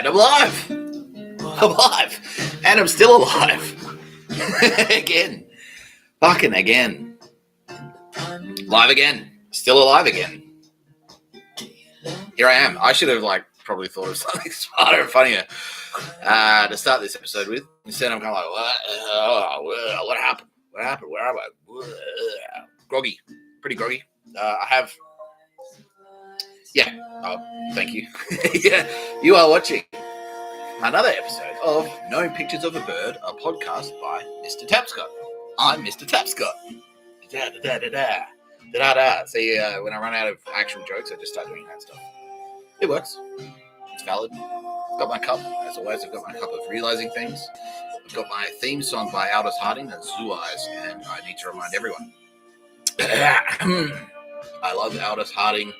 And I'm alive. I'm alive. And I'm still alive. Again. Fucking again. Live again. Still alive again. Here I am. I should have probably thought of something smarter and funnier to start this episode with. Instead, I'm kind of like, what happened? What happened? Where am I? Groggy. Pretty groggy. I have... Yeah. Oh, thank you. Yeah. You are watching another episode of No Pictures of a Bird, a podcast by Mr. Tapscott. I'm Mr. Tapscott. Da-da-da-da-da. See, when I run out of actual jokes, I just start doing that stuff. It works. It's valid. I've got my cup. As always, I've got my cup of realizing things. I've got my theme song by Aldous Harding, that's Zoo Eyes, and I need to remind everyone. I love Aldous Harding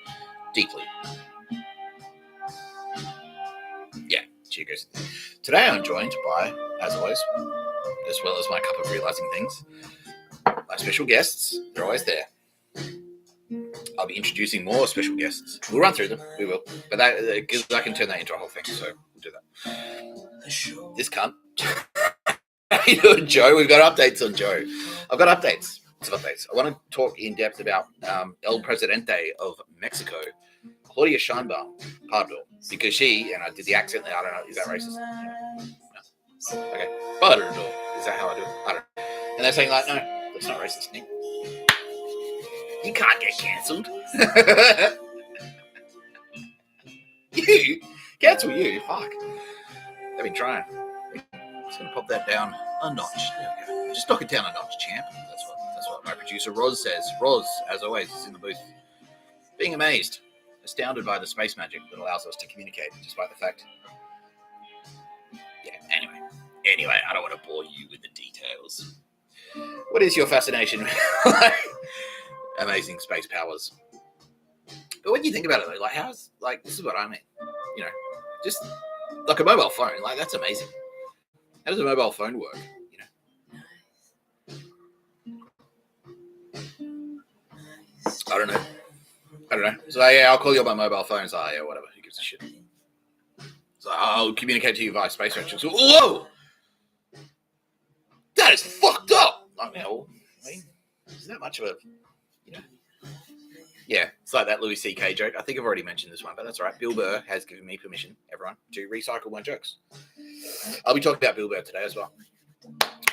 deeply. Yeah, cheers. Today I'm joined by, as always, as well as my cup of realizing things, my special guests. They're always there. I'll be introducing more special guests. We'll run through them. We will. But I can turn that into a whole thing, so we'll do that. This cunt. How you doing, Joe? We've got updates on Joe. I've got updates. Some updates. I want to talk in depth about El Presidente of Mexico, Claudia Sheinbaum, pardon, because she, and I did the accent, I don't know, is that racist? No. Okay. Pardon. Is that how I do it? I don't know. And they're saying, no, that's not racist, Nick. You can't get cancelled. You? Cancel you? Fuck. They've been trying. Just going to pop that down a notch. There we go. Just knock it down a notch, champ. That's what my producer Roz says. Roz, as always, is in the booth. Being amazed. Astounded by the space magic that allows us to communicate, despite the fact... Yeah, anyway, I don't want to bore you with the details. What is your fascination with amazing space powers? But when you think about it, how's, this is what I mean. Just like a mobile phone, that's amazing. How does a mobile phone work? I don't know. So, yeah, I'll call you on my mobile phone. So, yeah, whatever. Who gives a shit? So, I'll communicate to you via space direction. So, whoa! That is fucked up! Isn't that much of a, Yeah, it's like that Louis C.K. joke. I think I've already mentioned this one, but that's all right. Bill Burr has given me permission, everyone, to recycle my jokes. I'll be talking about Bill Burr today as well.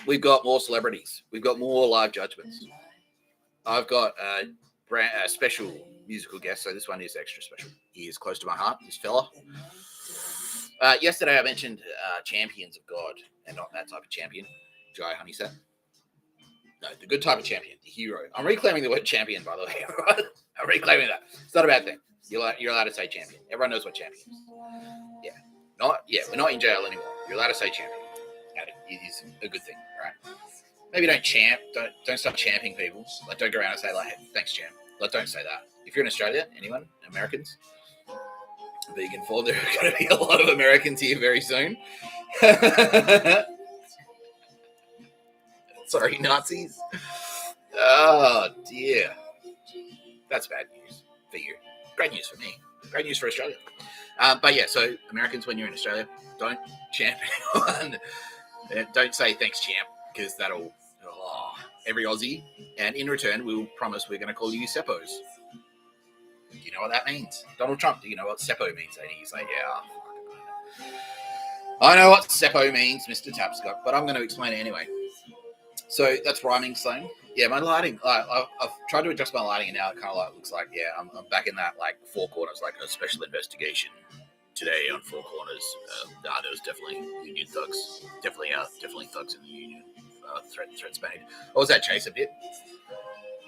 We've got more celebrities. We've got more live judgments. I've got a special musical guest, so this one is extra special. He is close to my heart, this fella. Yesterday I mentioned Champions of God, and not that type of champion, Jai Honeysett. No, the good type of champion, the hero. I'm reclaiming the word champion, by the way. I'm reclaiming that. It's not a bad thing. You're allowed to say champion. Everyone knows what champion is. We're not in jail anymore. You're allowed to say champion. It is a good thing, right? Maybe don't champ. Don't start champing people. Don't go around and say hey, thanks, champ. Don't say that. If you're in Australia, anyone, Americans, vegan for, there are going to be a lot of Americans here very soon. Sorry, Nazis. Oh, dear. That's bad news for you. Great news for me. Great news for Australia. But yeah, so Americans, when you're in Australia, don't champ anyone. Don't say thanks, champ, because that'll every Aussie. And in return, we'll promise we're going to call you Seppos. Do you know what that means? Donald Trump, do you know what Seppo means? And he's like, yeah, I know what Seppo means, Mr. Tapscott, but I'm going to explain it anyway. So that's rhyming slang. Yeah, my lighting, I've tried to adjust my lighting, and now it kind of looks like, I'm back in that Four Corners, a special investigation today on Four Corners. There's definitely union thugs, definitely thugs in the union. Threats made. What was that Chaser bit?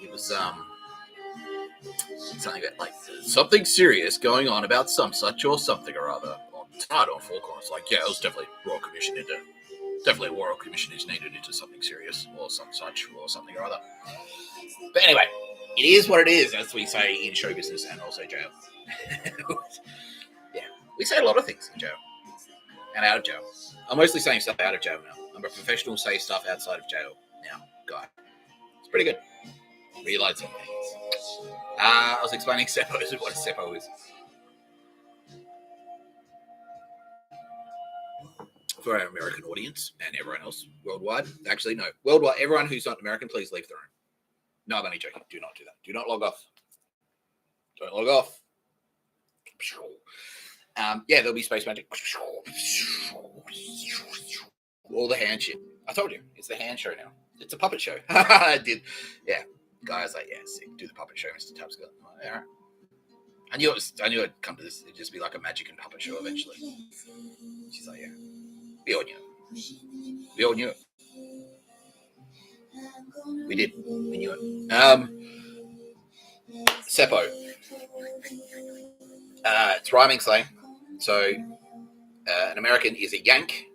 It was something about something serious going on about some such or something or other tonight on Four Corners. It was definitely Royal Commission is needed into something serious or some such or something or other. But anyway, it is what it is, as we say in show business and also jail. Yeah, we say a lot of things in jail and out of jail. I'm mostly saying stuff out of jail now. I'm a professional, say stuff outside of jail now guy. It's pretty good. Realizing things. I was explaining Seppos and what a Seppo is. for our American audience and everyone else worldwide. Actually, no, worldwide, everyone who's not American, please leave the room. No, I'm only joking. Do not do that. Do not log off. Don't log off. Yeah, there'll be space magic. All the hand shit. I told you, it's the hand show now. It's a puppet show. I did. Yeah. Guys like, yeah, sick. Do the puppet show, Mr. Tapscott. All right. I knew it'd come to this. It'd just be like a magic and puppet show eventually. She's like, yeah. We all knew it. We all knew it. We did. We knew it. Seppo. It's rhyming slang. So, an American is a Yank,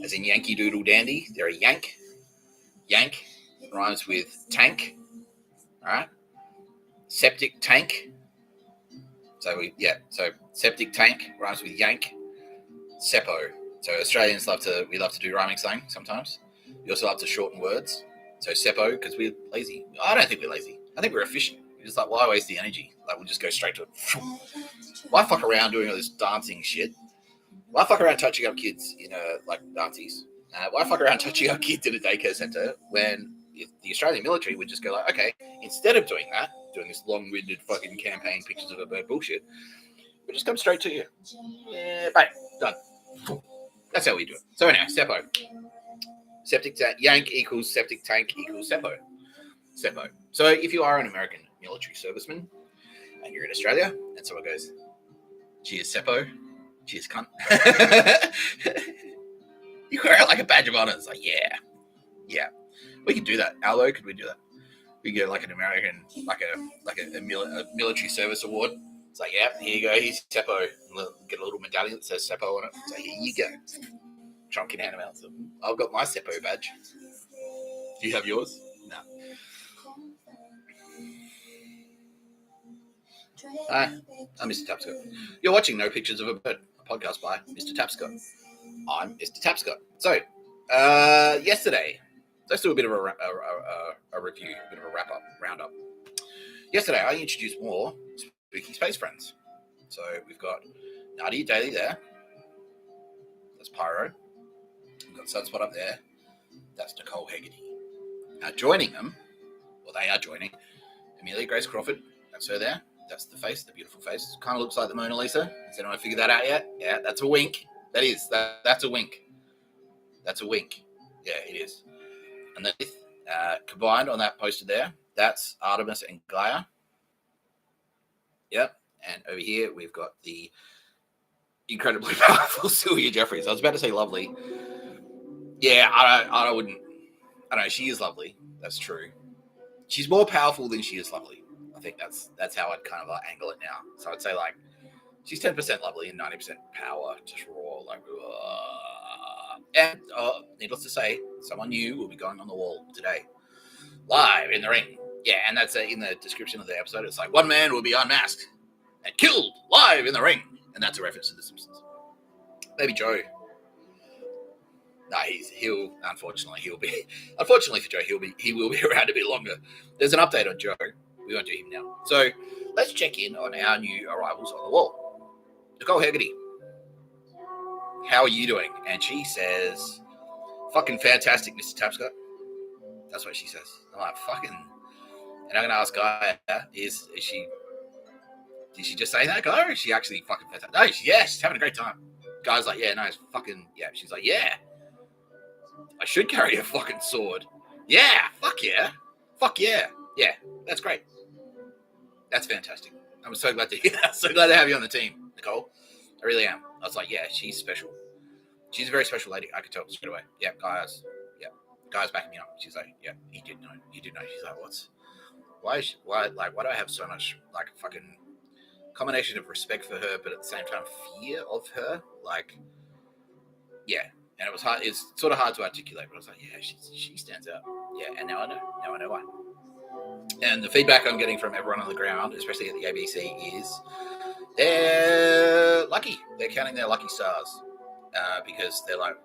as in Yankee Doodle Dandy. They're a Yank. Yank rhymes with tank. All right. Septic tank. So septic tank rhymes with yank. Seppo. So Australians love to do rhyming slang sometimes. We also love to shorten words. So Seppo, because we're lazy. I don't think we're lazy. I think we're efficient. We're just like, why waste the energy? Like, we'll just go straight to it. Why fuck around doing all this dancing shit? Why fuck around touching up kids in like Nazis? Why fuck around touching up kids in a daycare centre when the Australian military would just go like, okay, instead of doing that, doing this long-winded fucking campaign pictures of a bird bullshit, we just come straight to you. Yeah, bang, done. That's how we do it. So anyway, Seppo. Septic tank, yank equals septic tank equals Seppo. Seppo. So if you are an American military serviceman and you're in Australia and someone goes, cheers, Seppo, cheers, cunt. You wear it like a badge of honor. It's like, yeah. We could do that. Allo, could we do that? We get like an American, like a military service award. It's like, yeah, here you go. Here's Seppo. Get a little medallion that says Seppo on it. So here you go. Trump can hand them out. So I've got my Seppo badge. Do you have yours? No. Hi, I'm Mr. Tapscott. You're watching No Pictures of a Bird, a podcast by Mr. Tapscott. I'm Mr. Tapscott. So, yesterday, let's do a bit of a review, a bit of a roundup. Yesterday, I introduced more spooky space friends. So, we've got Nadia Daly there. That's Pyro. We've got Sunspot up there. That's Nicole Hegarty. Now, joining them, well, they are joining Amelia Grace Crawford. That's her there. That's the face, the beautiful face. Kind of looks like the Mona Lisa. Has anyone figured that out yet? Yeah, that's a wink. That is. That's a wink. That's a wink. Yeah, it is. And then combined on that poster there, that's Artemis and Gaia. Yep. And over here, we've got the incredibly powerful Sylvia Jeffries. I was about to say lovely. Yeah, I don't know. She is lovely. That's true. She's more powerful than she is lovely. I think that's how I'd kind of like angle it now. So I'd say like she's 10% lovely and 90% power, just raw, like. And needless to say, someone new will be going on the wall today, live in the ring. Yeah, and that's in the description of the episode. It's like, one man will be unmasked and killed live in the ring, and that's a reference to The Simpsons. Maybe Joe. No, unfortunately for Joe, he will be around a bit longer. There's an update on Joe. We won't do him now. So let's check in on our new arrivals on the wall. Nicole Hegarty, how are you doing? And she says, fucking fantastic, Mr. Tapscott. That's what she says. I'm like, fucking. And I'm going to ask Gaia, did she just say that, Gaia? Or is she actually fucking fantastic? No, she's having a great time. Guy's like, yeah, no, it's fucking, yeah. She's like, yeah. I should carry a fucking sword. Yeah, fuck yeah. Fuck yeah. Yeah, that's great. That's fantastic. I'm so glad to hear that. So glad to have you on the team, Nicole. I really am. I was like, yeah, she's special. She's a very special lady. I could tell straight away. Yeah, Gaia's backing me up. She's like, yeah, he did know. She's like, why do I have so much like fucking combination of respect for her, but at the same time fear of her? Like, yeah. And it was hard. It's sort of hard to articulate, but I was like, yeah, she stands out. Yeah, and now I know why. And the feedback I'm getting from everyone on the ground, especially at the ABC, is they're lucky. They're counting their lucky stars because they're like,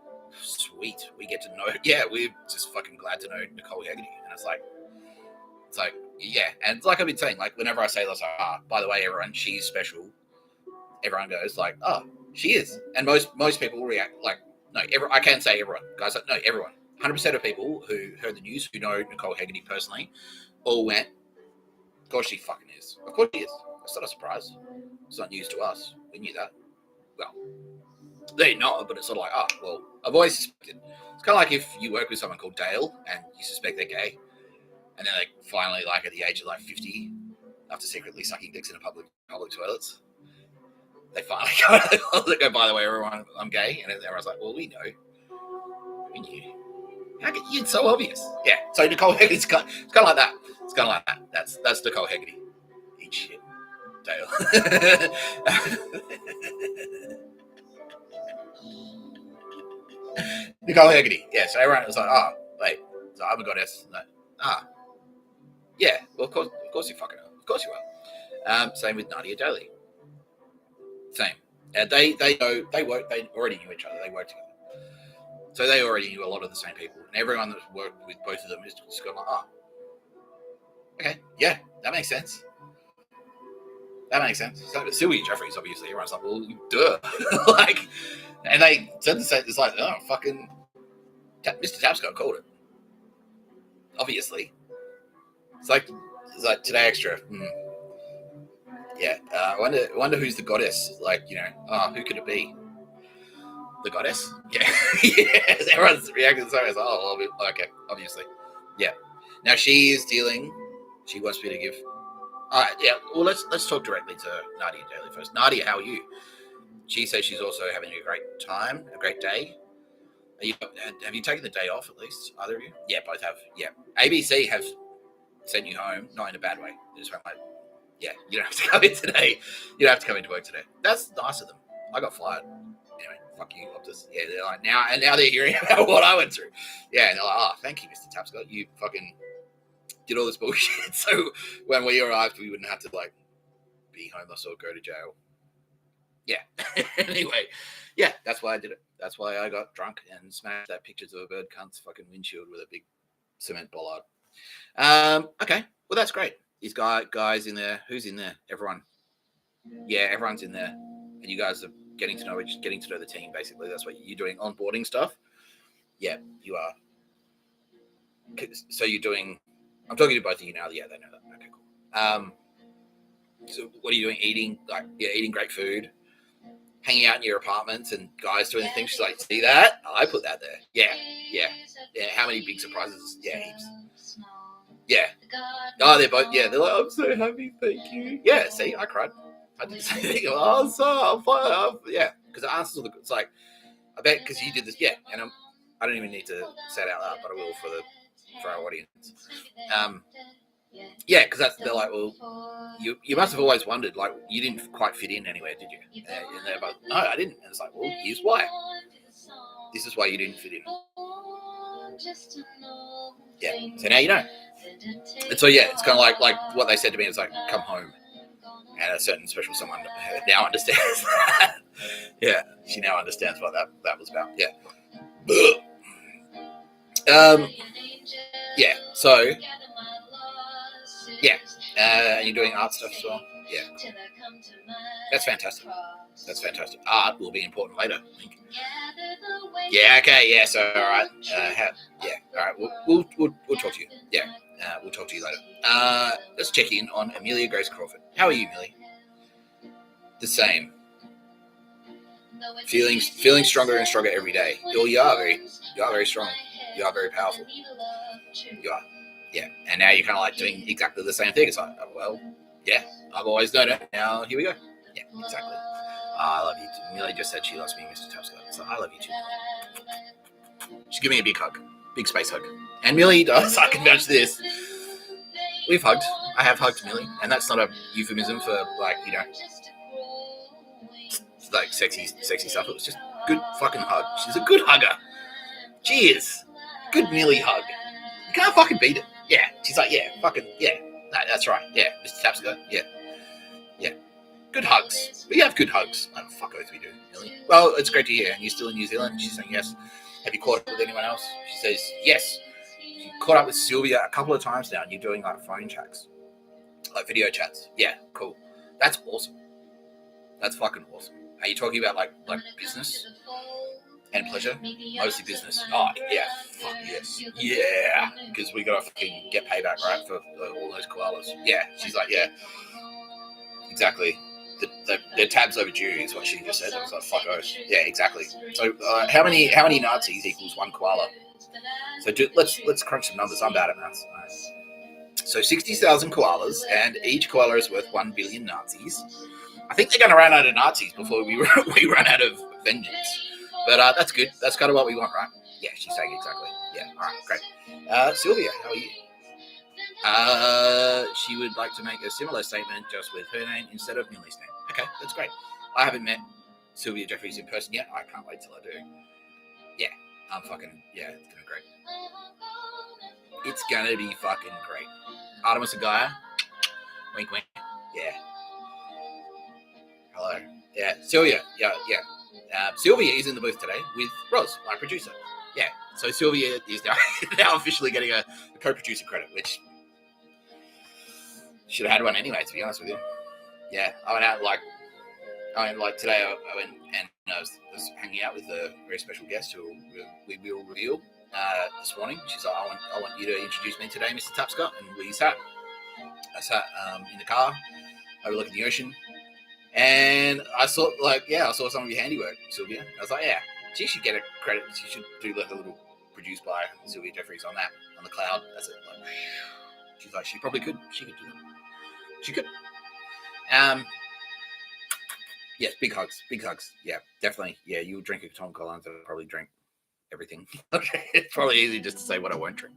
sweet, we get to know. Yeah, we're just fucking glad to know Nicole Hegarty. And it's like, yeah. And like I've been saying, like whenever I say this, by the way, everyone, she's special. Everyone goes like, oh, she is. And most people react like No, I can say everyone, guys. No, everyone. 100% of people who heard the news, who know Nicole Hegarty personally, all went, "Of course she fucking is. Of course she is. It's not a surprise. It's not news to us. We knew that. Well, they not, but it's sort of like, well, I've always suspected. It's kind of like if you work with someone called Dale and you suspect they're gay, and then they finally, like at the age of like 50, after secretly sucking dicks in a public toilets, they finally go, by the way, everyone, I'm gay, and everyone's like, well, we know. We knew. How could you? It's so obvious. Yeah. So Nicole Hegarty's it's kind of like that. It's kind of like that. That's Nicole Hegarty. Eat shit, Dale. Nicole Hegarty. Yeah. So everyone was like, wait. So I'm a goddess. Like, yeah. Well, of course you fucking are. Of course you are. Same with Nadia Daly. Same. They know they already knew each other. They worked together. So they already knew a lot of the same people. And everyone that worked with both of them is just going like, okay, yeah, that makes sense. That makes sense. So Sylvia Jeffries, obviously, everyone's like, well, duh. Like, and they said the same, it's like, fucking Mr. Tapscott called it. Obviously. It's like Today Extra. Yeah. I wonder who's the goddess. Like, who could it be? The goddess? Yeah. Yes, everyone's reacting so it's okay, obviously. Yeah. Now she wants me to give. Yeah, well let's talk directly to Nadia Daly first. Nadia, how are you? She says she's also having a great time, a great day. Have you taken the day off at least, either of you? Yeah, both have. Yeah. ABC have sent you home, not in a bad way. They just went like, yeah, you don't have to come in today. You don't have to come into work today. That's nice of them. I got fired. Anyway, fuck you, Optus. Yeah, they're like, now they're hearing about what I went through. Yeah, and they're like, thank you, Mr. Tapscott. You fucking did all this bullshit. So when we arrived, we wouldn't have to like be homeless or go to jail. Yeah. Anyway, yeah, that's why I did it. That's why I got drunk and smashed that pictures of a bird cunt's fucking windshield with a big cement bollard. Okay, well that's great. These guys in there. Who's in there? Everyone. Yeah, everyone's in there, and you guys are getting to know the team. Basically, that's what you're doing. Onboarding stuff. Yeah, you are. So you're doing. I'm talking to both of you now. Yeah, they know that. Okay, cool. So what are you doing? Eating great food, hanging out in your apartments, and guys doing things. She's like, see that? I put that there. Yeah. How many big surprises? Yeah, heaps. Yeah. They're both. Yeah, they're like, I'm so happy. Thank you. Yeah. See, I cried. I did the same thing. I'm fine. Yeah, because it answers all the. It's like, I bet because you did this. Yeah, and I don't even need to say it out loud, but I will for our audience. Yeah, because they're like, well, you must have always wondered, like, you didn't quite fit in anywhere, did you? And they're like, no, I didn't. And it's like, well, here's why. This is why you didn't fit in. Yeah, so now you know. And so yeah, it's kind of like what they said to me is like, come home. And a certain special someone now understands that. Yeah, she now understands what that was about. Yeah. Yeah. So. Yeah. You're doing art stuff as well. Yeah. That's fantastic. Art will be important later, I think. Yeah. Okay. Yeah. So all right. All right. We'll talk to you. Yeah. We'll talk to you later. Let's check in on Amelia Grace Crawford. How are you, Millie? The same. Feeling stronger and stronger every day. You are very strong. You are very powerful. You are. Yeah. And now you're kind of like doing exactly the same thing. It's like, well, yeah, I've always known it. Now here we go. Yeah, exactly. I love you too. Millie just said she loves me, Mr. Tapscott. So I love you too. She's giving me a big hug. Big space hug. And Millie does. I can vouch this. We've hugged. I have hugged Millie. And that's not a euphemism for, like, like sexy stuff. It was just good fucking hug. She's a good hugger. She is. Good Millie hug. You can't fucking beat it. Yeah. She's like, yeah, fucking, yeah. No, that's right. Yeah. Mr. Tapscott. Yeah. Yeah. Good hugs. We have good hugs. Oh, fuck oath we do, Millie. Well, it's great to hear. And you're still in New Zealand? She's saying yes. Have you caught up with anyone else? She says yes. You caught up with Sylvia a couple of times now, and you're doing like phone chats, like video chats. Yeah, cool. That's awesome. That's fucking awesome. Are you talking about like business? and pleasure, mostly business. Oh, yeah, fuck yes. Yeah, because we got to fucking get payback, right, for all those koalas. Yeah, she's like, yeah, exactly. The tab's overdue is what she just said. I was like, fuck oath. Yeah, exactly. So how many Nazis equals one koala? So let's crunch some numbers. I'm bad at maths. So 60,000 koalas, and each koala is worth 1 billion Nazis. I think they're going to run out of Nazis before we run out of vengeance. But that's good. That's kind of what we want, right? Yeah, she's saying exactly. Yeah, all right, great. Sylvia, how are you? She would like to make a similar statement just with her name instead of Millie's name. Okay, that's great. I haven't met Sylvia Jeffries in person yet. I can't wait till I do. Yeah, it's gonna be great. It's gonna be fucking great. Artemis and Gaia, wink wink. Yeah. Hello. Yeah, Sylvia. Yeah. Sylvia is in the booth today with Roz, my producer. Yeah, so Sylvia is now officially getting a co-producer credit, which should have had one anyway, to be honest with you. Yeah, I went out today. I went and I was hanging out with a very special guest who we will reveal this morning. She's like, I want you to introduce me today, Mr. Tapscott, and I sat in the car overlooking the ocean. And I saw some of your handiwork, Sylvia. I was like, yeah, she should get a credit. She should do like a little produced by Sylvia Jeffries on the cloud. That's it. Like, she's like, she probably could. She could do that. She could. Yes, big hugs. Yeah, definitely. Yeah, you would drink a Tom Collins. I'd probably drink everything. Okay, it's probably easy just to say what I won't drink,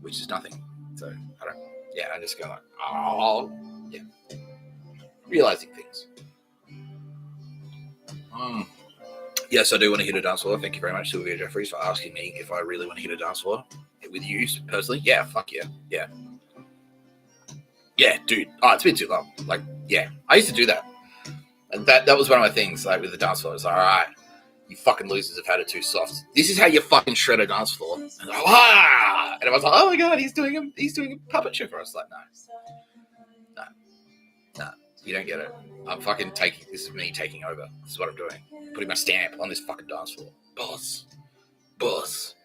which is nothing. So I just go like, oh, yeah. Realizing things. Yes, I do want to hit a dance floor. Thank you very much, Sylvia Jeffries, for asking me if I really want to hit a dance floor with you personally. Yeah, fuck yeah. Yeah, dude. Oh, it's been too long. Like, yeah, I used to do that. And that was one of my things, like with the dance floor. It's like, all right, you fucking losers have had it too soft. This is how you fucking shred a dance floor. And like, ah! And I was like, oh my god, he's doing a puppet show for us. Like, no, you don't get it. I'm fucking this is me taking over. This is what I'm doing. Putting my stamp on this fucking dance floor. Boss.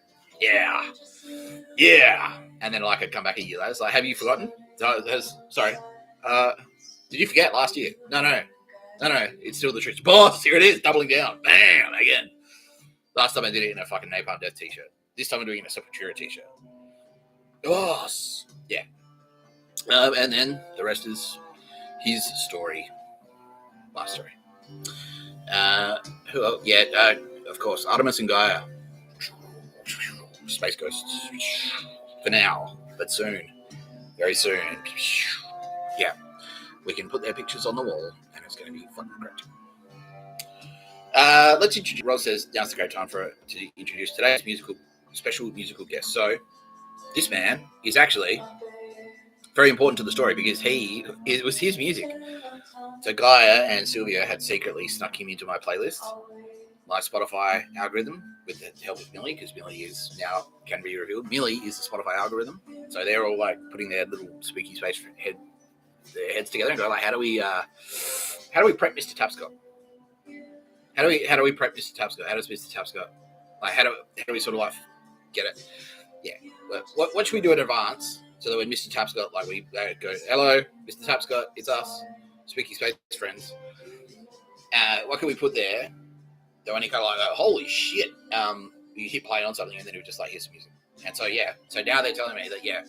Yeah. And then I'd come back a year later. It's like, have you forgotten? Sorry. Did you forget last year? No. It's still the truth. Boss, here it is, doubling down. Bam, again. Last time I did it in a fucking Napalm Death t-shirt. This time I'm doing it in a Sepultura t-shirt. Boss. Yeah. And then the rest is his story. My story. Who else? Yeah, of course, Artemis and Gaia. Space Ghosts. For now, but soon. Very soon. Yeah. We can put their pictures on the wall, and it's going to be fucking great. Let's introduce. Roz says, now's a great time to introduce today's special musical guest. So, this man is actually very important to the story because it was his music. So Gaia and Sylvia had secretly snuck him into my playlist, my Spotify algorithm, with the help of Millie, because Millie can be revealed. Millie is the Spotify algorithm. So they're all like putting their little spooky space their heads together and go like, how do we prep Mr. Tapscott? How do we prep Mr. Tapscott? How does Mr. Tapscott, like, how do we sort of like get it? Yeah. What should we do in advance so that when Mr. Tapscott, like, we go, hello, Mr. Tapscott, it's us, Spooky Space friends. What can we put there that when you kind of like, holy shit, you hit play on something and then you just like hear some music. And so now they're telling me that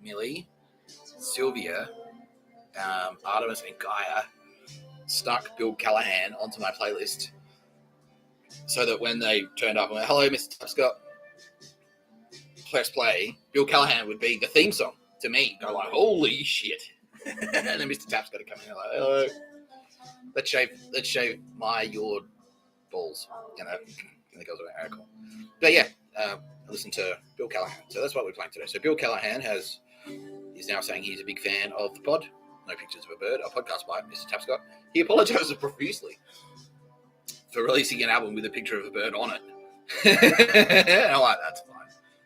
Millie, Sylvia, Artemis and Gaia stuck Bill Callahan onto my playlist so that when they turned up and went, hello, Mr. Tapscott, press play, Bill Callahan would be the theme song to me. Go like, holy shit. And then Mr. Tapscott would come in and like, hello, let's shave your balls. And it goes away. All right, cool. But yeah, I listened to Bill Callahan. So that's what we're playing today. So Bill Callahan is now saying he's a big fan of the pod. No Pictures of a Bird, a podcast by Mr. Tapscott. He apologizes profusely for releasing an album with a picture of a bird on it. And I'm like,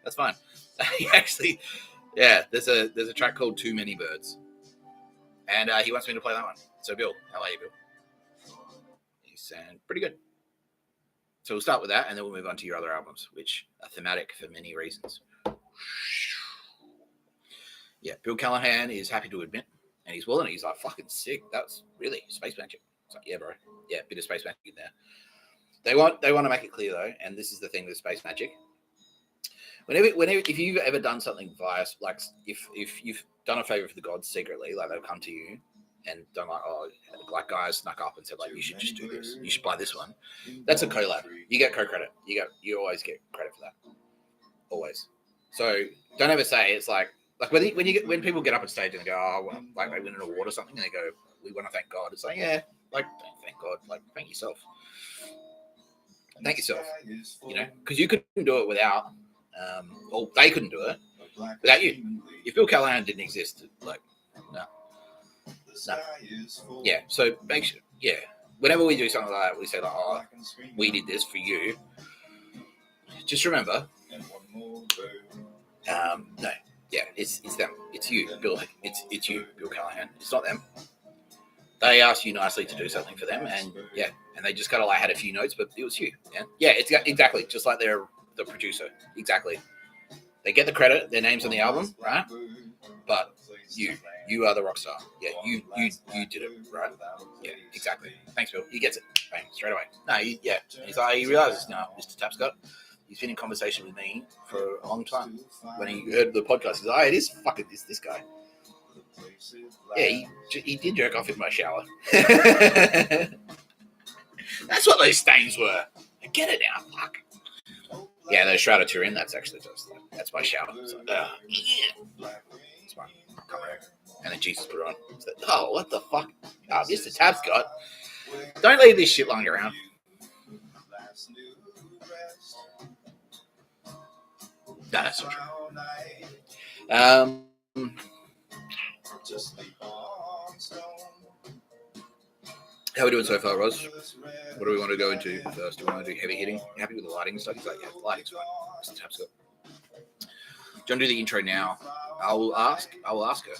that's fine. He actually, there's a track called Too Many Birds. And he wants me to play that one. So Bill, how are you, Bill? You sound pretty good. So we'll start with that, and then we'll move on to your other albums, which are thematic for many reasons. Yeah, Bill Callahan is happy to admit, and he's willing. He's like, fucking sick. That's really space magic. It's like, yeah, bro. Yeah, bit of space magic in there. They want to make it clear though, and this is the thing with space magic. Whenever, if you've ever done something via, like, if you've done a favor for the gods secretly, like they'll come to you and done like guys snuck up and said like, you should just do this. You should buy this one. That's a collab. You get co-credit. You always get credit for that. Always. So don't ever say it's like when people get up on stage and they go, oh, well, like they win an award or something, and they go, we want to thank God. It's like, yeah, like don't thank God, like thank yourself. Thank yourself. You know, because you couldn't do it without. Or they couldn't do it without you. If Bill Callahan didn't exist, like, no. Yeah, so make sure, yeah. Whenever we do something like that, we say like, oh, we did this for you. Just remember, no, yeah, it's them. It's you, Bill. It's you, Bill Callahan. It's not them. They asked you nicely to do something for them, and yeah, and they just kind of like had a few notes, but it was you. Yeah, it's exactly just like they're the producer. Exactly. They get the credit, their name's on the album, right? But you are the rock star. Yeah, you did it, right? Yeah, exactly. Thanks, Bill. He gets it. Bang, straight away. No, yeah. He's like, he realizes now, Mr. Tapscott, he's been in conversation with me for a long time. When he heard the podcast, he's like, it is fucking this guy. Yeah, he did jerk off in my shower. That's what those stains were. I get it now, fuck. Yeah, the Shroud of Turin, that's actually just like, that's my shower. So, yeah. It's fine. And then Jesus put it on. So, oh, what the fuck? Oh, Mr. Tapscott. Don't leave this shit lying around. No, that's not true. How are we doing so far, Roz? What do we want to go into first? Do we want to do heavy hitting? You happy with the lighting and stuff? He's like, yeah, the lighting's fine. Mr. Tapscott. Do you want to do the intro now? I will ask her.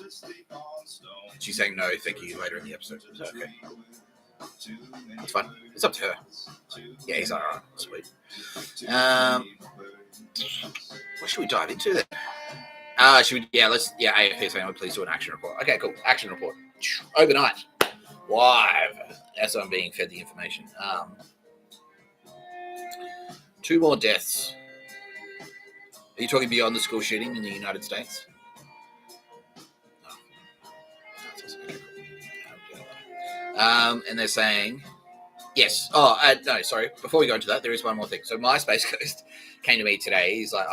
She's saying no, thank you, later in the episode. So, okay, cool. It's fine. It's up to her. Yeah, he's like, all right, sweet. What should we dive into then? AFP saying, please do an action report. Okay, cool. Action report. Overnight. Live. As I'm being fed the information. 2 more deaths. Are you talking beyond the school shooting in the United States? And they're saying, yes. No, sorry. Before we go into that, there is one more thing. So my Space Ghost came to me today. He's like,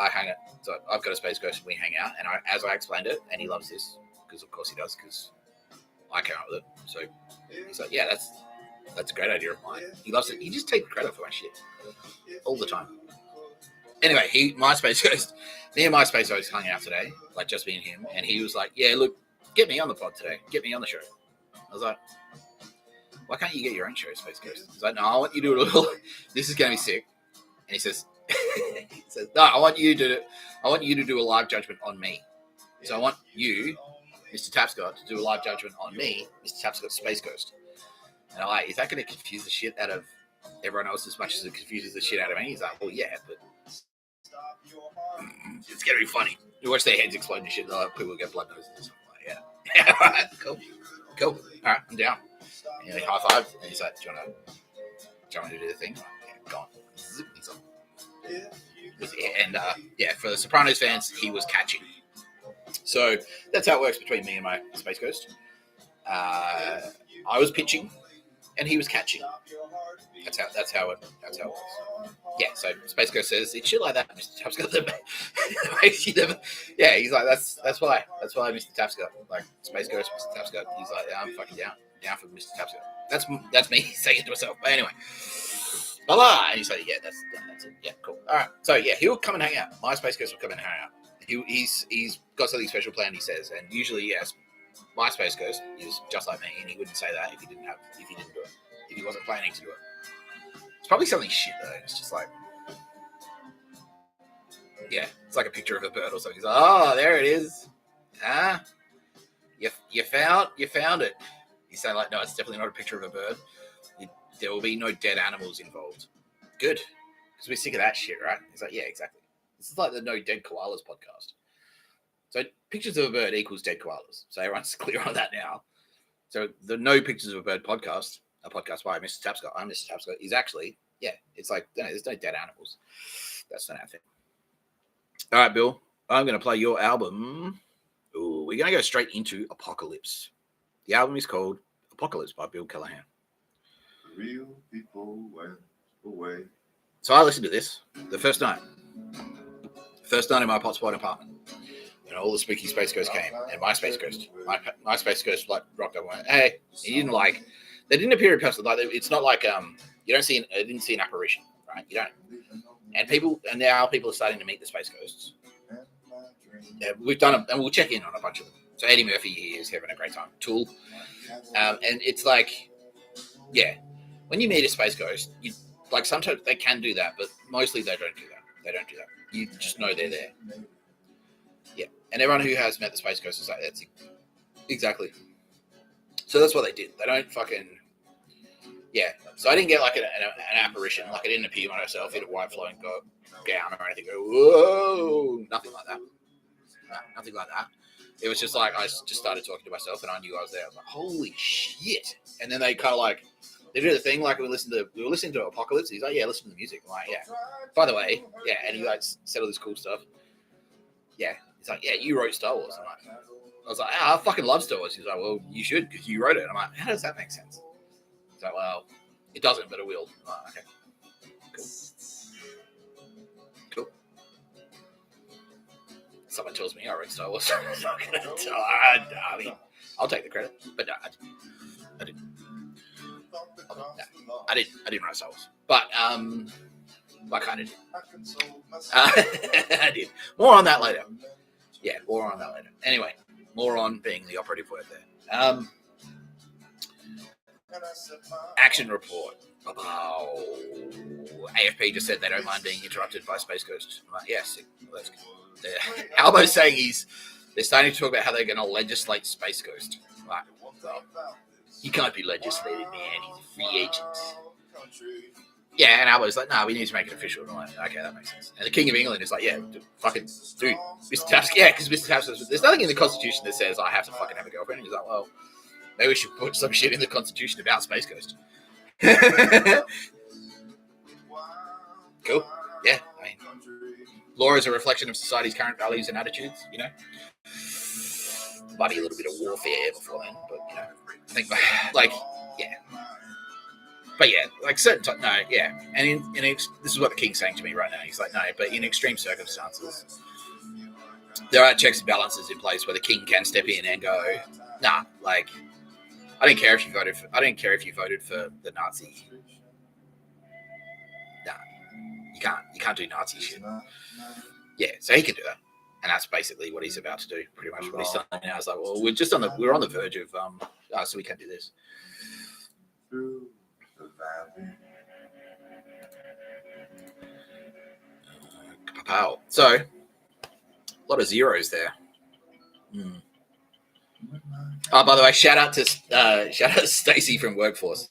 so I've got a Space Ghost and we hang out. And as I explained it, and he loves this, because of course he does, because I came up with it. So he's like, yeah, that's a great idea of mine. He loves it. He just takes credit for my shit all the time. Anyway, me and my Space Ghost hung out today, like just me and him. And he was like, yeah, look, get me on the pod today. Get me on the show. I was like, why can't you get your own show, Space Ghost? He's like, no, I want you to do a little. This is going to be sick. And he says, no, I want you to do a live judgment on me. So I want you, Mr. Tapscott, to do a live judgment on me, Mr. Tapscott, Space Ghost. And I'm like, is that going to confuse the shit out of everyone else as much as it confuses the shit out of me? He's like, well, yeah, but it's going to be funny. You watch their heads explode and shit. People get blood noses and stuff like that. Yeah, all right, cool. All right, I'm down. And he high-fived, and he's like, do you want to do the thing? Yeah, go on. He's like, and for the Sopranos fans, he was catching. So that's how it works between me and my Space Ghost. I was pitching, and he was catching. That's how it works. Yeah. So Space Ghost says it's shit like that. Mr. Tapscott. Yeah. He's like that's why Mr. Tapscott, like Space Ghost, Mr. Tapscott. He's like, yeah, I'm fucking down for Mr. Tapscott. That's me saying it to myself. But anyway. Blah. And he's like, yeah, that's it. Yeah, cool. All right. So yeah, he'll come and hang out. My Space Ghost will come and hang out. He's got something special planned, he says, and usually, yes, my Space Ghost is just like me, and he wouldn't say that if he didn't do it, if he wasn't planning to do it. It's probably something shit though. It's just like, yeah, it's like a picture of a bird or something. He's like, oh, there it is. You found it. You say like, no, it's definitely not a picture of a bird. There will be no dead animals involved. Good. because we're sick of that shit, right? He's like, yeah, exactly. This is like the No Dead Koalas podcast. So pictures of a bird equals dead koalas. So everyone's clear on that now. So the No Pictures of a Bird podcast, a podcast by Mr. Tapscott, I'm Mr. Tapscott, is actually, it's like, there's no dead animals. That's not our thing. All right, Bill, I'm going to play your album. Ooh, we're going to go straight into Apocalypse. The album is called Apocalypse by Bill Callahan. Real people went away. So I listened to this the first night. First night in my hotspot apartment. And all the spooky Space Ghost came. And my Space Ghost. My Space Ghost like rocked up and went, hey. He didn't like, they didn't appear in person. Like, it's not like, you don't see, I didn't see an apparition, right? You don't. And now people are starting to meet the Space Ghosts. Yeah, we've done them, and we'll check in on a bunch of them. So Eddie Murphy is having a great time. Tool. And it's like, yeah, when you meet a Space Ghost, you like sometimes they can do that, but mostly they don't do that. They don't do that. You just know they're there. Yeah, and everyone who has met the Space Ghost is like, that's exactly. So that's what they did. They don't fucking, yeah. So I didn't get like an apparition. Like I didn't appear myself in a white flowing gown or anything. Go, whoa, nothing like that. No, nothing like that. It was just like I just started talking to myself, and I knew I was there. I was like, holy shit! And then they kind of like they do the thing like we were listening to Apocalypse. He's like, yeah, listen to the music. I'm like, yeah. By the way, yeah, and he like said all this cool stuff. Yeah, he's like, yeah, you wrote Star Wars. I was like, I fucking love Star Wars. He's like, well, you should because you wrote it. And I'm like, how does that make sense? He's like, well, it doesn't, but it will. I'm like, okay, cool. Someone tells me I wrote Star Wars. I mean, I'll take the credit, but no, I didn't. No, I didn't write Star Wars, but I kind of did. I did. More on that later. Yeah, more on that later. Anyway, more on being the operative word there. Action report. Oh, AFP just said they don't mind being interrupted by Space Ghost. I'm like, yes, well, that's good. Albo's saying they're starting to talk about how they're going to legislate Space Ghost. Like, well, he can't be legislated, man. He's a free agent. Yeah, and Albo's like, we need to make it official. And I'm like, okay, that makes sense. And the King of England is like, yeah, fucking dude, Mr. Tapscott. Yeah, because Mr. Tapscott, there's nothing in the Constitution that says I have to fucking have a girlfriend. And he's like, well, maybe we should put some shit in the Constitution about Space Ghost. Cool. Yeah, I mean, law is a reflection of society's current values and attitudes, you know. Might be a little bit of warfare before then, but, you know, I think, like, yeah. But yeah, like certain no, yeah. And this is what the King's saying to me right now. He's like, no, but in extreme circumstances, there are checks and balances in place where the King can step in and go, nah, like, I don't care if you voted for the Nazi. Nah, you can't do Nazi shit. Yeah, so he can do that, and that's basically what he's about to do. Pretty much what he's done now. I was like, well, we're on the verge of so we can't do this. So, a lot of zeros there. Oh, by the way, shout out to Stacey from Workforce.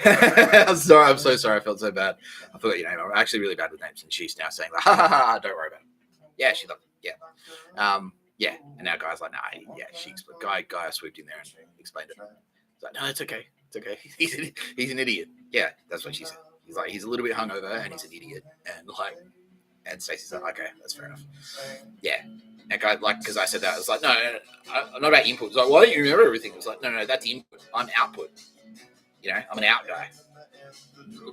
I'm so sorry. I felt so bad. I forgot your name. I'm actually really bad with names, and she's now saying like, ha ha ha, don't worry about it. Yeah, she loved it. Yeah, yeah. And now guy's like, nah, yeah. Guy swooped in there and explained it. It's like, no, it's okay. It's okay. He's an idiot. Yeah, that's what she said. He's like, he's a little bit hungover and he's an idiot. And Stacey's like, okay, that's fair enough. Yeah. And guy, like, because I said that, I was like, no, I'm not about input. It's like, why don't you remember everything? It was like, no, that's input. I'm output. You know, I'm an out guy.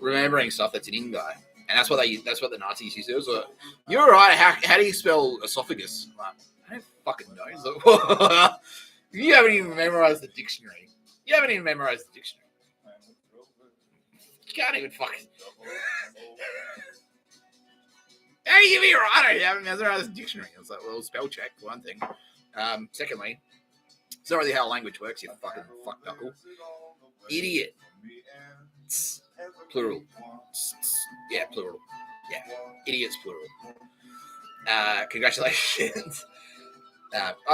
Remembering stuff that's an in guy. And that's what the Nazis used to do. It was like, you're right. How do you spell esophagus? I'm like, I don't fucking know. Like, you haven't even memorized the dictionary. You can't even fucking. How do you be right? You haven't memorized the dictionary. I was like, well, spell check, for one thing. Secondly, it's not really how language works, you fucking fuck knuckle. Idiot. Plural. Yeah, plural. Yeah. Idiots, plural. Congratulations.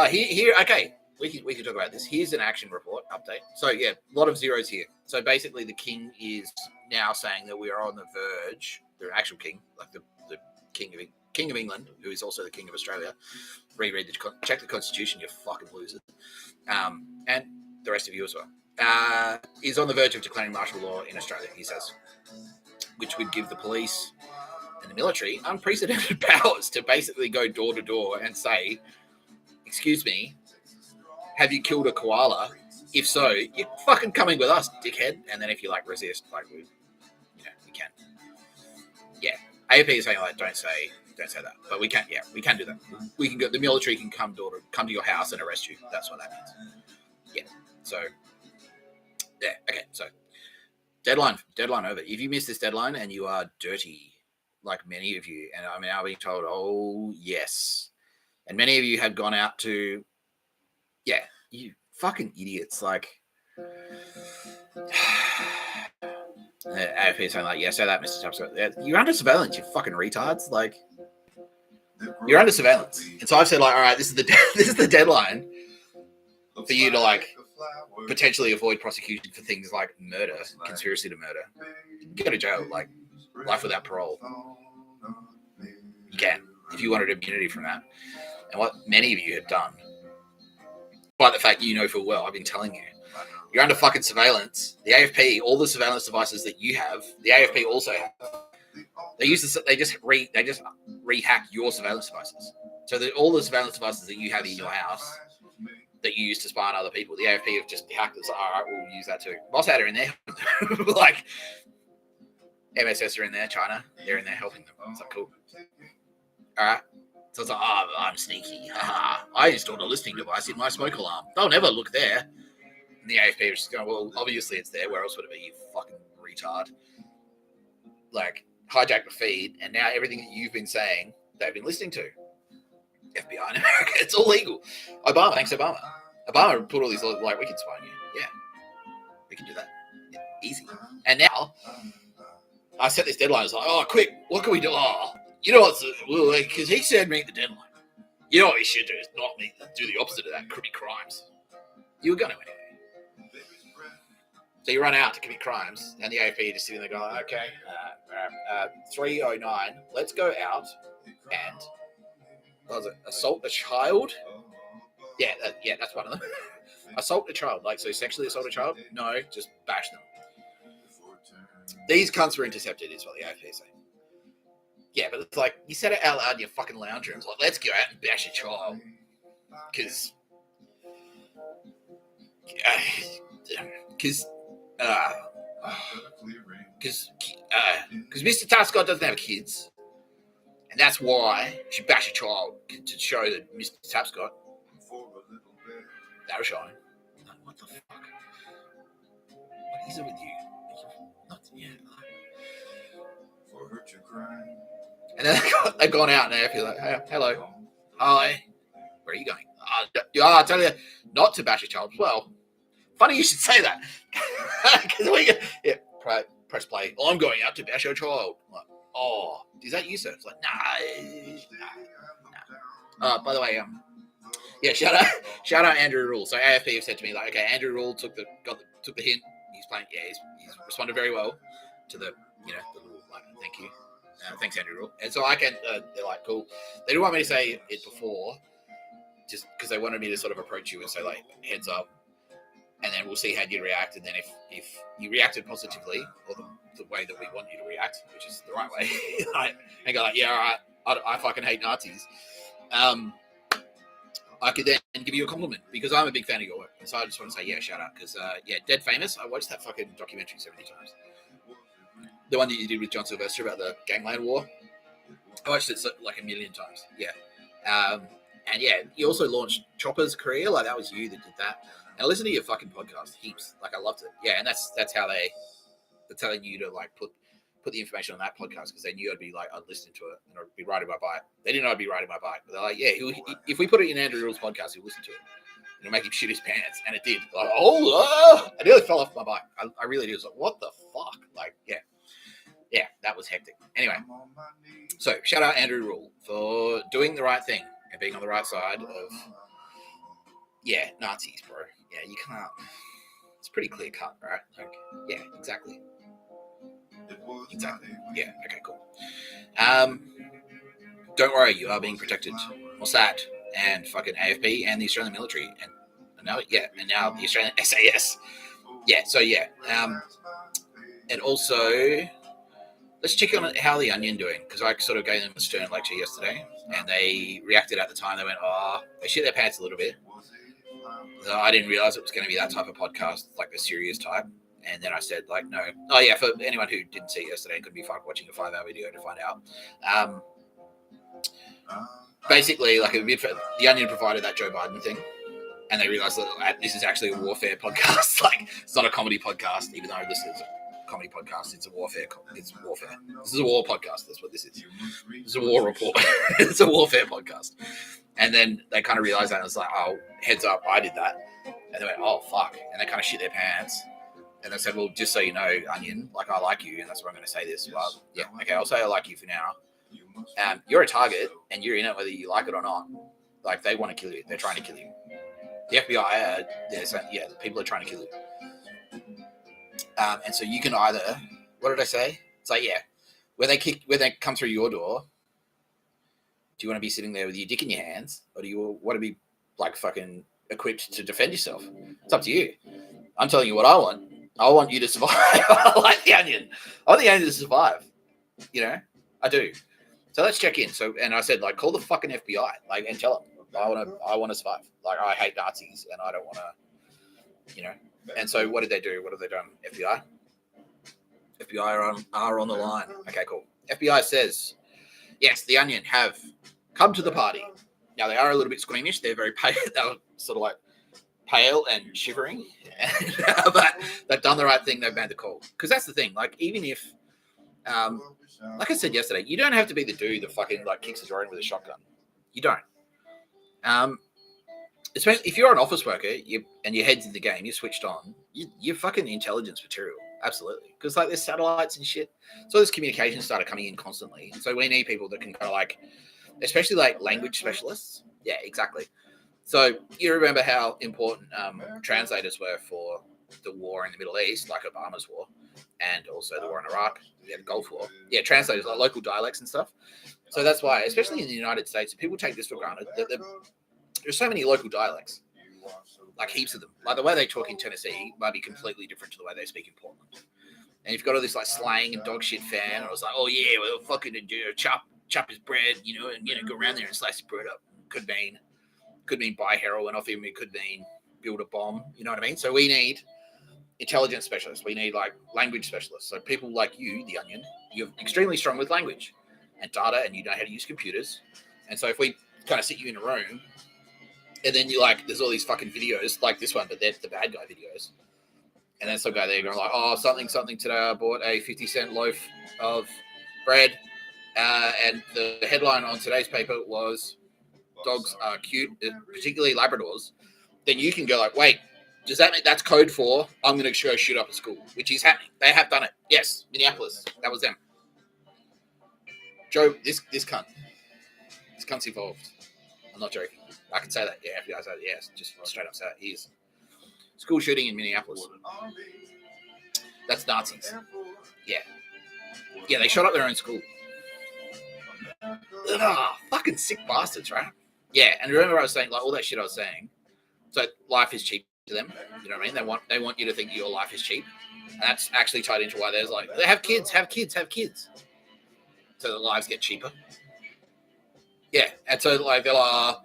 Here, okay. we can talk about this. Here's an action report update. So yeah, a lot of zeros here. So basically, the king is now saying that we are on the verge. The actual king, like the king of England, who is also the king of Australia. Check the Constitution, you fucking losers. And the rest of you as well. Is on the verge of declaring martial law in Australia. He says, which would give the police and the military unprecedented powers to basically go door to door and say, excuse me, have you killed a koala? If so, you're fucking coming with us, dickhead. And then if you like resist, like you can. Yeah. AFP is saying like don't say that. But we can do that. We can go, the military can come to your house and arrest you. That's what that means. Yeah. So yeah, okay. So deadline over. If you miss this deadline and you are dirty, like many of you, and I'm now being told, oh yes. And many of you have gone out to, yeah, you fucking idiots. Like, AFP is saying, like, yeah, say that, Mr. Tapscott. You're under surveillance, you fucking retards. Like, you're under surveillance. And so I've said, like, all right, this is the deadline for you to, like, potentially avoid prosecution for things like murder, conspiracy to murder. You can go to jail, like, life without parole. You can, if you wanted immunity from that. And what many of you have done, despite the fact you know full well, I've been telling you, you're under fucking surveillance. The AFP, all the surveillance devices that you have, the AFP also have. They just rehack your surveillance devices. So that all the surveillance devices that you have in your house that you use to spy on other people, the AFP have just hacked us. All right, we'll use that too. Mossad are in there, like MSS are in there. China, they're in there helping them. It's like cool. All right. So it's like, oh, I'm sneaky. I installed a listening device in my smoke alarm. They'll never look there. And the AFP was just going, well, obviously it's there. Where else would it be, you fucking retard? Like, hijack the feed, and now everything that you've been saying, they've been listening to. FBI in America, it's all legal. Obama, thanks Obama. Obama put all these, like, we can spy on you. Yeah, we can do that. Yeah, easy. And now, I set this deadline. It's like, oh, quick, what can we do? Oh, you know what's, because he said meet the deadline. You know what he should do is not do the opposite of that, commit crimes. You were going to anyway. So you run out to commit crimes, and the AFP just sitting there going, okay, 3:09, let's go out and, what was it, assault a child? Yeah, that's one of them. Assault a child, like, so sexually assault a child? No, just bash them. These cunts were intercepted, is what the AFP say. Yeah, but it's like, you said it out loud in your fucking lounge rooms, like, let's go out and bash a child. Because Mr. Tapscott doesn't have kids, and that's why you should bash a child to show that Mr. Tapscott. That was showing. What the fuck? What is it with you? Not yet. And then they've gone out and they feel like, hey, hello, hi, where are you going? I tell you, not to bash a child. Well, funny you should say that. Press play. Oh, I'm going out to bash a child. Like, oh, is that you, sir? It's like, nah. By the way, yeah, shout out Andrew Rule. So AFP have said to me, like, okay, Andrew Rule took the hint. He's playing. Yeah, he's responded very well to the little, like, thank you. Thanks, Andrew Rule. And so I can. They're like, cool. They didn't want me to say it before, just because they wanted me to sort of approach you and say, like, heads up, and then we'll see how you react. And then if you reacted positively, or the way that we want you to react, which is the right way, and go like, yeah, all right, I fucking hate Nazis. I could then give you a compliment because I'm a big fan of your work. And so I just want to say, yeah, shout out. Because, Dead Famous, I watched that fucking documentary so many times. The one that you did with John Sylvester about the Gangland War. I watched it like a million times. Yeah. And yeah, you also launched Chopper's career. Like, that was you that did that. And I listened to your fucking podcast heaps. Like, I loved it. Yeah, and that's how they're telling you to, like, put the information on that podcast because they knew I'd be like, I'd listen to it and I'd be riding my bike. They didn't know I'd be riding my bike, but they're like, yeah, if we put it in Andrew Rule's podcast, he'll listen to it. It'll make him shit his pants, and it did. Like, I nearly fell off my bike. I really did. I was like, what the fuck? Like, yeah, that was hectic. Anyway, so shout out Andrew Rule for doing the right thing and being on the right side of, Yeah, Nazis, bro. Yeah, you can't. It's pretty clear cut, right? Like, yeah, exactly. Exactly. Yeah. Okay. Cool. Don't worry, you are being protected. Mossad and fucking AFP and the Australian military and now the Australian SAS. Yeah. So yeah. And also, let's check on how the Onion doing, because I sort of gave them a stern lecture yesterday, and they reacted at the time. They went, "Oh," they shit their pants a little bit. So I didn't realize it was going to be that type of podcast, like the serious type. And then I said, like, no. Oh yeah, for anyone who didn't see it yesterday, it could be fun watching a 5-hour video to find out. Basically, like the Onion provided that Joe Biden thing, and they realized that this is actually a warfare podcast. Like, it's not a comedy podcast, even though this is a comedy podcast. It's a warfare. It's warfare. This is a war podcast. That's what this is. This is a war report. It's a warfare podcast. And then they kind of realized that, and it's like, oh, heads up, I did that. And they went, oh, fuck. And they kind of shit their pants. And they said, well, just so you know, Onion, like, I like you, and that's why I'm going to say this. But yeah, okay, I'll say I like you for now. You're a target, and you're in it whether you like it or not. Like, they want to kill you. They're trying to kill you. The FBI, they're saying, yeah, people are trying to kill you. And so you can either, what did I say? It's like, yeah, when they come through your door, do you want to be sitting there with your dick in your hands, or do you want to be like fucking equipped to defend yourself? It's up to you. I'm telling you what I want. I want you to survive. I like the Onion. I want the Onion to survive. You know, I do. So let's check in. So, and I said, like, call the fucking FBI, like, and tell them I want to survive. Like, I hate Nazis, and I don't want to, you know. And so, what did they do? What have they done? FBI are on the line. Okay, cool. FBI says, yes, the Onion have come to the party. Now, they are a little bit squeamish. They're very pale. They're sort of like pale and shivering. But they've done the right thing. They've made the call. Because that's the thing. Like, even if, like I said yesterday, you don't have to be the dude that fucking, like, kicks his own with a shotgun. You don't. Especially if you're an office worker and your head's in the game, you're switched on, you're fucking intelligence material. Absolutely. Because, like, there's satellites and shit. So this communication started coming in constantly. So we need people that can kind of, like, especially, like, language specialists. Yeah, exactly. So you remember how important translators were for the war in the Middle East, like Obama's war, and also the war in Iraq, the Gulf War. Yeah, translators, like local dialects and stuff. So that's why, especially in the United States, people take this for granted. There's so many local dialects, like heaps of them. Like the way they talk in Tennessee might be completely different to the way they speak in Portland. And you've got all this like slang and dog shit fan, or it's like, oh yeah, well fucking chop his bread, you know, and go around there and slice his bread up. Could mean buy heroin off him. It could mean build a bomb. You know what I mean? So we need intelligence specialists. We need like language specialists. So people like you, the Onion, you're extremely strong with language and data, and you know how to use computers. And so if we kind of sit you in a room, and then you like, there's all these fucking videos like this one, but they're the bad guy videos. And then some guy there going like, oh, something today. I bought a 50-cent loaf of bread. And the headline on today's paper was, dogs are cute, particularly Labradors. Then you can go like, wait, does that mean that's code for I'm going to go shoot up a school, which is happening. They have done it. Yes, Minneapolis. That was them. Joe, this cunt's involved. I'm not joking. I can say that. Yeah, FBI said yes. Just straight up say it. He is. School shooting in Minneapolis. That's Nazis. Yeah. Yeah, they shot up their own school. Ugh, fucking sick bastards, right? Yeah, and remember I was saying, like, all that shit I was saying. So life is cheap to them. You know what I mean? They want you to think your life is cheap. And that's actually tied into why there's like, they have kids. So the lives get cheaper. Yeah, and so like they're like,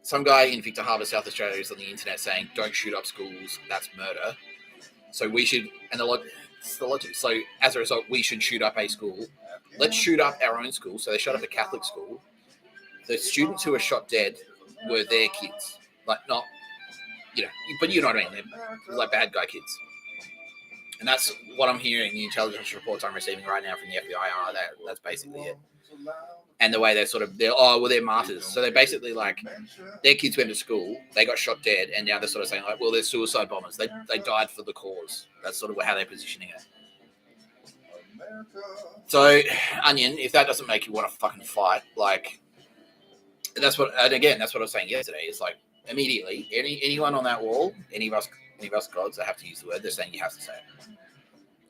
some guy in Victor Harbour, South Australia, is on the internet saying, "Don't shoot up schools. That's murder." So we should, and it's the logic. So as a result, we should shoot up a school. Let's shoot up our own school. So they shot up a Catholic school. The students who were shot dead were their kids, like not, you know, but you know what I mean. They're like bad guy kids. And that's what I'm hearing. The intelligence reports I'm receiving right now from the FBI are that's basically it. And the way they're martyrs. So they're basically like, their kids went to school, they got shot dead, and now they're sort of saying like, well, they're suicide bombers. They died for the cause. That's sort of how they're positioning it. So, Onion, if that doesn't make you want to fucking fight, like, that's what I was saying yesterday. It's like, immediately, anyone on that wall, any of us gods, I have to use the word, they're saying you have to say it.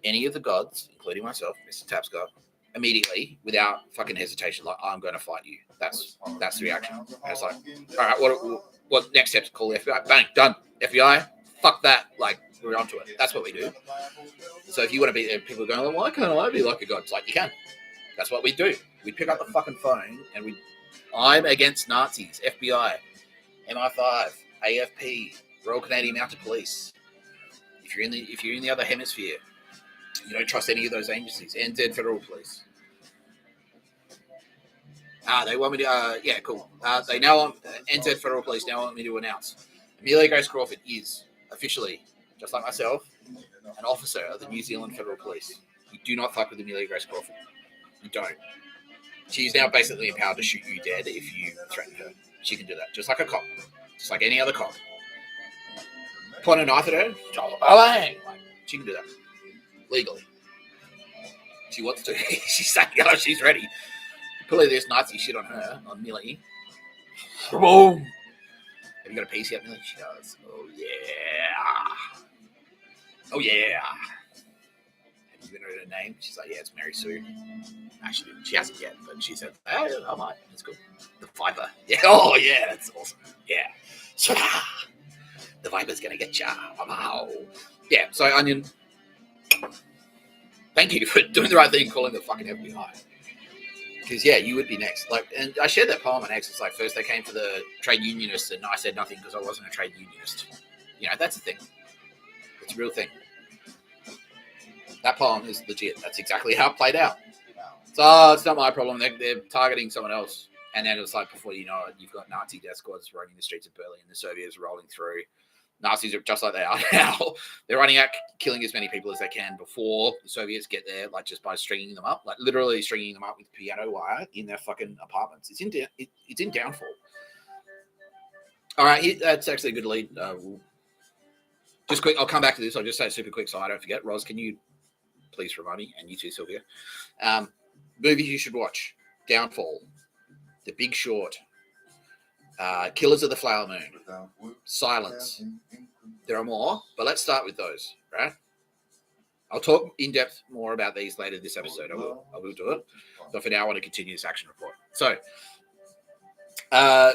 Any of the gods, including myself, Mr. Tapscott, immediately, without fucking hesitation, like, I'm going to fight you. That's the reaction. And it's like, all right, what next steps? Call the FBI. Bang, done. FBI, fuck that. Like, we're onto it. That's what we do. So if you want to be, people are going, well, why can't I be like a god? It's like, you can. That's what we do. We pick up the fucking phone and I'm against Nazis, FBI, MI5, AFP, Royal Canadian Mounted Police. If you're in the other hemisphere, you don't trust any of those agencies. NZ Federal Police. They want me to. Yeah, cool. They now want NZ Federal Police now want me to announce Amelia Grace Crawford is officially, just like myself, an officer of the New Zealand Federal Police. You do not fuck with Amelia Grace Crawford. You don't. She's now basically empowered to shoot you dead if you threaten her. She can do that, just like a cop, just like any other cop. Point a knife at her, bang! She can do that legally. She wants to. She's saying, "Oh, she's ready." Pull this Nazi shit on her, on Millie. Boom! Have you got a piece yet, Millie? She does. Oh yeah. Oh yeah. Have you given her a name? She's like, yeah, it's Mary Sue. Actually, she hasn't yet, but she said, oh, I might. That's cool. The Viper. Yeah. Oh yeah, that's awesome. Yeah. The Viper's gonna get ya. Wow. Yeah. So Onion. Thank you for doing the right thing, calling the fucking FBI. Because yeah, you would be next. Like, and I shared that poem on X. It's like first they came for the trade unionists, and I said nothing because I wasn't a trade unionist. You know, that's a thing. It's a real thing. That poem is legit. That's exactly how it played out. So it's not my problem. They're targeting someone else, and then it's like before you know it, you've got Nazi death squads roaming the streets of Berlin. The Soviets are rolling through. Nazis are just like they are now. They're running out, killing as many people as they can before the Soviets get there, like just by stringing them up, like literally stringing them up with piano wire in their fucking apartments. It's in downfall. All right, that's actually a good lead. Just quick, I'll come back to this. I'll just say it super quick so I don't forget. Roz, can you please remind me? And you too, Sylvia. Movies you should watch: Downfall, The Big Short, Killers of the Flower Moon, Silence. There are more, but let's start with those, right? I'll talk in depth more about these later this episode. I will do it. But for now, I want to continue this action report. So,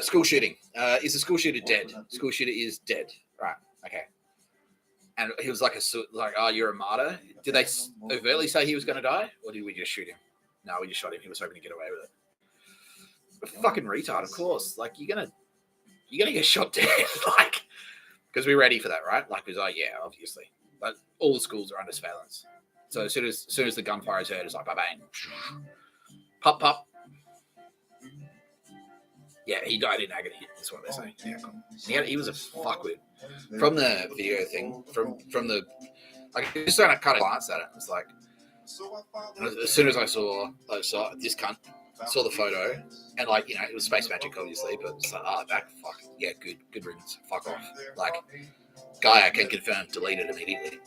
school shooting. Is the school shooter dead? School shooter is dead. Right. Okay. And he was like, oh, you're a martyr. Did they overtly say he was going to die, or did we just shoot him? No, we just shot him. He was hoping to get away with it. A fucking retard, of course. Like, you're gonna get shot dead, like, because we're ready for that, right? Like, because yeah, obviously, but all the schools are under surveillance. So as soon as the gunfire is heard, it's like bang, pop, pop. Yeah, he died in agony. That's what they're saying. Yeah, cool. He was a fuckwit. From the video thing, from the like, I just kind of glanced at it. It's like, as soon as I saw this cunt, saw the photo, and like, you know, it was space magic, obviously, but it's like, that fuck, yeah, good riddance, fuck off. Like, guy, I can confirm, deleted immediately.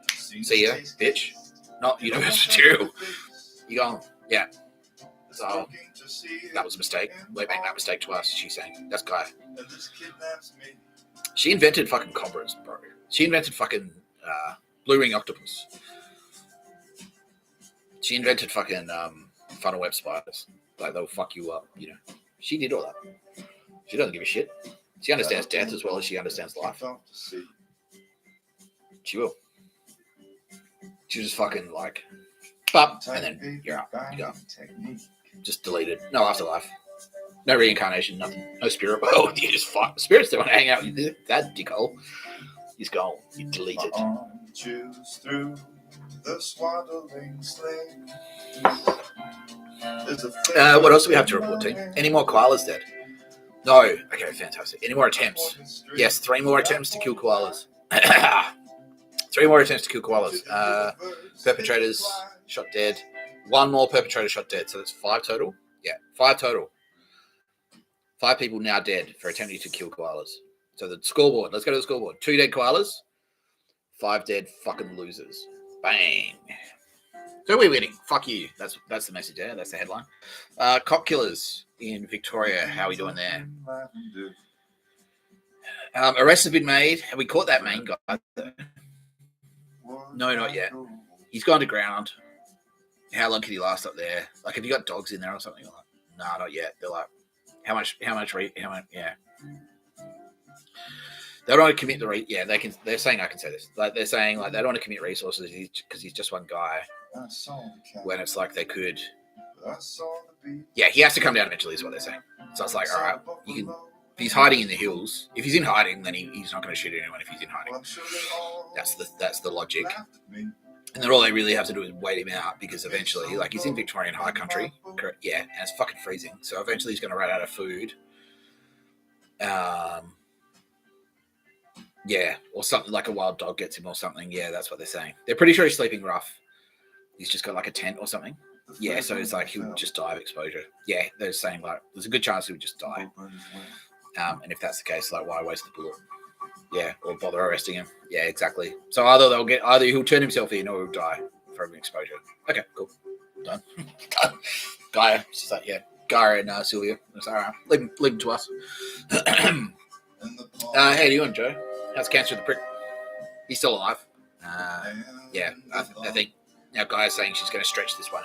See ya, bitch. Not universe material. You gone? Yeah. So that was a mistake. Won't make that mistake twice. She's saying, that's Gaia. She invented fucking cobras, bro. She invented fucking blue ring octopus. She invented fucking funnel web spiders. Like, they'll fuck you up, you know. She did all that. She doesn't give a shit. She understands death as well as she understands life. She will. She just fucking like, bop, and then you're out. You go. Just deleted. No afterlife. No reincarnation, nothing. No spirit world. You just fuck. Spirits don't want to hang out with you. That dickhole. He's gone. You deleted. What else do we have to report, team? Any more koalas dead? No. Okay, fantastic. Any more attempts? Yes, 3 more attempts to kill koalas. 3 more attempts to kill koalas. Perpetrators shot dead. 1 more perpetrator shot dead. So that's 5 total? Yeah, 5 total. 5 people now dead for attempting to kill koalas. So the scoreboard. Let's go to the scoreboard. 2 dead koalas. 5 dead fucking losers. Bang. So we're winning. Fuck you. That's the message there. That's the headline. Cop killers in Victoria. How are we doing there? Arrests have been made. Have we caught that main guy, though? No, not yet. He's gone to ground. How long can he last up there? Like, have you got dogs in there or something? Like, no, not yet. They're like, how much? Yeah. They don't want to commit the yeah. They're saying I can say this. Like, they're saying like they don't want to commit resources because he's just one guy. When it's like they could. Yeah, he has to come down eventually, is what they're saying. So it's like, all right, you can. If he's hiding in the hills, if he's in hiding, then he's not going to shoot anyone. If he's in hiding, that's the logic. And then all they really have to do is wait him out because eventually, like, he's in Victorian high country, yeah, and it's fucking freezing. So eventually he's going to run out of food. Yeah, or something like a wild dog gets him or something. Yeah, that's what they're saying. They're pretty sure he's sleeping rough. He's just got like a tent or something. Yeah, so it's like he'll just die of exposure. Yeah, they're saying like there's a good chance he would just die. And if that's the case, like, why waste the bullet? Yeah, or bother arresting him. Yeah, exactly. So either he'll turn himself in or he'll die from exposure. Okay, cool. Done. Gaia. She's like, yeah. Gaia and Sylvia. It's all right. Leave him to us. How do you doing, Joe? How's cancer of the prick? He's still alive. Yeah, I think now Gaia's saying she's going to stretch this one.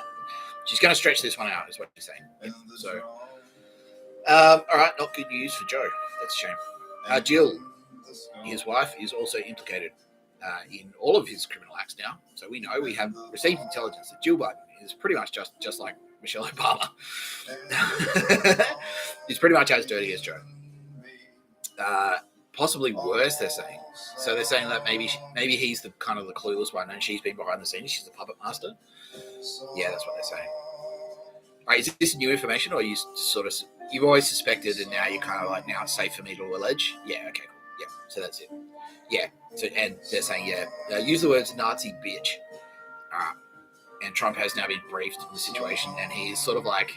She's going to stretch this one out, is what she's saying. Yeah, so, all right, not good news for Joe. That's a shame. Jill, his wife, is also implicated in all of his criminal acts now. So we know we have received intelligence that Jill Biden is pretty much just like Michelle Obama. He's pretty much as dirty as Joe. Possibly worse, they're saying. So they're saying that maybe he's the kind of the clueless one, and she's been behind the scenes. She's the puppet master. Yeah, that's what they're saying. Right, is this new information, or you sort of you've always suspected, and now you're kind of like, now it's safe for me to allege? Yeah, okay, cool. Yeah, so that's it. Yeah, so and they're saying, yeah, use the words Nazi bitch. And Trump has now been briefed on the situation, and he's sort of like,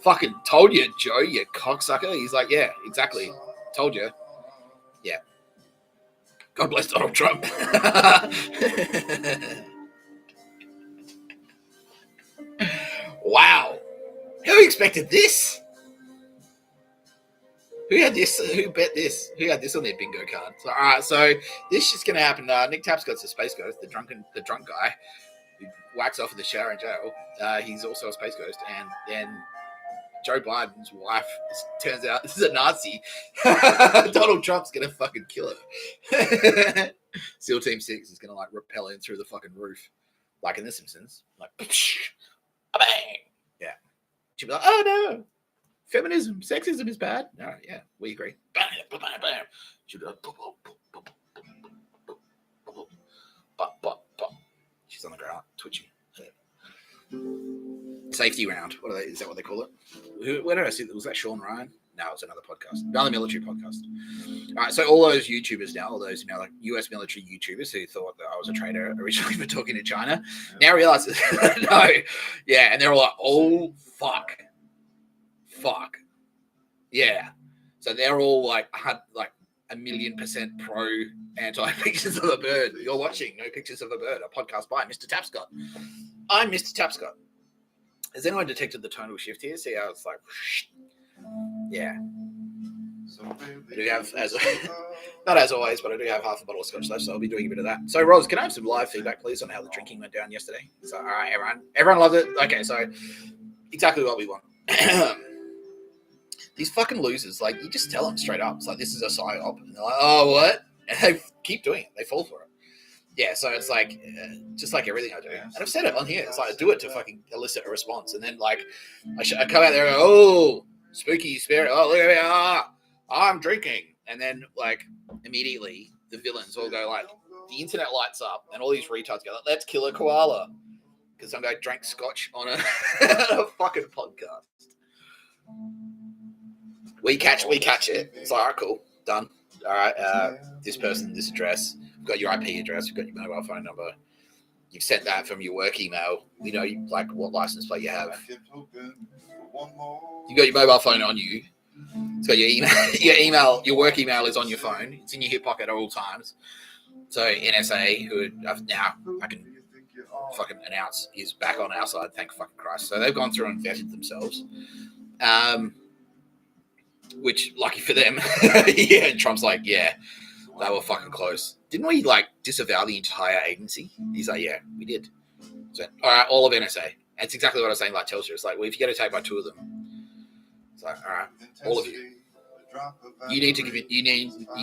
fucking told you, Joe, you cocksucker. He's like, yeah, exactly, told you. Yeah. God bless Donald Trump. Wow. Who expected this? Who had this? Who bet this? Who had this on their bingo card? So, all right, so this shit's going to happen. Nick Tapscott's a space ghost, the drunk guy who whacks off in the shower in jail. He's also a space ghost. And then Joe Biden's wife, turns out this is a Nazi. Donald Trump's going to fucking kill her. SEAL Team 6 is going to like rappel in through the fucking roof. Like in The Simpsons. Like, bang. Yeah. She'll be like, oh no. Feminism, sexism is bad. No, yeah, we agree. Bam, bam, bam. She'll be like, she's on the ground, twitching. Safety round. What are they? Is that what they call it? Where did I see that? Was that Sean Ryan? No, it's another podcast. Another military podcast. All right, so all those YouTubers now, all those like US military YouTubers who thought that I was a traitor originally for talking to China, now realize no. Yeah, and they're all like, oh fuck. Yeah. So they're all like 1,000,000% pro anti pictures of a bird. You're watching No Pictures of a Bird, a podcast by Mr. Tapscott. I'm Mr. Tapscott. Has anyone detected the tonal shift here? See how it's like, yeah. I do have, not as always, but I do have half a bottle of scotch left, so I'll be doing a bit of that. So, Roz, can I have some live feedback, please, on how the drinking went down yesterday? So, all right, everyone loved it. Okay, so exactly what we want. These fucking losers, like, you just tell them straight up. It's like, this is a psyop. And they're like, oh, what? And they keep doing it. They fall for it. Yeah, so it's like, just like everything I do. And I've said it on here. It's like, I do it to fucking elicit a response. And then, like, I come out there and go, oh, spooky spirit. Oh, look at me. Ah, I'm drinking. And then, like, immediately, the villains all go, like, the internet lights up. And all these retards go, let's kill a koala. Because some guy drank scotch on a fucking podcast. We catch it. It's like, all right, cool, done. All right, this person, this address. We've got your IP address. We've got your mobile phone number. You've sent that from your work email. We know like what license plate you have. You've got your mobile phone on you. It's got your email. Your work email is on your phone. It's in your hip pocket at all times. So NSA, who now I can fucking announce is back on our side. Thank fucking Christ. So they've gone through and vetted themselves. which lucky for them. Yeah, and Trump's like, yeah, they were fucking close. Didn't we like disavow the entire agency? He's like, yeah, we did. So, all right, all of NSA. That's exactly what I was saying about Telstra. It's like, well, if you get attacked by two of them, it's like, all right, all of you. You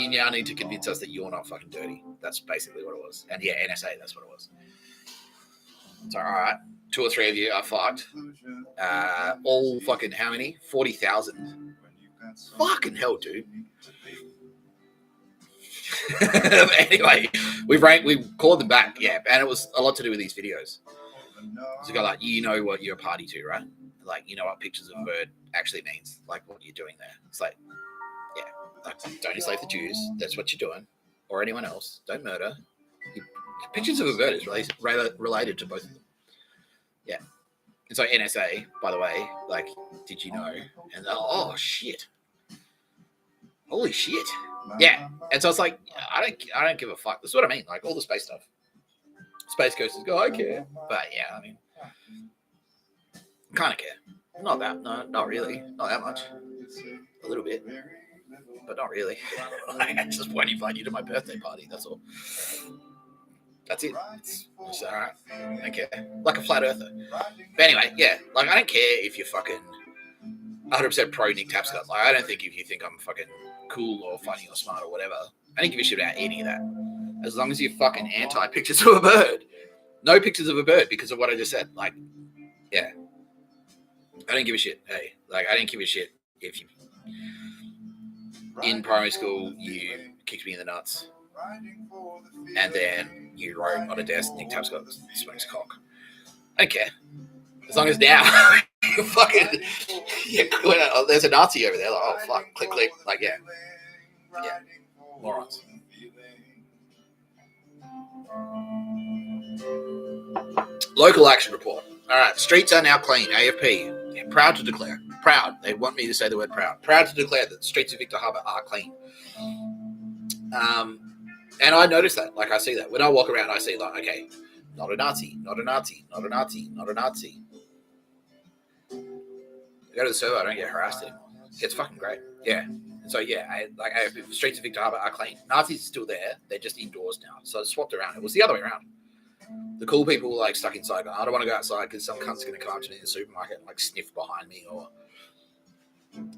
now need to convince us that you're not fucking dirty. That's basically what it was. And yeah, NSA, that's what it was. So all right, 2 or 3 of you are fucked. All fucking how many? 40,000. Fucking hell, dude. Anyway, we called them back, yeah, and it was a lot to do with these videos. So you go like, you know what you're a party to, right? Like, you know what pictures of a bird actually means, like what you're doing there. It's like, yeah, like, don't enslave the Jews. That's what you're doing, or anyone else. Don't murder. Pictures of a bird is related to both of them. Yeah. And so NSA, by the way, like, did you know? And oh shit, holy shit, yeah. And so it's like, I don't give a fuck. That's what I mean. Like all the space stuff. Space coasters go, I care, but yeah, I mean, kind of care. Not that, no, not really, not that much. A little bit, but not really. I just won't invite you to my birthday party. That's all. That's it. It's all right. I don't care. Like a flat earther. But anyway, yeah. Like I don't care if you're fucking 100% pro Nick Tapscott. Like I don't think if you think I'm fucking cool or funny or smart or whatever, I don't give a shit about any of that. As long as you're fucking anti pictures of a bird. No pictures of a bird because of what I just said. Like, yeah. I don't give a shit. Hey, like I didn't give a shit if you in primary school you kicked me in the nuts and then you wrote on a desk Nick Tapscott smokes cock. I don't care. As long as now you fucking there's a Nazi over there, like, oh fuck, click click, like yeah. Morons. Local action report. All right, streets are now clean. AFP. Proud to declare. Proud. They want me to say the word proud. Proud to declare that the streets of Victor Harbour are clean. And I notice that. Like, I see that. When I walk around, I see, like, okay, not a Nazi, not a Nazi, not a Nazi, not a Nazi. I go to the server, I don't get harassed anymore. It's fucking great. Yeah. And so, yeah, the streets of Victor Harbour are clean. Nazis are still there. They're just indoors now. So it's swapped around. It was the other way around. The cool people were like stuck inside. I don't want to go outside because some cunt's going to come up to me in the supermarket and like sniff behind me or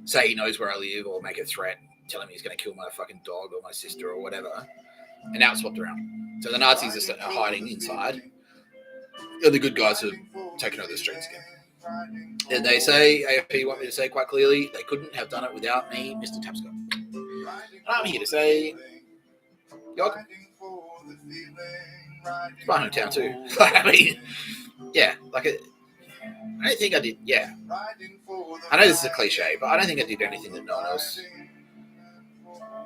say he knows where I live or make a threat, telling me he's going to kill my fucking dog or my sister or whatever. And now it's swapped around. So the Nazis are hiding inside, and the good guys are taking over the streets again. And they say, AFP want me to say quite clearly, they couldn't have done it without me, Mr. Tapscott. And I'm here to say, you're welcome. It's my hometown too. I mean, yeah, like I don't think I did. Yeah, I know this is a cliche, but I don't think I did anything that no one else.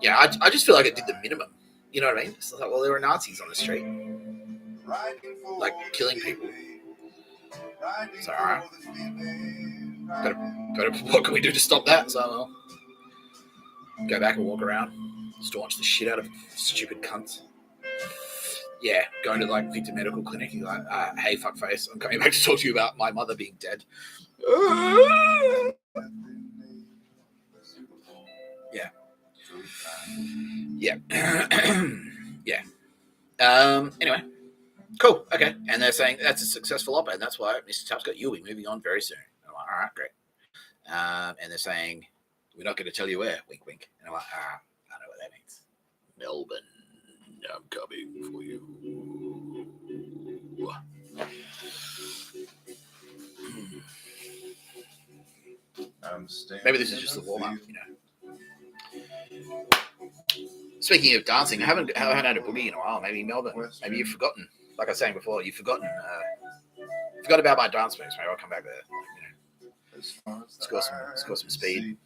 Yeah, I just feel like I did the minimum. You know what I mean? It's like, well, there were Nazis on the street, like killing people. So, all right, what can we do to stop that? So, I'll go back and walk around, staunch the shit out of stupid cunts. Yeah, going to like Victor Medical Clinic, you're like, hey, fuckface, I'm coming back to talk to you about my mother being dead. Yeah. Yeah. Anyway, cool. Okay. And they're saying that's a successful op, and that's why Mr. Tapscott, you'll be moving on very soon. I'm like, all right, great. And they're saying, we're not going to tell you where, wink, wink. And I'm like, I know what that means. Melbourne. I'm coming for you. Maybe this is just the warm-up, you know. Speaking of dancing, I haven't had a boogie in a while. Maybe Melbourne. Maybe you've forgotten. Like I was saying before, you've forgot about my dance moves. Maybe I'll come back there. You know, score some speed.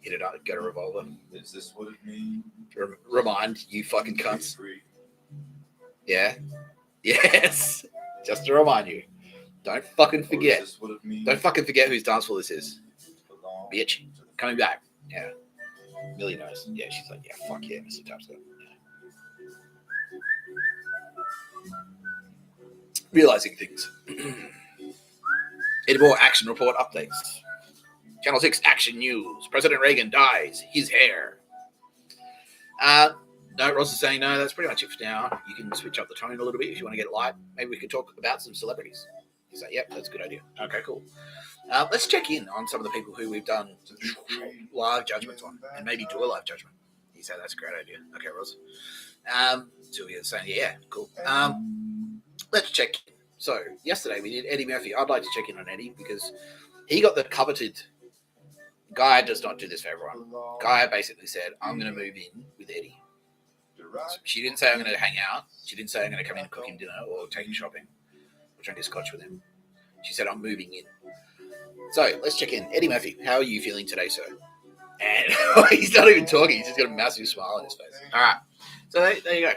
Hit it up. Get a revolver. Is this what it means? Remind you fucking cunts. Yeah. Yes. Just to remind you. Don't fucking forget. Don't fucking forget whose dance floor this is. Bitch. Coming back. Yeah. Millie knows. Yeah, she's like, yeah, fuck yeah, Mr. Tapscott. Yeah. Realizing things. Any more action report updates? Channel 6 Action News. President Reagan dies. His hair. No, Ross is saying no, that's pretty much it for now. You can switch up the tone a little bit if you want to get it light. Maybe we could talk about some celebrities. He's like, yep, that's a good idea. Okay, cool. Let's check in on some of the people who we've done live judgments on and maybe do a live judgment. He said that's a great idea. Okay, Ross. Sylvia's saying, yeah, cool. Let's check in. So, yesterday we did Eddie Murphy. I'd like to check in on Eddie because he got the coveted. Guy does not do this for everyone. Guy basically said, I'm going to move in with Eddie. She didn't say I'm going to hang out. She didn't say I'm going to come in and cook him dinner or take him shopping or drink a scotch with him. She said, I'm moving in. So, let's check in. Eddie Murphy, how are you feeling today, sir? And he's not even talking. He's just got a massive smile on his face. All right. So, there you go.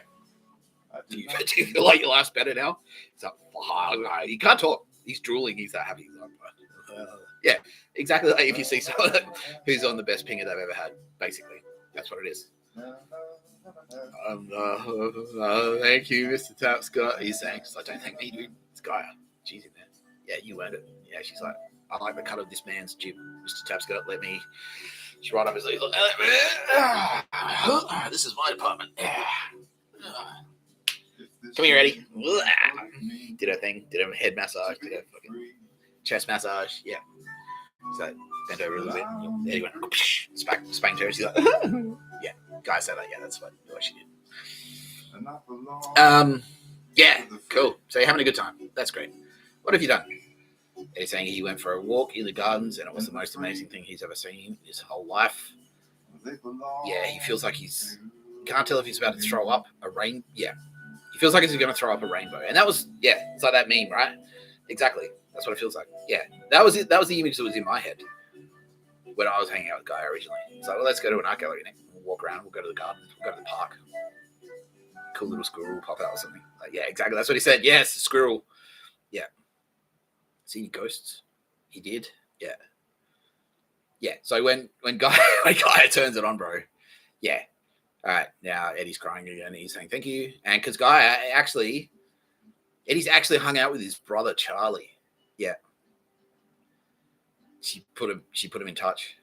Do you feel like your life's better now? He's like, he can't talk. He's drooling. He's that happy. He's like, yeah, exactly like if you see someone who's on the best pinger they've ever had, basically. That's what it is. Thank you, Mr. Tapscott. He's saying, she's like, don't thank me, dude. It's Gaia. She's in there. Yeah, you earned it. Yeah, she's like, I like the cut of this man's jib. Mr. Tapscott, let me. She's right up his sleeve. This is my apartment. Come here, Eddie. Did her thing. Did her head massage. Did her fucking chest massage. Yeah. So bent over a little bit. Eddie went spanked her. She's like, yeah. Guy said that. Yeah, that's what she did. Yeah, cool. So you're having a good time. That's great. What have you done? He's saying he went for a walk in the gardens and it was the most amazing thing he's ever seen in his whole life. Yeah, he feels like he's. Can't tell if he's about to throw up a rain. Yeah, he feels like he's going to throw up a rainbow, and that was it's like that meme, right? Exactly. That's what it feels like. Yeah, that was it. That was the image that was in my head when I was hanging out with Guy originally. It's like, well, let's go to an art gallery next. We'll walk around. We'll go to the garden. We'll go to the park. Cool little squirrel will pop out or something. Like, yeah, exactly. That's what he said. Yes, squirrel. Yeah. See any ghosts? He did. Yeah. Yeah. So when Guy turns it on, bro. Yeah. All right. Now Eddie's crying again. He's saying thank you, and because Eddie's actually hung out with his brother Charlie. Yeah. She put him in touch.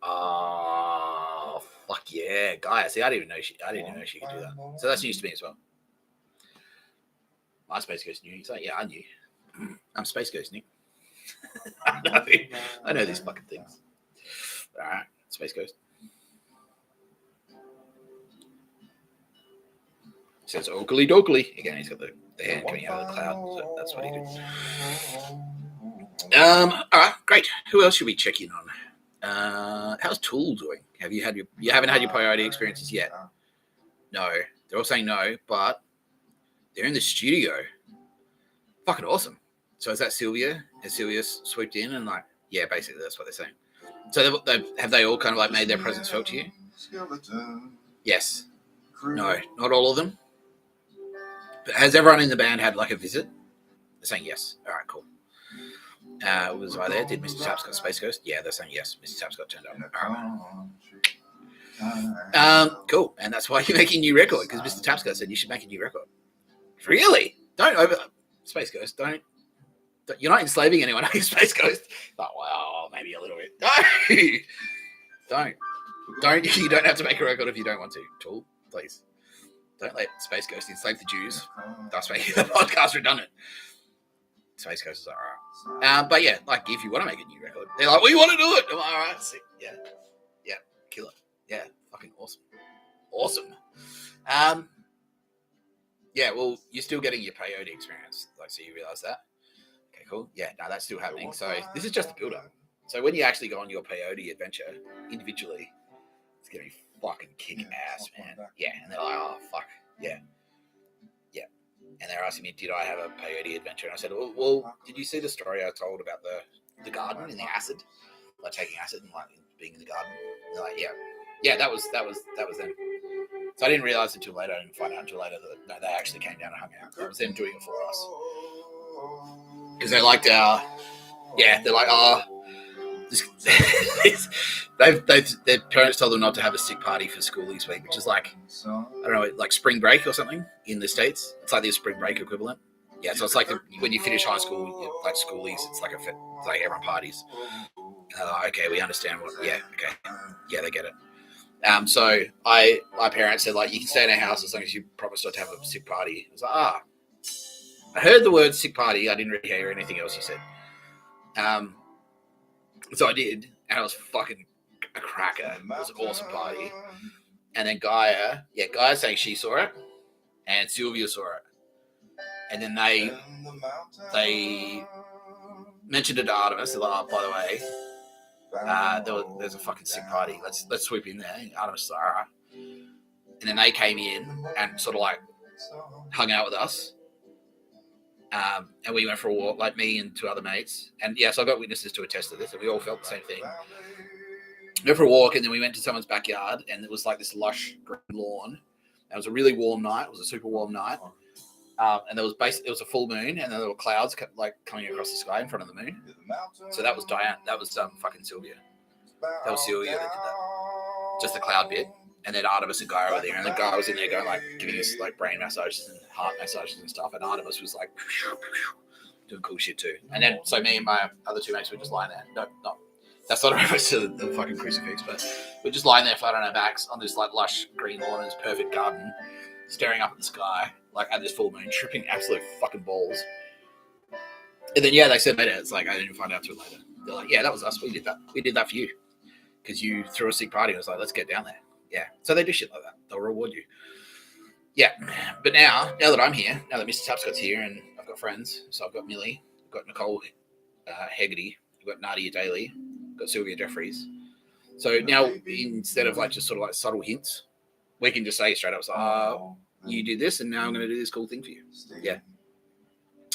Oh fuck yeah, Gaia. See, I didn't even know she could do that. So that's news to me as well. My Space Ghost knew. He's like, yeah, I knew. I'm Space Ghost, Nick. I know these fucking things. All right, Space Ghost. Says Oakley Dokley. Again, he's got the hand coming out of the cloud. So that's what he did. All right, great. Who else should we check in on? How's Tool doing? You haven't had your priority experiences yet? No. They're all saying no, but they're in the studio. Fucking awesome. So is that Sylvia? Has Sylvia swooped in and like, yeah, basically that's what they're saying. So have they all kind of like made their presence felt to you? Yes. No, not all of them. But has everyone in the band had like a visit? They're saying yes. All right, cool. Was I there? Did Mr. Tapscott Space Ghost? Yeah, they're saying yes. Mr. Tapscott turned up. All right. Cool. And that's why you're making a new record, because Mr. Tapscott said you should make a new record. Really? Space Ghost, don't. You're not enslaving anyone, are you, Space Ghost? Oh, well, maybe a little bit. No. Don't. You don't have to make a record if you don't want to. Tool, please. Don't let Space Ghost enslave the Jews. Thus making the podcast redundant. Space Ghost is like, all right. But yeah, like if you want to make a new record, they're like, we want to do it. I'm like, all right, sick. Yeah. Killer. Yeah, fucking awesome. Yeah, well, you're still getting your peyote experience, like, so you realize that. Okay, cool. Yeah, no, that's still happening. So this is just a build-up. So when you actually go on your peyote adventure individually, it's gonna be fucking kick ass, man. Yeah, and they're like, oh fuck, yeah. And they're asking me, did I have a peyote adventure? And I said, well, did you see the story I told about the garden and the acid, like taking acid and like being in the garden? And they're like, yeah, that was them. So I didn't realize until later. I didn't find out until later that no, they actually came down and hung out. It was them doing it for us because they liked our. Yeah, they're like, oh. Their parents told them not to have a sick party for schoolies week, which is like, I don't know, like spring break or something in the States. It's like the spring break equivalent. Yeah, so it's like when you finish high school, like schoolies, it's like it's like everyone parties. Okay, we understand what. Yeah, okay, yeah, they get it. So my parents said like, you can stay in our house as long as you promise not to have a sick party. I was like, I heard the word sick party. I didn't really hear anything else you said. So I did, and it was fucking a cracker. It was an awesome party. And then Gaia saying she saw it, and Sylvia saw it. And then they mentioned it to Artemis. They're like, by the way, there's a fucking sick party. Let's swoop in there. And Artemis was like, all right. And then they came in and sort of like hung out with us. And we went for a walk, like me and two other mates. And yeah, so I got witnesses to attest to this, and we all felt the same thing. We went for a walk, and then we went to someone's backyard, and it was like this lush green lawn. It was a really warm night. It was a super warm night. And there was it was a full moon, and then there were clouds like coming across the sky in front of the moon. So that was Diane. That was fucking Sylvia. That was Sylvia that did that. Just the cloud bit. And then Artemis and Guy were there, and the guy was in there going like giving us like brain massages and heart massages and stuff. And Artemis was like doing cool shit too. And then so me and my other two mates were just lying there. No, that's not a reference to the fucking crucifix, but we're just lying there flat on our backs on this like lush green lawn in this perfect garden, staring up at the sky, like at this full moon, tripping absolute fucking balls. And then they said later, it's like I didn't find out till later. They're like, yeah, that was us. We did that. We did that for you because you threw a sick party. I was like, let's get down there. Yeah. So they do shit like that. They'll reward you. Yeah. But now that I'm here, now that Mr. Tapscott's here and I've got friends, so I've got Millie, I've got Nicole Hegarty, I've got Nadia Daly, I've got Sylvia Jeffries. So now instead of like just sort of like subtle hints, we can just say straight up, so, you did this and now I'm going to do this cool thing for you. Yeah.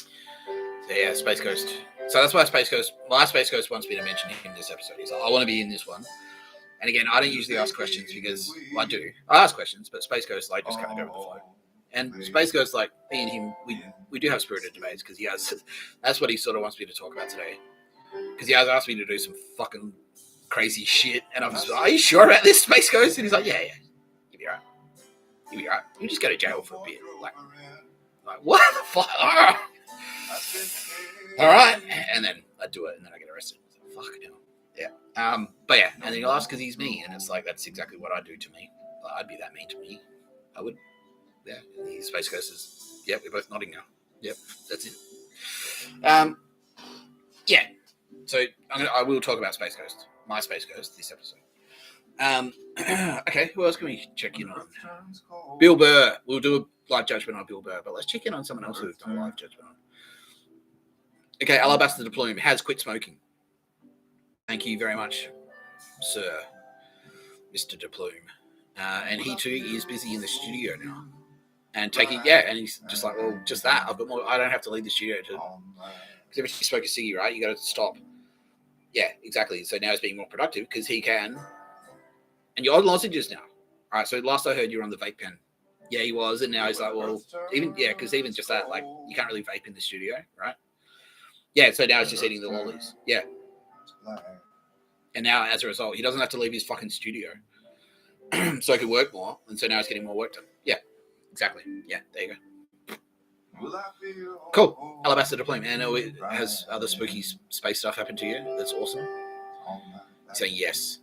So yeah, Space Ghost. So that's why my Space Ghost wants me to mention him in this episode. He's like, I want to be in this one. And again, I don't usually ask questions because I do. I ask questions, but Space Ghost like just kind of go with the flow. And Space Ghost, like me and him, we do have spirited debates because he has. That's what he sort of wants me to talk about today. Because he has asked me to do some fucking crazy shit, and I'm just like, are you sure about this, Space Ghost? And he's like, yeah, you'll be right. You'll be right. You just go to jail for a bit. Like what the fuck? All right, and then I do it, and then I get arrested. Fuck hell. Yeah. But yeah, and then he'll ask because he's me, and it's like that's exactly what I do to me. Like, I'd be that mean to me. I would. Yeah. His Space Ghost is. Yep, we're both nodding now. Yep, that's it. Yeah. So I will talk about Space Ghost, my Space Ghost, this episode. Okay, who else can we check in on? Bill Burr. We'll do a live judgment on Bill Burr, but let's check in on someone else who's done a live judgment on. Okay, Alabaster de Plume has quit smoking. Thank you very much, sir, Mr. de Plume. And he too is busy in the studio now. And and he's just like, well, just that. I've got more. I don't have to leave the studio because every time you smoke a ciggy, right, you got to stop. Yeah, exactly. So now he's being more productive because he can. And you're on lozenges now. All right. So last I heard, you were on the vape pen. Yeah, he was, and now he's like, well, because even just that, like, you can't really vape in the studio, right? Yeah. So now he's just eating the lollies. Yeah. And now, as a result, he doesn't have to leave his fucking studio, so he can work more. And so now he's getting more work done. Yeah, exactly. Yeah, there you go. Cool. Alabaster de Plume. And it has other spooky space stuff happen to you? That's awesome. He's saying yes.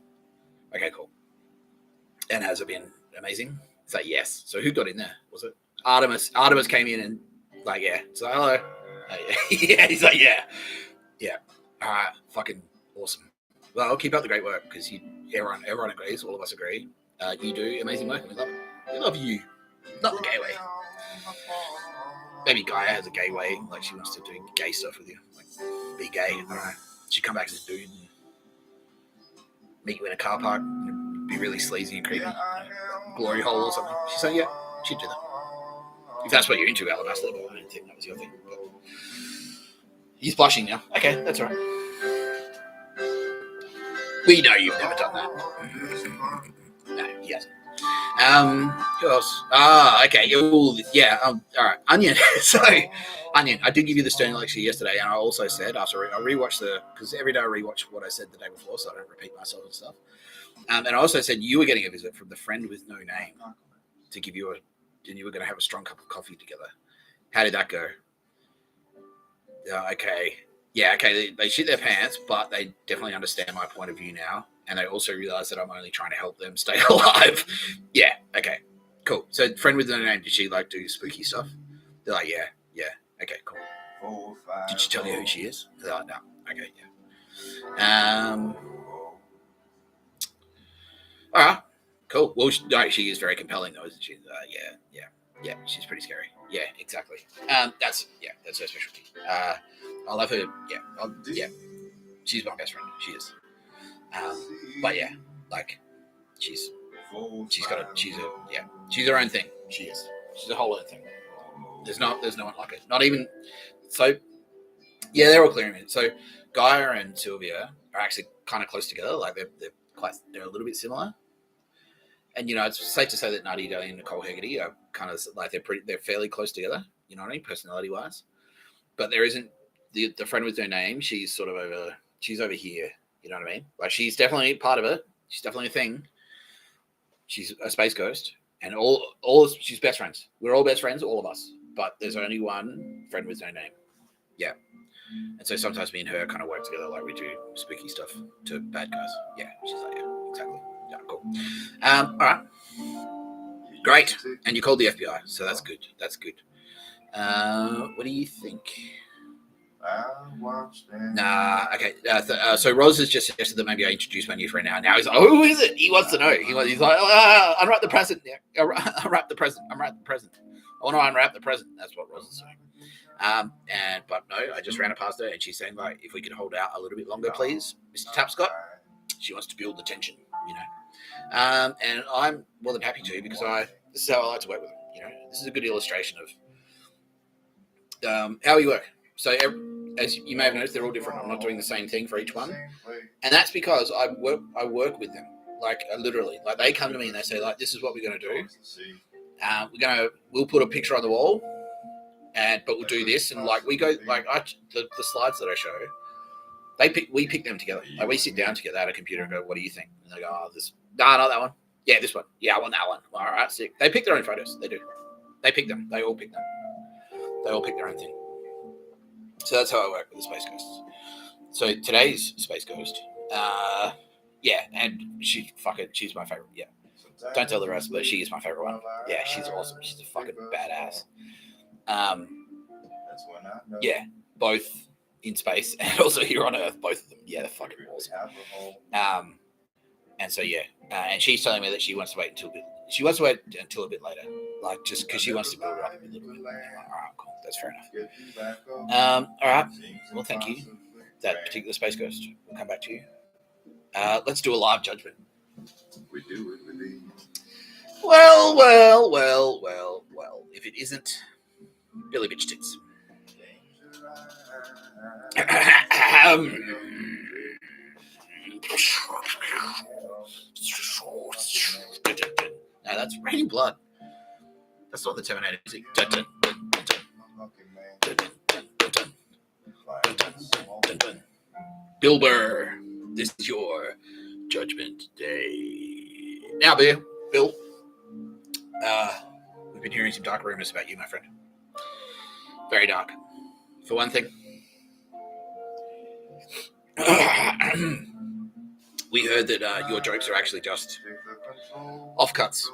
Okay, cool. And has it been amazing? Say yes. So who got in there? Was it Artemis? Artemis came in and like, yeah. So hello. Yeah, he's like, yeah. Yeah. All right. Fucking awesome. Well, I'll keep up the great work because everyone agrees. All of us agree. You do amazing work. We love it. We love you. Not the gay way. Maybe Gaia has a gay way. Like she wants to do gay stuff with you. Like be gay. I don't know. She'd come back as a dude and meet you in a car park. And be really sleazy and creepy. Glory hole or something. She's like, yeah, she'd do that. If that's what you're into, Alabaster. But I didn't think that was your thing. But he's blushing now. Okay, that's all right. We know you've never done that. No, he hasn't. Who else? Okay. Yeah. All right. Onion. So, Onion. I did give you the Stern lecture yesterday, and I also said after I rewatched because every day I rewatch what I said the day before, so I don't repeat myself and stuff. And I also said you were getting a visit from the friend with no name to give you and you were going to have a strong cup of coffee together. How did that go? Okay. yeah, okay, they shit their pants, but they definitely understand my point of view now, and they also realize that I'm only trying to help them stay alive. Yeah, okay, cool. So, friend with no name, did she like do spooky stuff? They're like, yeah, okay, cool. 4, 5, Did she tell you who she is? They're like, no, okay, yeah. All right, cool. Well, no, she is very compelling, though, isn't she? Yeah. She's pretty scary. Yeah, exactly. That's her specialty. I love her. Yeah. She's my best friend. She is. But yeah, like she's she's her own thing. She is. She's a whole other thing. There's no one like it. Not even so. Yeah, they're all clearing it. So Gaia and Sylvia are actually kind of close together. Like they're a little bit similar. And it's safe to say that Nutty Deli and Nicole Hegarty are kind of like they're fairly close together. You know what I mean, personality wise. But there isn't the friend with no name. She's sort of over. She's over here. You know what I mean? Like she's definitely part of it. She's definitely a thing. She's a space ghost, and she's best friends. We're all best friends, all of us. But there's only one friend with no name. Yeah. And so sometimes me and her kind of work together, like we do spooky stuff to bad guys. Yeah, she's like, yeah, exactly. Yeah, cool. All right. Great. And you called the FBI, so that's good. That's good. What do you think? Nah, okay. So Roz has just suggested that maybe I introduce my new friend now. Now he's like, who is it? He wants to know. He's like, unwrap the present. Yeah, unwrap the present. Unwrap the present. I want to unwrap the present. That's what Roz is saying. But no, I just ran it past her, and she's saying like, if we could hold out a little bit longer, please, Mr. Tapscott. She wants to build the tension, and I'm more than happy to because this is how I like to work with them. This is a good illustration of how we work. So as you may have noticed, they're all different. I'm not doing the same thing for each one, and that's because I work with them, like literally. Like they come to me and they say like, this is what we're going to do. We'll put a picture on the wall. But we'll do this, and like we go, like the slides that I show, we pick them together. Like we sit down together at a computer and go, "What do you think?" And they go, not that one. Yeah, this one. Yeah, I want that one. All right, sick. They pick their own photos. They do. They pick them. They all pick them. They all pick their own thing. So that's how I work with the Space Ghosts. So today's Space Ghost, and she's my favorite. Yeah, don't tell the rest, but she is my favorite one. Yeah, she's awesome. She's a fucking badass. Yeah, both in space and also here on Earth, both of them. Yeah, they're fucking awesome. And so and she's telling me that she wants to wait until a bit later, like just because she wants to build it up a little bit. Like, all right, cool, that's fair enough. All right, well, thank you. That particular Space Ghost. We'll come back to you. Let's do a live judgment. We do it with these. Well. If it isn't Billy Bitch Tits. No, that's Raining Blood. That's not the Terminator music. Bill Burr, this is your judgment day. Now, Bill, we've been hearing some dark rumors about you, my friend. Very dark. For one thing, we heard that your jokes are actually just offcuts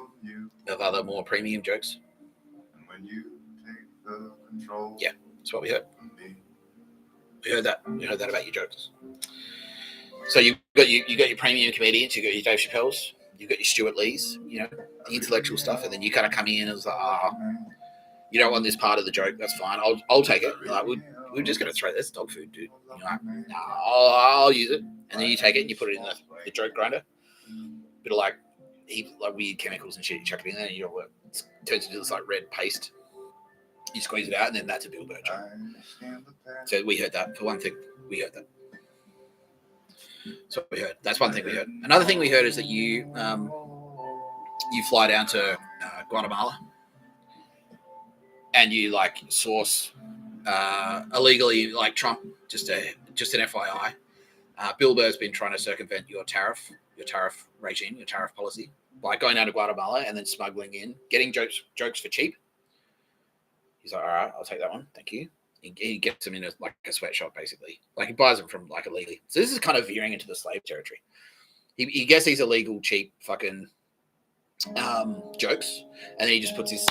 of other more premium jokes. Yeah, that's what we heard. We heard that. We heard that about your jokes. So you got your premium comedians. You got your Dave Chappelle's. You got your Stuart Lee's. The intellectual stuff, and then you kind of come in and it's like, you don't want this part of the joke. That's fine. I'll take it. Like, we're just gonna throw this dog food, dude. You're like, no, I'll use it. And then you take it and you put it in the joke grinder. Bit of like weird chemicals and shit. You chuck it in there, and it turns into this like red paste. You squeeze it out, and then that's a Bill Burr joke. So we heard that. For one thing, we heard that. So we heard. That's one thing we heard. Another thing we heard is that you fly down to Guatemala and you like source illegally, like Trump. Just an FYI. Bill Burr's been trying to circumvent your tariff regime, your tariff policy by going down to Guatemala and then smuggling in, getting jokes for cheap. He's like, all right, I'll take that one, thank you. He gets them in a sweatshop, basically. Like he buys them from like illegally. So this is kind of veering into the slave territory. He gets these illegal, cheap fucking jokes, and then he just puts his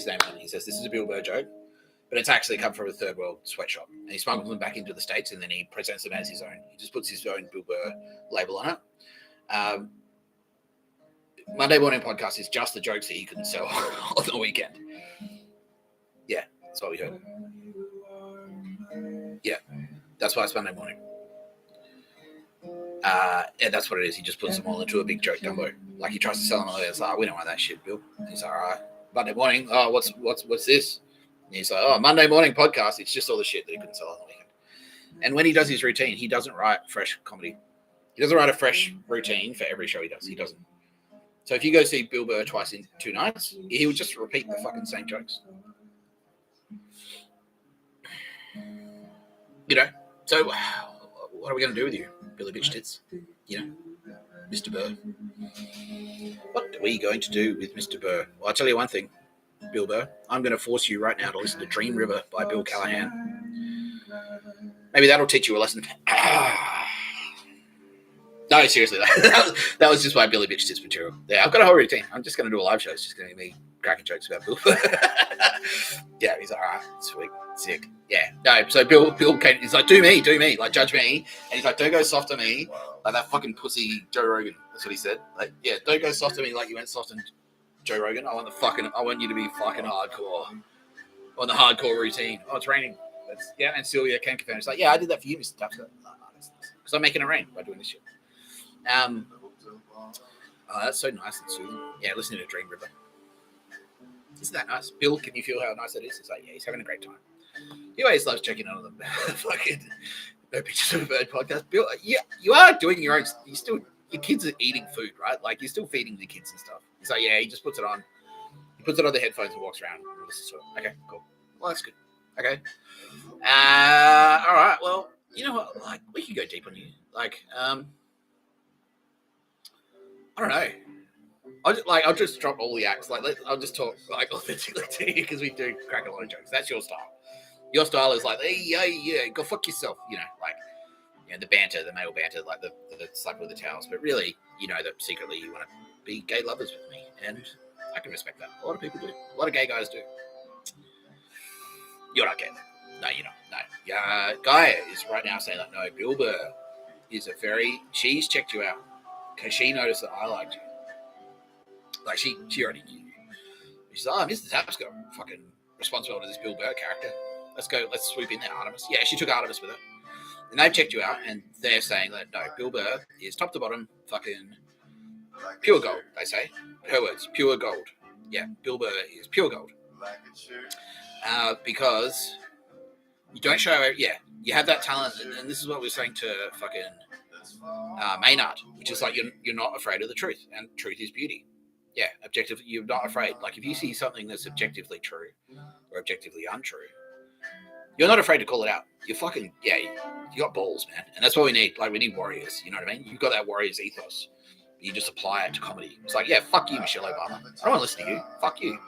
name on it. He says this is a Bill Burr joke, but it's actually come from a third world sweatshop. And he smuggles them back into the States, and then he presents them as his own. He just puts his own Bill Burr label on it. Monday Morning Podcast is just the jokes that he couldn't sell on the weekend. Yeah, that's what we heard. Yeah, that's why it's Monday morning. Yeah, that's what it is. He just puts them all into a big joke gumbo. Like he tries to sell them all. It's like, we don't want that shit, Bill. And he's like, all right, Monday morning. Oh, what's this? And he's like, oh, Monday Morning Podcast. It's just all the shit that he couldn't sell on the weekend. And when he does his routine, he doesn't write fresh comedy. He doesn't write a fresh routine for every show he does. He doesn't. So if you go see Bill Burr twice in 2 nights, he would just repeat the fucking same jokes. You know, so what are we going to do with you, Billy Bitch Tits? You know, Mr. Burr. What are we going to do with Mr. Burr? Well, I'll tell you one thing, Bill Burr. I'm going to force you right now to listen to Dream River by Bill Callahan. Maybe that'll teach you a lesson. No, seriously, that was just my Billy Bitch Tits material. Yeah, I've got a whole routine. I'm just going to do a live show. It's just going to be me cracking jokes about Bill. Yeah, he's like, all right, sweet, sick. Yeah, no, so Bill came, he's like, do me, like, judge me. And he's like, don't go soft on me, like that fucking pussy Joe Rogan. That's what he said. Like, yeah, don't go soft on me like you went soft on Joe Rogan. I want you to be fucking hardcore on the hardcore routine. Oh, it's raining. Yeah, and Sylvia came confirm. It's like, yeah, I did that for you, Mr. Tapscott. Because I'm making it rain by doing this shit. That's so nice and soothing. Yeah, listening to Dream River. Isn't that nice? Bill, can you feel how nice that is? It's like, yeah, he's having a great time. He always loves checking out on the fucking No Pictures of a Bird podcast. Bill, yeah, you are doing your own. Your kids are eating food, right? Like you're still feeding the kids and stuff. He's like, yeah, he just puts it on. He puts it on the headphones and walks around and listens to it. Okay, cool. Well, that's good. Okay. All right. Well, you know what? Like, we could go deep on you. Like, I don't know. I'll just drop all the acts. Like, I'll just talk like authentically to you because we do crack a lot of jokes. That's your style. Your style is like, hey, yeah, go fuck yourself. You know, like, you know, the banter, the male banter, like the slap with the towels. But really, you know that secretly you want to be gay lovers with me, and I can respect that. A lot of people do. A lot of gay guys do. You're not gay. No, you're not. No. Yeah, Gaia is right now saying that no, Bill Burr is she's checked you out because she noticed that I liked you. Like she already knew you. She's like, oh, Mr. Tapscott, fucking responsible to this Bill Burr character. Let's swoop in there, Artemis. Yeah, she took Artemis with her. And they've checked you out, and they're saying that, no, Bill Burr is top to bottom fucking pure gold, they say. Her words, pure gold. Yeah, Bill Burr is pure gold. Because you don't show, yeah, you have that talent, and this is what we're saying to fucking Maynard, which is like, you're not afraid of the truth, and truth is beauty. Yeah, objectively, you're not afraid. Like, if you see something that's objectively true or objectively untrue, you're not afraid to call it out. You're fucking, yeah, you got balls, man. And that's what we need. Like, we need warriors. You know what I mean? You've got that warrior's ethos. You just apply it to comedy. It's like, yeah, fuck you, Michelle Obama. I don't want to listen to you. Fuck you.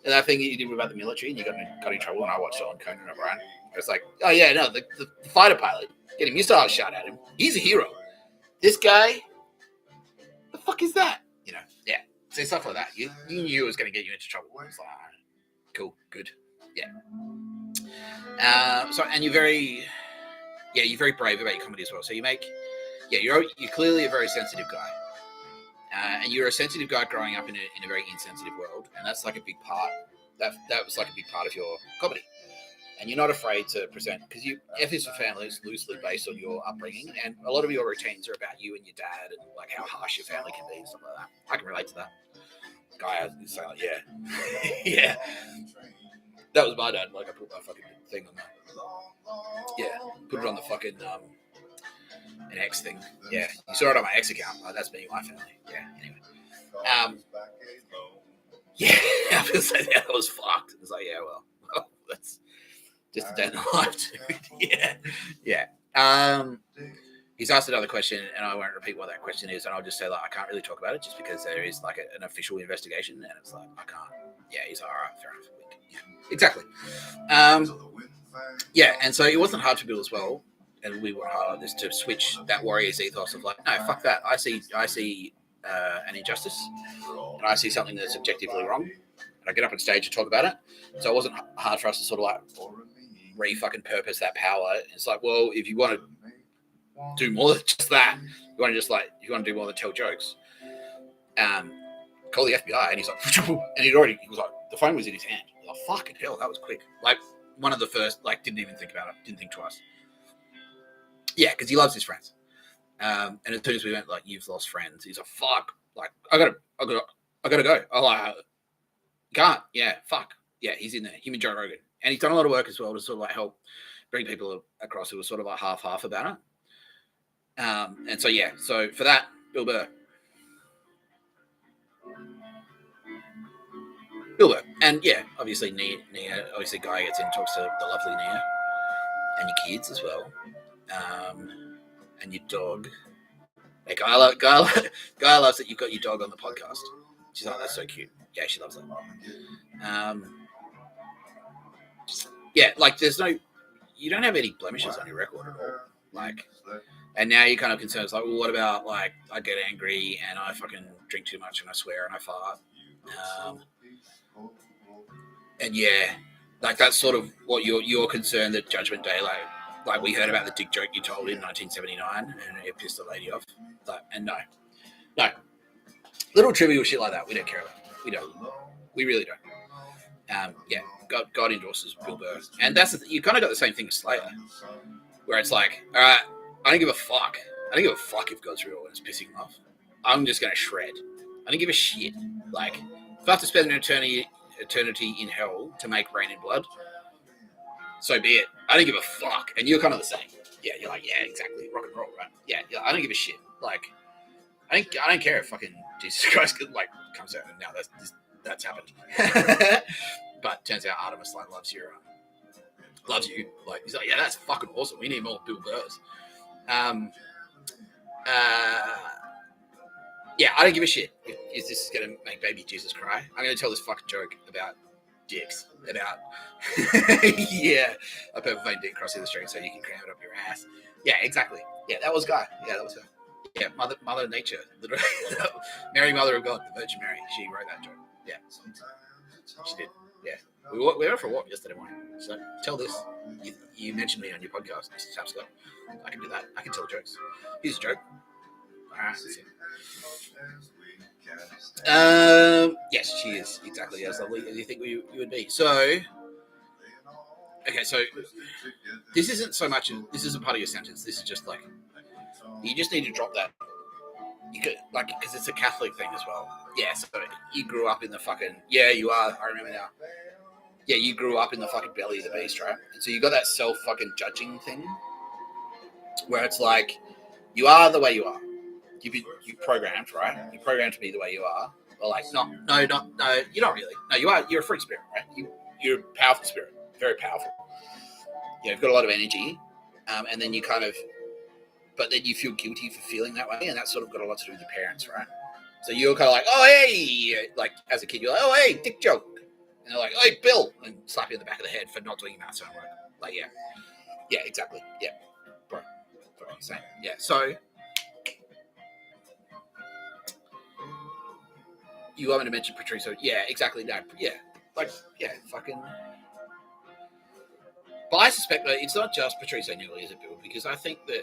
And that thing that you did about the military and you got in trouble, and I watched it on Conan O'Brien. It's like, oh, yeah, no, the fighter pilot, get him. You saw a shot at him. He's a hero. This guy, the fuck is that? You know, yeah. So stuff like that. You knew it was going to get you into trouble. It's like, cool, good, yeah. And you're very brave about your comedy as well. So you're clearly a very sensitive guy, and you're a sensitive guy growing up in a very insensitive world, and that's like a big part. That was like a big part of your comedy. And you're not afraid to present, because F is for Family is loosely based on your upbringing, and a lot of your routines are about you and your dad and like how harsh your family can be and stuff like that. I can relate to that. Guy is saying like, yeah, yeah. That was my dad. Like I put my fucking thing on that. Yeah, put it on the fucking an X thing. Yeah, you saw it on my X account. Like, that's me, my family. Yeah. Anyway, yeah, I was like, that was fucked. It's like, yeah, well, that's just a day in the life, dude. Yeah. He's asked another question, and I won't repeat what that question is, and I'll just say, like, I can't really talk about it just because there is, like, an official investigation, and it's like, I can't. Yeah, he's like, all right, fair enough. Yeah, exactly. yeah, and so it wasn't hard for Bill as well, and we were hard is to switch that Warriors ethos of like, no, fuck that. I see an injustice, and I see something that's objectively wrong, and I get up on stage and talk about it. So it wasn't hard for us to sort of like re-fucking purpose that power. It's like, well, if you want to do more than just that, you want to do more than tell jokes. Call the FBI, and he's like, and he was like, the phone was in his hand. Like, fucking hell, that was quick. Like one of the first, like didn't even think about it, didn't think twice. Yeah, because he loves his friends. And as soon as we went, like, you've lost friends, he's like, fuck, like, I gotta go. Oh, like, can't, yeah, fuck. Yeah, he's in there, him and Joe Rogan. And he's done a lot of work as well to sort of like help bring people across who were sort of like half about it. And so, yeah, so for that, Bill Burr. And yeah, obviously Nia, obviously Guy gets in and talks to the lovely Nia and your kids as well. And your dog. Like, Guy loves that you've got your dog on the podcast. She's like, that's so cute. Yeah, she loves that. Yeah, like you don't have any blemishes on your record at all. Like, and now you're kind of concerned. It's like, well, what about like I get angry and I fucking drink too much and I swear and I fart. And yeah, like that's sort of what you're concerned that Judgment Day, like we heard about the dick joke you told in 1979 and it pissed the lady off. Like, and no, little trivial shit like that we don't care about. We really don't. Yeah, God endorses Bill Burr, and that's you kind of got the same thing as Slayer, where it's like, all right, I don't give a fuck. I don't give a fuck if God's real and it's pissing him off. I'm just gonna shred. I don't give a shit. Like, if I have to spend an eternity in hell to make Rain in Blood, so be it. I don't give a fuck. And you're kind of the same. Yeah, you're like, yeah, exactly, rock and roll, right? Yeah, I don't give a shit. Like, I don't care if fucking Jesus Christ like comes out and now that's happened. But turns out Artemis like loves you. Like, he's like, yeah, that's fucking awesome. We need more Bill Burrs. Yeah, I don't give a shit if this is going to make baby Jesus cry. I'm going to tell this fucking joke about dicks. About, yeah, a purple vein dick crossing the street so you can cram it up your ass. Yeah, exactly. Yeah, that was Guy. Yeah, that was her. Yeah, Mother Nature. Mary, Mother of God, the Virgin Mary. She wrote that joke. Yeah, she did. Yeah. We went for a walk yesterday morning. So tell this. You mentioned me on your podcast, Mr. Tapscott. I can do that. I can tell jokes. Here's a joke. All right. Yes, she is exactly as lovely as you think you would be. So, okay, so this isn't so much. This isn't part of your sentence. This is just like you just need to drop that. You could like because it's a Catholic thing as well. Yeah, so you grew up in the fucking you are. I remember now. Yeah, you grew up in the fucking belly of the beast, right? And so you got that self fucking judging thing where it's like you are the way you are. You programmed, right? You programmed to be the way you are. Or like, no, you're not really. No, you are. You're a free spirit, right? You're a powerful spirit, very powerful. Yeah, you've got a lot of energy, and then you kind of, but then you feel guilty for feeling that way, and that's sort of got a lot to do with your parents, right? So you're kind of like, oh hey, like as a kid, you're like, oh hey, dick joke, and they're like, hey Bill, and slap you in the back of the head for not doing your maths homework. Like, yeah, exactly, yeah, bro, same, yeah, so. You want me to mention Patricio? Yeah, exactly. No, yeah, like, yeah, fucking. But I suspect that it's not just Patricio Neely, is it, Bill? Because I think that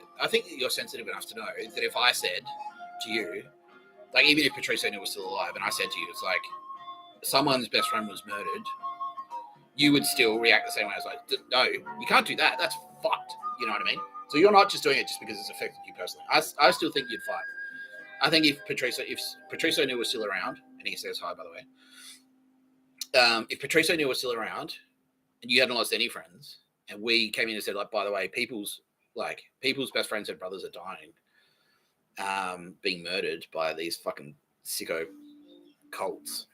you're sensitive enough to know that if I said to you, like, even if Patricio Neely was still alive, and I said to you, it's like someone's best friend was murdered, you would still react the same way. I was like, no, you can't do that. That's fucked. You know what I mean? So you're not just doing it just because it's affected you personally. I still think you'd fight. I think if Patricio Neal was still around, and he says hi, by the way, if Patricio Neal was still around and you hadn't lost any friends, and we came in and said, like, by the way, people's best friends and brothers are dying, being murdered by these fucking sicko cults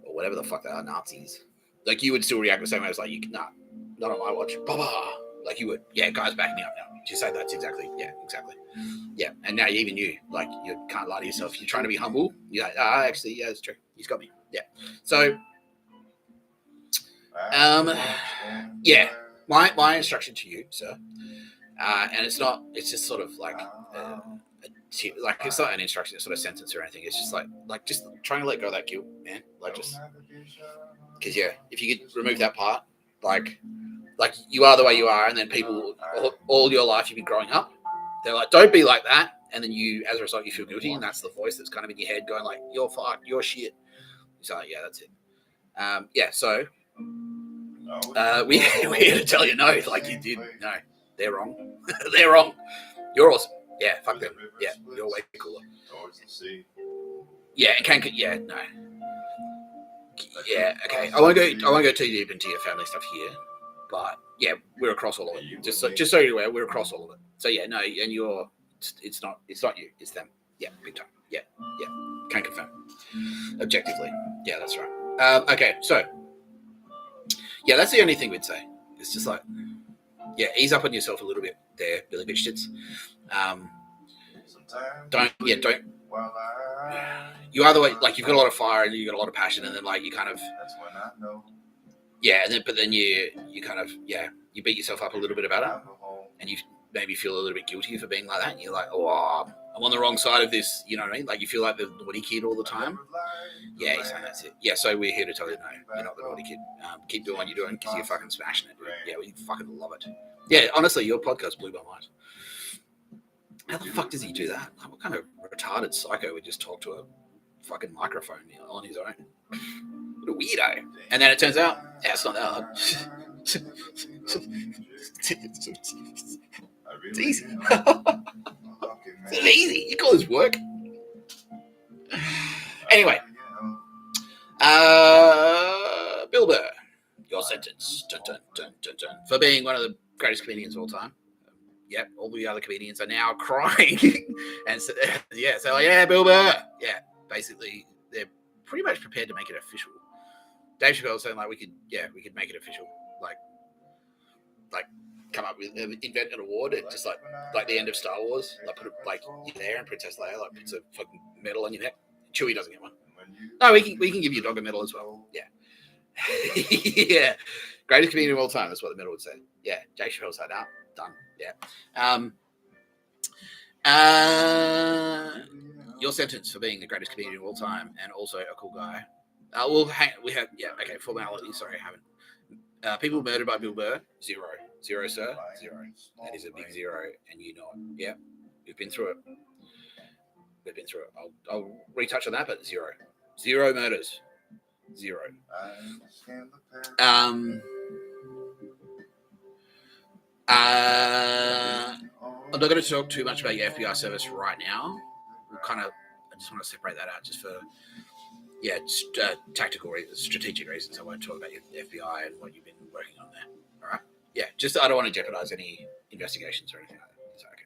or whatever the fuck they are, Nazis. Like, you would still react the same way. I was like, nah, not on my watch. Bah. Like, you would, yeah, guys, back me up now. You say that's exactly, yeah. And now even you, like, you can't lie to yourself. You're trying to be humble. You're like, actually, yeah, it's true. He's got me. Yeah. So, yeah, my instruction to you, sir, and it's just sort of like like it's not an instruction, it's sort of sentence or anything. It's just like just trying to let go of that guilt, man. Like just because if you could remove that part, like you are the way you are, and then people all your life you've been growing up, they're like, don't be like that, and then you, as a result, you feel guilty, and that's the voice that's kind of in your head going like, you're fucked, you're shit. So like, yeah, that's it. So we're here to tell you no, like you did. No, they're wrong. They're wrong. You're awesome. Yeah, fuck them. Yeah, you're way cooler. Yeah, no. Yeah, okay. I won't go too deep into your family stuff here, but yeah, we're across all of it. Just so you're aware, we're across all of it. So yeah, no, and it's not you, it's them. Yeah, big time. Yeah, can confirm. Objectively, yeah, that's right. Okay, so yeah, that's the only thing we'd say. It's just like, yeah, ease up on yourself a little bit there, Billy Bitch Tits. Don't. You are the way, like you've got a lot of fire and you've got a lot of passion, and then like you kind of. That's when I know. Yeah, but then you kind of you beat yourself up a little bit about it, and you maybe feel a little bit guilty for being like that. And you're like, oh, I'm on the wrong side of this. You know what I mean? Like you feel like the naughty kid all the time. Yeah, he's saying that's it. Yeah, so we're here to tell you no, you're not the naughty kid. Keep doing what you're doing because you're fucking smashing it. Yeah, we fucking love it. Yeah, honestly, your podcast blew my mind. How the fuck does he do that? Like, what kind of retarded psycho would just talk to a fucking microphone on his own? What a weirdo. And then it turns out, it's not that hard. It's easy. It's easy. You call this work. Anyway. Bill Burr, your sentence. Dun, dun, dun, dun, dun, for being one of the greatest comedians of all time. Yep, all the other comedians are now crying. And so, Bill Burr. Yeah, basically, they're pretty much prepared to make it official. Dave Chappelle was saying, like, we could make it official. Like come up with, invent an award, and just like the end of Star Wars, like put it, like you're there and Princess Leia, like puts a fucking medal on your neck. Chewie doesn't get one. No, we can give you a dog a medal as well. Yeah. Yeah. Greatest comedian of all time, that's what the medal would say. Yeah. Dave Chappelle's like, nah, done. Yeah. Your sentence for being the greatest comedian of all time and also a cool guy. Formality. Sorry, I haven't. People murdered by Bill Burr, 0. 0, sir, 0. That is a big 0, and you know it. Yeah, we've been through it. I'll retouch on that, but 0. 0 murders. 0. I'm not going to talk too much about your FBI service right now. I just want to separate that out just for, tactical reasons, strategic reasons. I won't talk about your FBI and what you've been working on there. All right? Yeah, just I don't want to jeopardize any investigations or anything like that. It's okay.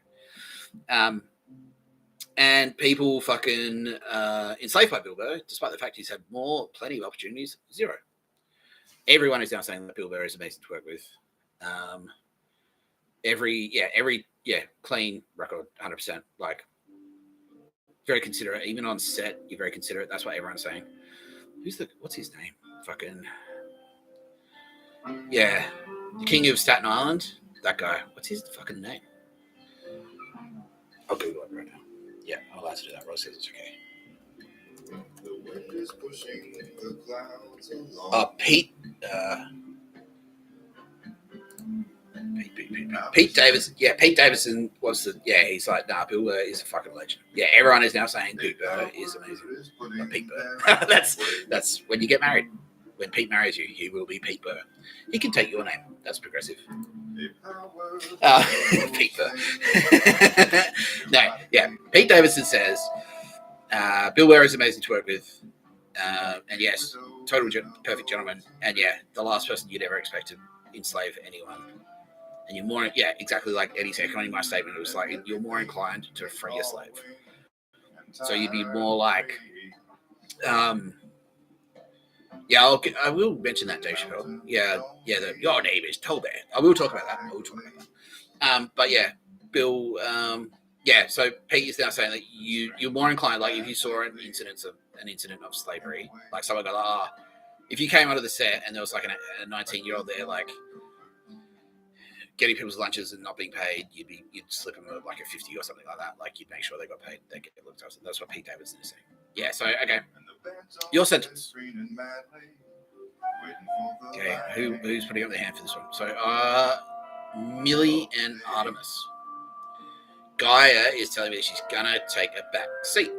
And people fucking enslaved by Bill Burr, despite the fact he's had plenty of opportunities, 0. Everyone is now saying that Bill Burr is amazing to work with. Every clean record, 100%. Like, very considerate. Even on set, you're very considerate. That's what everyone's saying. What's his name? Fucking, the King of Staten Island. That guy. What's his fucking name? I'll Google it right now. Yeah, I'm allowed to do that. Rose says it's okay. Pete. Pete Davidson. Yeah, Pete Davidson was he's like, nah, Bill Burr is a fucking legend. Yeah, everyone is now saying Pete Burr is amazing. But Pete Burr. that's when you get married. When Pete marries you, he will be Pete Burr. He can take your name. That's progressive. Pete Burr. No, yeah. Pete Davidson says Bill Burr is amazing to work with. And yes, perfect gentleman. And yeah, the last person you'd ever expect to enslave anyone. And you're more, exactly like Eddie said in my statement, it was like, you're more inclined to free a slave. So you'd be more like, I will mention that, Dave Chappelle. Your name is Tolbert. I will talk about that. But yeah, Bill, so Pete is now saying that you're more inclined, like if you saw an incident of slavery, like someone go, if you came onto the set and there was like a 19-year-old there, like, getting people's lunches and not being paid, you'd slip them like a 50 or something like that. Like you'd make sure they got paid, they get looked after. That's what Pete Davidson is saying. Yeah. So okay, your sentence. Okay, who's putting up their hand for this one? So Millie and Artemis. Gaia is telling me that she's gonna take a back seat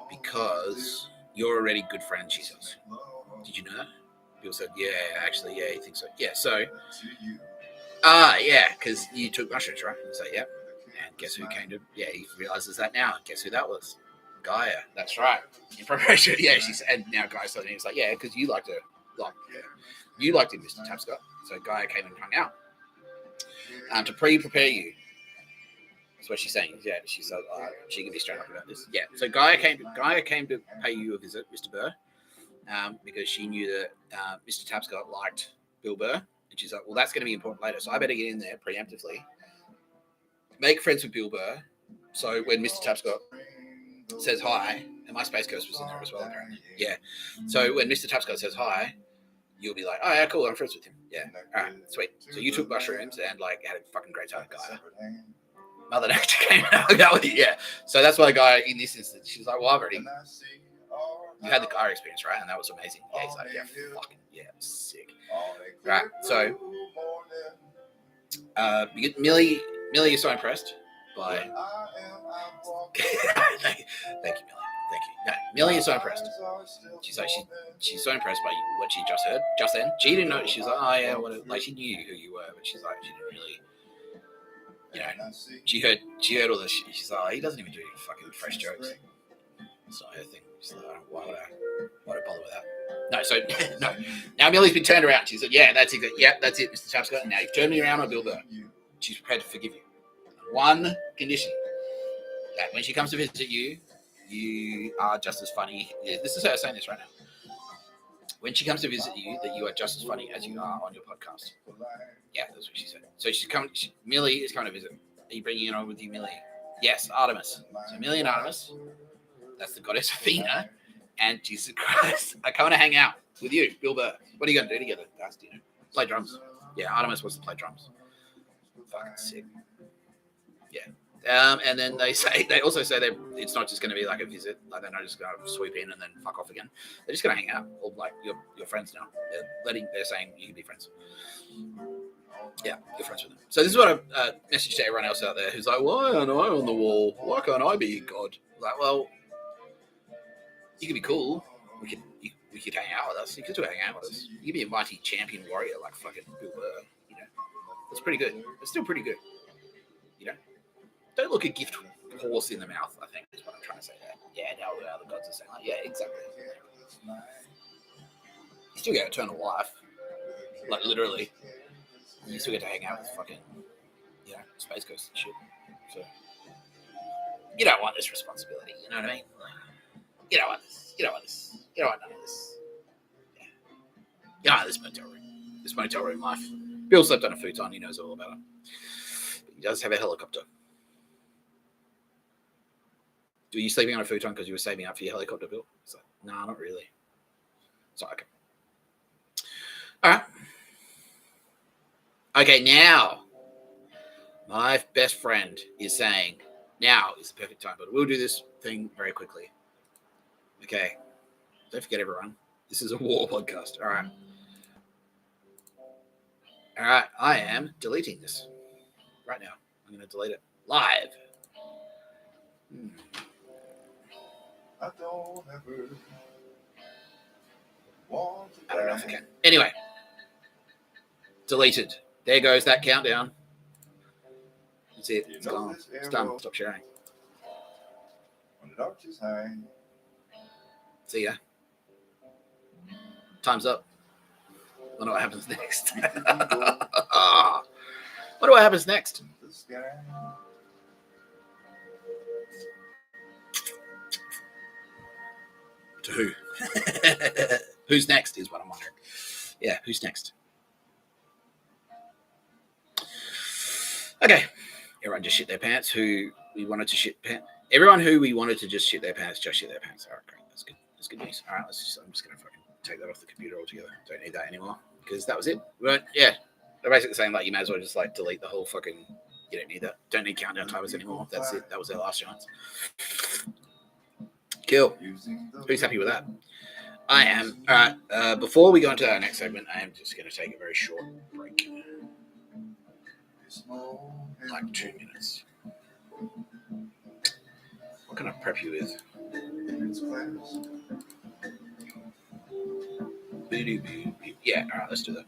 because you're already good friends, she says. Did you know that? People said, yeah, actually, yeah, you think so. Yeah, so, yeah, because you took mushrooms, right? And so, yeah. And guess who came to, yeah, he realizes that now. Guess who that was? Gaia. That's right. In preparation, yeah, she said, and now Gaia's telling me, it's like, yeah, because you liked her, like, yeah, you liked him, Mr. Tapscott. So Gaia came and hung out to prepare you. That's what she's saying. Yeah, she said she can be straight up about this. Yeah. So Gaia came to pay you a visit, Mr. Burr, because she knew that Mr. Tapscott liked Bill Burr, and she's like, well, that's going to be important later, so I better get in there preemptively, make friends with Bill Burr, so when Mr. Tapscott says hi, and my Space Coast was in there as well, apparently. Yeah. So when Mr. Tapscott says hi, you'll be like, oh yeah, cool, I'm friends with him. Yeah. All right, sweet. So you took mushrooms and like had a fucking great time, Gaia. Mother Nature came out with you, yeah. So that's why Gaia, in this instance, she's like, well, I've already, you had the Gaia experience, right? And that was amazing. Yeah, he's like, yeah, fucking, yeah, sick. Right, so, Millie is so impressed by, thank you, Millie. Thank you. No, Millie is so impressed. She's like, she's so impressed by what she just heard. Just then, she didn't know. She's like, oh yeah, like she knew who you were, but she's like, she didn't really. You know, she heard all this shit. She's like, oh, he doesn't even do fucking fresh jokes. It's not her thing. She's like, oh, why would I bother with that? No, so no. Now Millie's been turned around. She said, yeah, that's it. Yeah, that's it, Mr. Tapscott. And now you've turned me around on Bill Burr. She's prepared to forgive you. One condition: that when she comes to visit you, you are just as funny. Yeah, this is her saying this right now. When she comes to visit you, that you are just as funny as you are on your podcast. Yeah, that's what she said. So she's coming. Millie is coming to visit. Are you bringing it on with you, Millie? Yes, Artemis. So Millie and Artemis. That's the goddess Athena. And Jesus Christ, I come to hang out with you, Bill Burr. What are you going to do together? That's, you know, play drums. Yeah, Artemis wants to play drums. Fucking sick. Yeah. And then they also say that it's not just going to be like a visit. Like they're not just going to swoop in and then fuck off again. They're just going to hang out. Or like your friends now. They're saying you can be friends. Yeah, you're friends with them. So this is what I message to everyone else out there who's like, why aren't I on the wall? Why can't I be God? Like, well, you could be cool. We could hang out with us. You could still hang out with us. You could be a mighty champion warrior like fucking Bill Burr. You know, that's pretty good. It's still pretty good. You know, don't look a gift horse in the mouth. I think is what I'm trying to say there. Yeah, now the other gods are saying like, yeah, exactly. You still get eternal life, like literally. You still get to hang out with fucking, you know, Space Coast and shit. So you don't want this responsibility. You know what I mean? You don't want this. You don't want this. You don't want none of this. Yeah. You don't want this motel room life. Bill slept on a futon. He knows all about it. But he does have a helicopter. Were you sleeping on a futon because you were saving up for your helicopter, Bill? It's like, no, not really. So, okay. All right. Okay, now, my best friend is saying, now is the perfect time, but we'll do this thing very quickly. Okay. Don't forget, everyone. This is a war podcast. All right. All right. I am deleting this right now. I'm going to delete it live. I don't know if I can. Anyway. Deleted. There goes that countdown. That's it. It's gone. It's done. Stop sharing. See ya. Time's up. Wonder what happens next. Wonder what happens next. To who? Who's next is what I'm wondering. Yeah, who's next? Okay. Everyone just shit their pants. Who we wanted to shit pants. Everyone who we wanted to just shit their pants, just shit their pants. All right, great. That's good. That's good news. All right, I'm just going to fucking take that off the computer altogether. Don't need that anymore because that was it. But yeah, They're basically saying like you may as well just like delete the whole fucking. You don't need that. Don't need countdown timers anymore. That's it. That was their last chance. Cool. Who's happy with that? I am. All right. Before we go into our next segment, I am just going to take a very short break. Like 2 minutes. What can I prep you with? Yeah, alright, let's do that.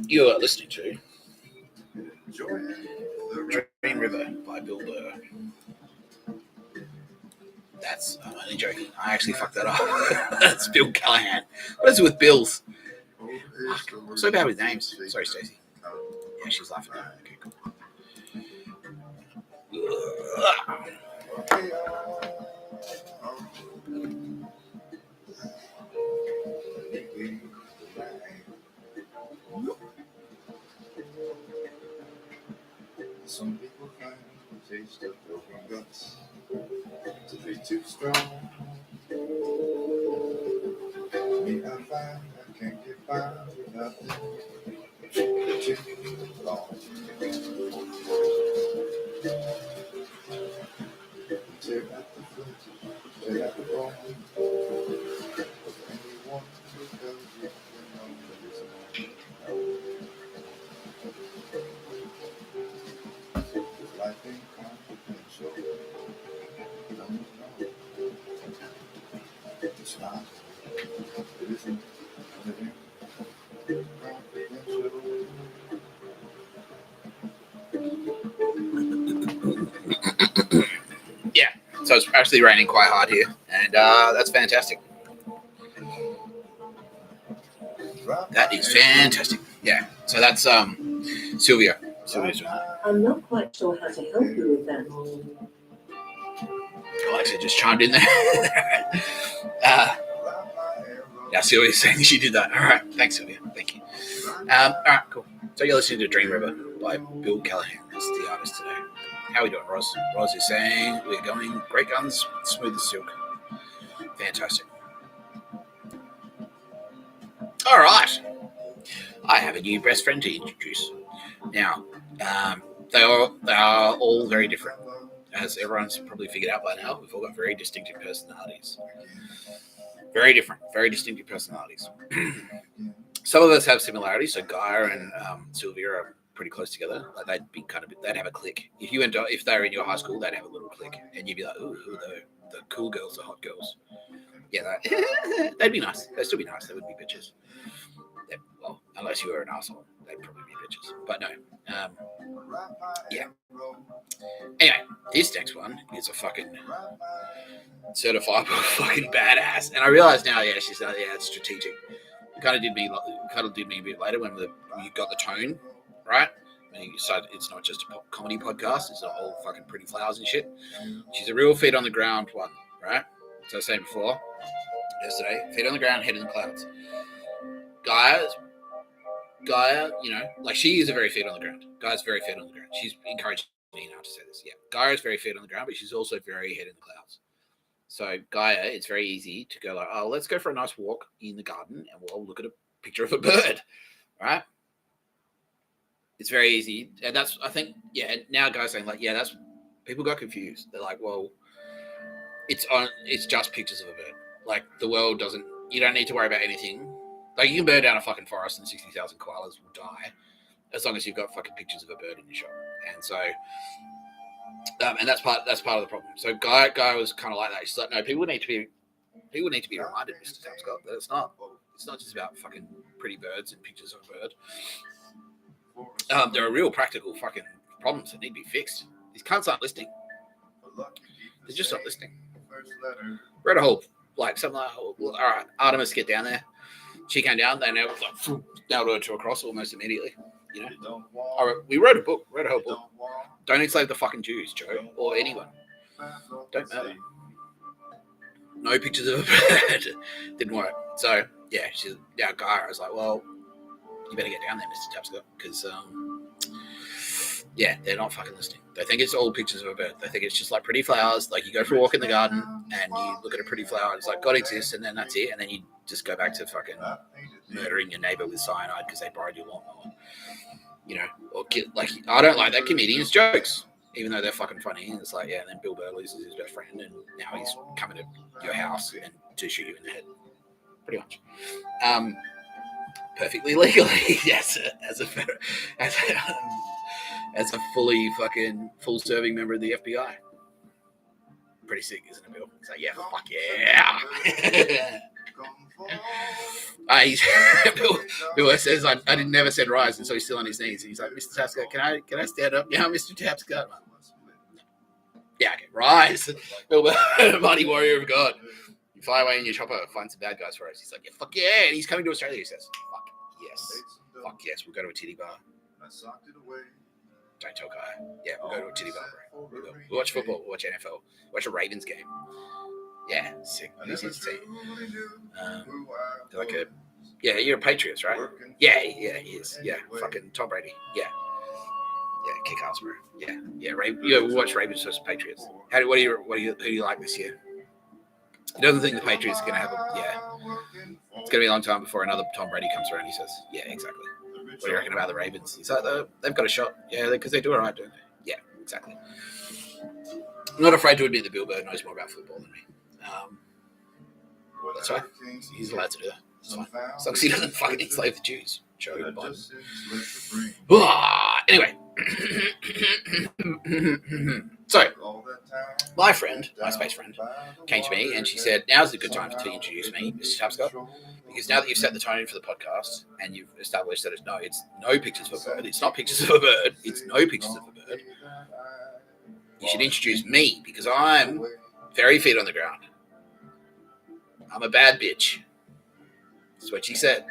You are listening to Dream River by Bill Burr. That's, I'm only joking. I actually fucked that up. That's Bill Callahan. What is it with Bills? Fuck, I'm so bad with names. Sorry, Stacey. Yeah, she's laughing at me. Okay, cool. Some people find the taste of broken guts to be too strong. Me, I find I can't get by without them too long. Tear out the foot, tear out the bone of anyone because you know there is no life ain't confidential. No. It's not. It isn't. It ain't confidential. Yeah, so it's actually raining quite hard here, and that's fantastic. That is fantastic. Yeah, so that's Sylvia. Sylvia's doing that. I'm not quite sure how to help you with that. Alexa just chimed in there. Yeah, Sylvia's saying she did that. All right, thanks, Sylvia. Thank you. All right, cool. So you're listening to Dream River by Bill Callahan. That's the artist today. How are we doing, Roz? Roz is saying we're going great guns, smooth as silk. Fantastic. All right. I have a new best friend to introduce. Now, they are all very different. As everyone's probably figured out by now, we've all got very distinctive personalities. Very different, very distinctive personalities. Some of us have similarities. So Gaia and Sylvia are pretty close together. Like they'd have a clique. If they were in your high school, they'd have a little clique, and you'd be like, "Ooh, who are the cool girls, the hot girls?" Yeah, they'd be nice. They'd still be nice. They wouldn't be bitches. Well, unless you were an asshole, they'd probably be bitches. But no, yeah. Anyway, this next one is a fucking certified fucking badass, and I realize now, yeah, she's yeah, it's strategic. It kind of did me a bit later when you got the tone right. When you decided it's not just a comedy podcast; it's all fucking pretty flowers and shit. She's a real feet on the ground one, right? So I was saying before, yesterday, feet on the ground, head in the clouds. Gaia, like she is a very feet on the ground. Gaia's very feet on the ground. She's encouraging me now to say this. Yeah, Gaia's very feet on the ground, but she's also very head in the clouds. So Gaia, it's very easy to go like, oh, let's go for a nice walk in the garden and we'll look at a picture of a bird, right? It's very easy, and that's I think now Gaia's saying like that's people got confused. They're like, well, it's just pictures of a bird. Like the world doesn't. You don't need to worry about anything. Like you can burn down a fucking forest and 60,000 koalas will die as long as you've got fucking pictures of a bird in your shop. And so, and that's part of the problem. So Gaia was kind of like that. She's like, no, people need to be reminded, Mr. Tapscott, that it's not just about fucking pretty birds and pictures of a bird. There are real practical fucking problems that need to be fixed. These cunts aren't listening. They're just not listening. Read a whole something like, all right, Artemis, get down there. She came down. They nailed her to a cross almost immediately. We wrote a whole book. Don't enslave the fucking Jews, Joe, or anyone. Don't matter. No pictures of a bird. Didn't work. So yeah, Gaia was like, well, you better get down there, Mr. Tapscott, because they're not fucking listening. They think it's all pictures of a bird. They think it's just like pretty flowers. Like you go for a walk in the garden and you look at a pretty flower. It's like God exists, and then that's it. And then you just go back to fucking murdering your neighbor with cyanide because they borrowed your lawnmower. You know, or I don't like that comedian's jokes, even though they're fucking funny. And it's like, yeah, and then Bill Burr loses his best friend, and now he's coming to your house and to shoot you in the head, pretty much. Perfectly legally, yes, as a fully fucking full-serving member of the FBI. Pretty sick, isn't it, Bill? It's like, yeah, fuck yeah. Bill says I didn't never said rise, and so he's still on his knees. And he's like, Mr. Tapscott, can I stand up now, Mr. Tapscott? Yeah, okay, rise. Bill, mighty warrior of God. You fly away in your chopper, find some bad guys for us. He's like, yeah, fuck yeah. And he's coming to Australia, he says. Fuck yes. Fuck yes, we'll go to a titty bar. Don't tell Kai. Yeah, we'll go to a titty bar, bro. We'll watch football, we'll watch NFL, watch a Ravens game. Yeah, sick. Who's his team? Yeah, you're a Patriots, right? Yeah, he is. Yeah, fucking Tom Brady. Yeah, kick ass, bro. Yeah. We'll watch Ravens versus Patriots. Who do you like this year? He doesn't think the Patriots are going to have it's going to be a long time before another Tom Brady comes around. He says, yeah, exactly. What do you reckon about the Ravens? He's like, they've got a shot. Yeah, because they do all right, don't they? Yeah, exactly. I'm not afraid to admit that Bill Burr knows more about football than me. That's right. He's allowed to do that. It's fine. As long as he doesn't fucking enslave the Jews. Anyway. So, my space friend, came to me and she said, now's a good time to introduce me, Mr. Tapscott, because now that you've set the tone for the podcast and you've established that it's no pictures of a bird, it's not pictures of a bird, it's no pictures of a bird, you should introduce me because I'm very feet on the ground. I'm a bad bitch. That's what she said.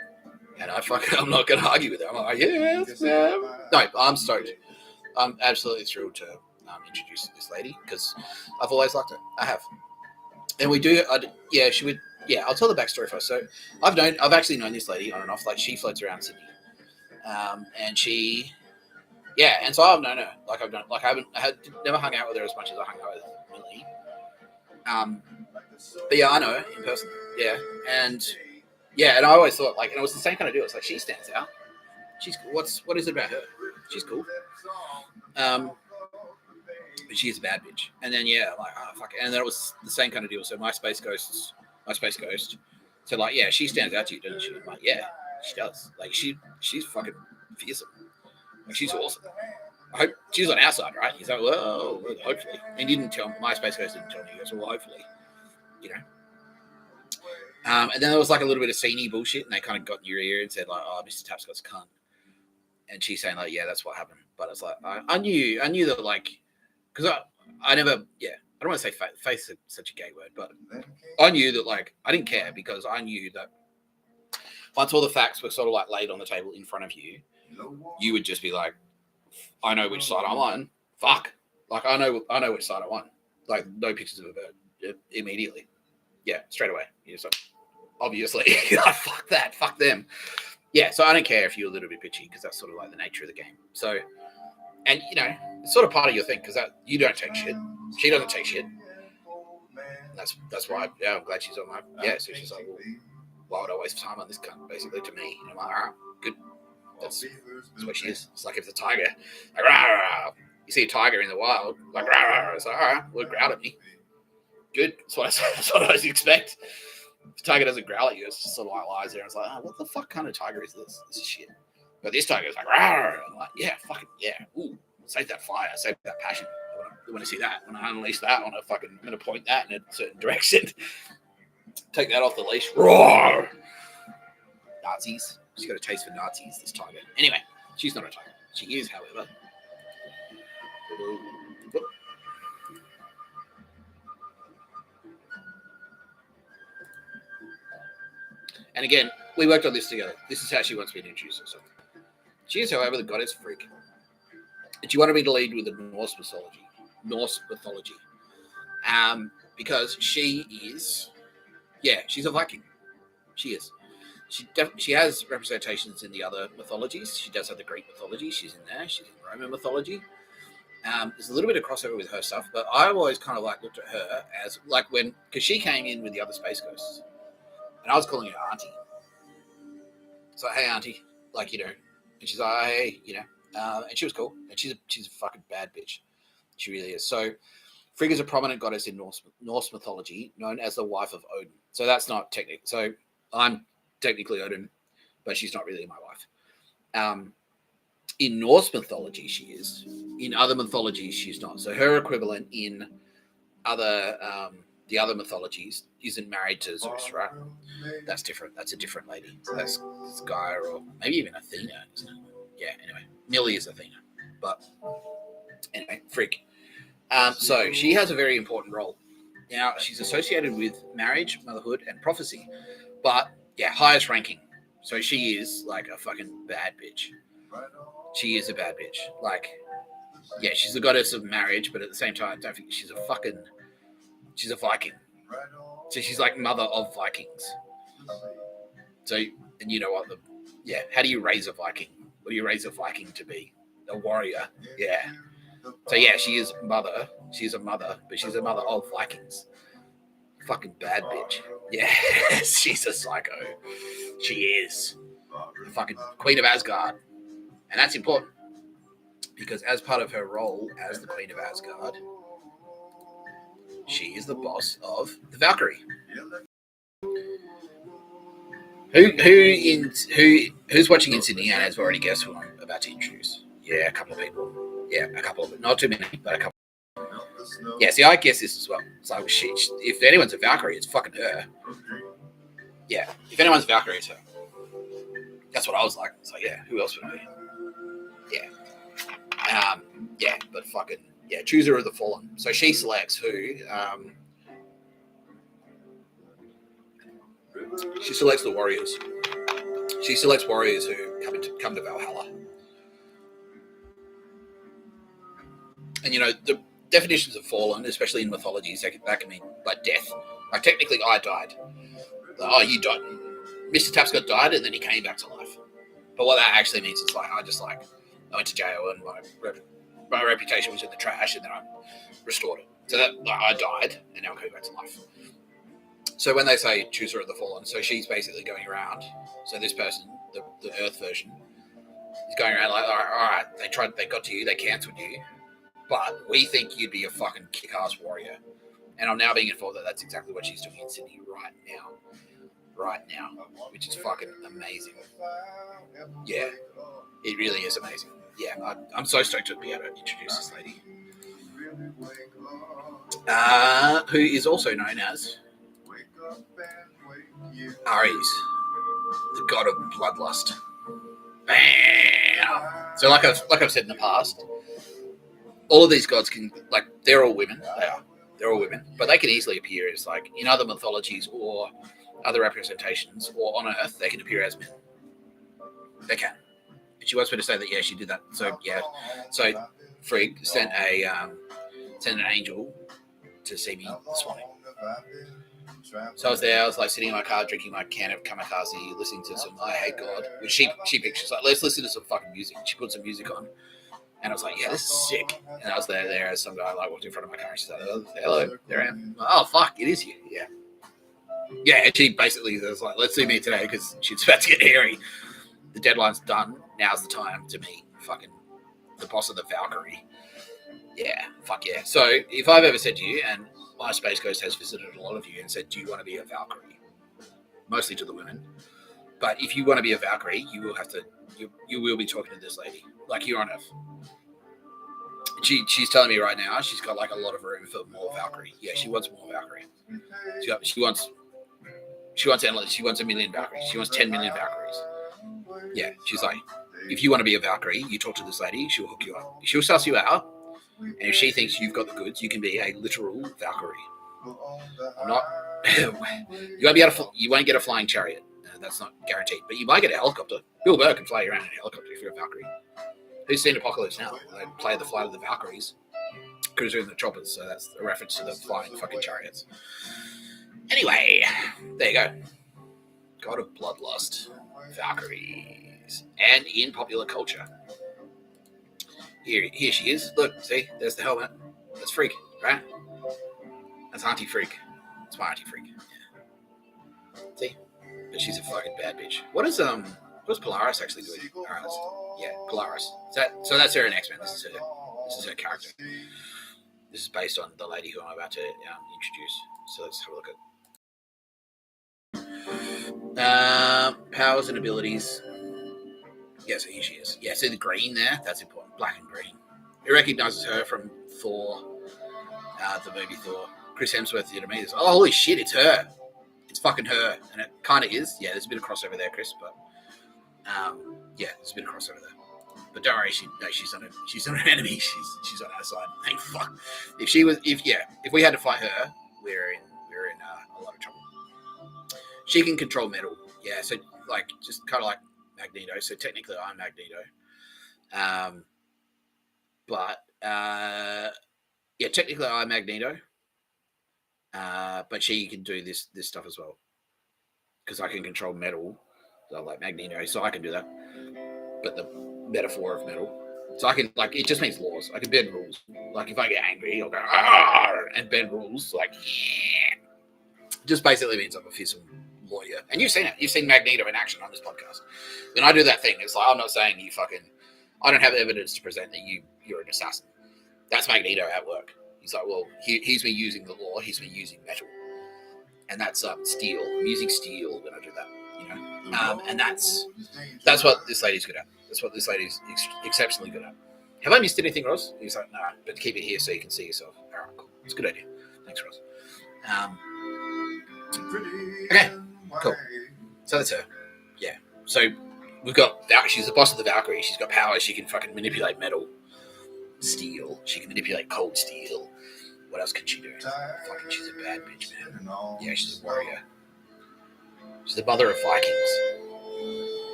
And I'm not going to argue with her. I'm like, yes, ma'am. No, I'm stoked. I'm absolutely thrilled to introduce this lady because I've always liked her. I have. And we do, she would, I'll tell the backstory first. So I've actually known this lady on and off. Like, she floats around Sydney. And she, and so I've known her. Like, I never hung out with her as much as I hung out with Millie. But yeah, I know her in person. Yeah. And I always thought, like, and it was the same kind of deal. It's like, she stands out. She's cool. What is it about her? She's cool. But she's a bad bitch. And then, I'm like, oh, fuck. And then it was the same kind of deal. So my space ghost. So, like, she stands out to you, doesn't she? I'm like, yeah, she does. Like, she's fucking fearsome. Like, she's awesome. I hope she's on our side, right? He's like, well, hopefully. And he didn't tell my space ghost didn't tell me. He goes, well, hopefully, you know. And then there was like a little bit of sceney bullshit, and they kind of got in your ear and said like, "Oh, Mr. Tapscott's a cunt," and she's saying like, "Yeah, that's what happened." But it's like I knew that, like, because I never, I don't want to say faith is such a gay word, but I knew that, like, I didn't care because I knew that once all the facts were sort of like laid on the table in front of you, you would just be like, "I know which side I'm on." Fuck, like I know which side I'm on. Like, no pictures of a bird immediately. Yeah, straight away. You're just like, obviously, fuck that, fuck them. Yeah, so I don't care if you're a little bit bitchy because that's sort of like the nature of the game. So, and you know, it's sort of part of your thing because you don't take shit. She doesn't take shit. That's why. I'm glad she's on my. So she's like, well, why would I waste time on this cunt? Basically, to me, and I'm like, all right, good. That's what she is. It's like if the tiger, like, rah, rah, you see a tiger in the wild, like, rah, rah, it's like, all right, well, growl at me. Good. That's what I expect. If the tiger doesn't growl at you, it's just sort of like lies there. And it's like, what the fuck kind of tiger is this? This is shit. But this tiger is like, rah! I'm like, yeah, fucking, yeah. Ooh, save that fire, save that passion. I want to see that. When I unleash that, I'm going to point that in a certain direction. Take that off the leash. Roar! Nazis. She's got a taste for Nazis, this tiger. Anyway, she's not a tiger. She is, however. And again, we worked on this together. This is how she wants me to introduce herself. She is, however, the goddess freak. And she wanted me to lead with the Norse mythology. Because she is, she's a Viking. She is. She has representations in the other mythologies. She does have the Greek mythology. She's in there. She's in Roman mythology. There's a little bit of crossover with her stuff, but I've always kind of like looked at her as like because she came in with the other space ghosts. And I was calling her auntie. So, hey, auntie, like, and she's like, hey, and she was cool. And she's a fucking bad bitch. She really is. So, Frigg is a prominent goddess in Norse mythology, known as the wife of Odin. So that's not technical. So I'm technically Odin, but she's not really my wife. In Norse mythology, she is. In other mythologies, she's not. So her equivalent in other the other mythologies isn't married to Zeus, right? That's different. That's a different lady. So that's Gaia or maybe even Athena, isn't it? Yeah. Anyway, Millie is Athena, but anyway, Frigg. So she has a very important role. Now, she's associated with marriage, motherhood, and prophecy. But, yeah, highest ranking. So she is, like, a fucking bad bitch. She is a bad bitch. Like, yeah, she's the goddess of marriage, but at the same time, I don't think she's a Viking. So she's, like, mother of Vikings. So, and you know what? How do you raise a Viking? What do you raise a Viking to be? A warrior. Yeah. So yeah, she is mother. She's a mother, but she's a mother of Vikings. Fucking bad bitch. Yeah, she's a psycho. She is the fucking Queen of Asgard, and that's important because as part of her role as the Queen of Asgard, she is the boss of the Valkyrie. Who's watching in Sydney and has already guessed who I'm about to introduce? Yeah, a couple of people. Yeah, a couple of it. Not too many, but a couple. Yeah, see, I guess this as well. It's like, shit, if anyone's a Valkyrie, it's fucking her. Yeah, if anyone's a Valkyrie, it's her. That's what I was like. It's like, yeah, who else would it be? Yeah. But fucking, yeah, chooser of the fallen. So she selects who, she selects the warriors. She selects warriors who come to Valhalla. And, the definitions of fallen, especially in mythologies, that can mean like death. Like technically, I died. Oh, you died. Mr. Tapscott died, and then he came back to life. But what that actually means is like I went to jail, and my reputation was in the trash, and then I restored it. So that I died, and now I'm coming back to life. So when they say chooser of the fallen, so she's basically going around. So this person, the Earth version, is going around like, all right, they got to you, they cancelled you. But we think you'd be a fucking kick-ass warrior. And I'm now being informed that that's exactly what she's doing in Sydney right now, which is fucking amazing. Yeah, it really is amazing. Yeah, I'm so stoked to be able to introduce this lady. Who is also known as Ares, the god of bloodlust. Bam! So like I've said in the past, all of these gods they're all women. They're all women, but they can easily appear as like in other mythologies or other representations, or on Earth, they can appear as men. They can. And she wants me to say that, yeah, she did that. So yeah, so Frigg sent an angel to see me this morning. So I was there. I was like sitting in my car, drinking my can of kamikaze, listening to some I Hate God, which she pictures like, let's listen to some fucking music. She put some music on. And I was like, yeah, this is sick. And I was there as some guy like walked in front of my car and she's like, oh, hello, there I am. Oh, fuck, it is you. Yeah. Yeah, and she basically was like, let's see me today because she's about to get hairy. The deadline's done. Now's the time to meet fucking the boss of the Valkyrie. Yeah, fuck yeah. So if I've ever said to you, and my Space Ghost has visited a lot of you and said, do you want to be a Valkyrie? Mostly to the women. But if you want to be a Valkyrie, you will have to, you will be talking to this lady, like here on Earth. She's telling me right now she's got like a lot of room for more Valkyrie. Yeah, she wants more Valkyrie. She wants endless. She wants 1 million Valkyries. She wants 10 million Valkyries. Yeah, she's like, if you want to be a Valkyrie, you talk to this lady. She'll hook you up. She'll suss you out, and if she thinks you've got the goods, you can be a literal Valkyrie. I'm not. You won't get a flying chariot. That's not guaranteed. But you might get a helicopter. Bill Burr can fly you around in a helicopter if you're a Valkyrie. Who's seen Apocalypse Now? They play the flight of the Valkyries, cruising in the choppers. So that's a reference to the flying fucking chariots. Anyway, there you go. God of bloodlust, Valkyries, and in popular culture. Here she is. Look, see, there's the helmet. That's Frigg, right? That's Auntie Frigg. That's my Auntie Frigg. Yeah. See, but she's a fucking bad bitch. What does Was Polaris actually good? Yeah, Polaris. So that's her in X-Men. This is her character. This is based on the lady who I'm about to introduce. So let's have a look at powers and abilities. Yeah, so here she is. Yeah, see the green there? That's important. Black and green. It recognizes her from Thor, the movie Thor. Chris Hemsworth did amazing. Oh, holy shit, it's her. It's fucking her. And it kind of is. Yeah, there's a bit of crossover there, Chris, but yeah, there's a bit of crossover there. But don't worry, she's not an enemy. She's on our side. Thank fuck. If we had to fight her, we're in a lot of trouble. She can control metal. Yeah, so like just kind of like Magneto. So technically, I'm Magneto. Technically I'm Magneto. But she can do this stuff as well because I can control metal. So like Magneto, so I can do that. But the metaphor of metal. So I can, like, it just means laws. I can bend rules. Like, if I get angry, I'll go, and bend rules. Like, yeah. Just basically means I'm a fearsome lawyer. And you've seen it. You've seen Magneto in action on this podcast. When I do that thing, it's like, I'm not saying I don't have evidence to present that you're an assassin. That's Magneto at work. He's like, well, he's been using the law. He's been using metal. And that's steel. I'm using steel when I do that. And that's what this lady's good at. That's what this lady's exceptionally good at. Have I missed anything, Ross? He's like, nah, but keep it here so you can see yourself. All right, cool. It's a good idea. Thanks, Ross. Okay, cool. So that's her. Yeah. So we've got she's the boss of the Valkyrie. She's got powers. She can fucking manipulate metal, steel. She can manipulate cold steel. What else can she do? Fucking, she's a bad bitch, man. Yeah, she's a warrior. She's the mother of Vikings.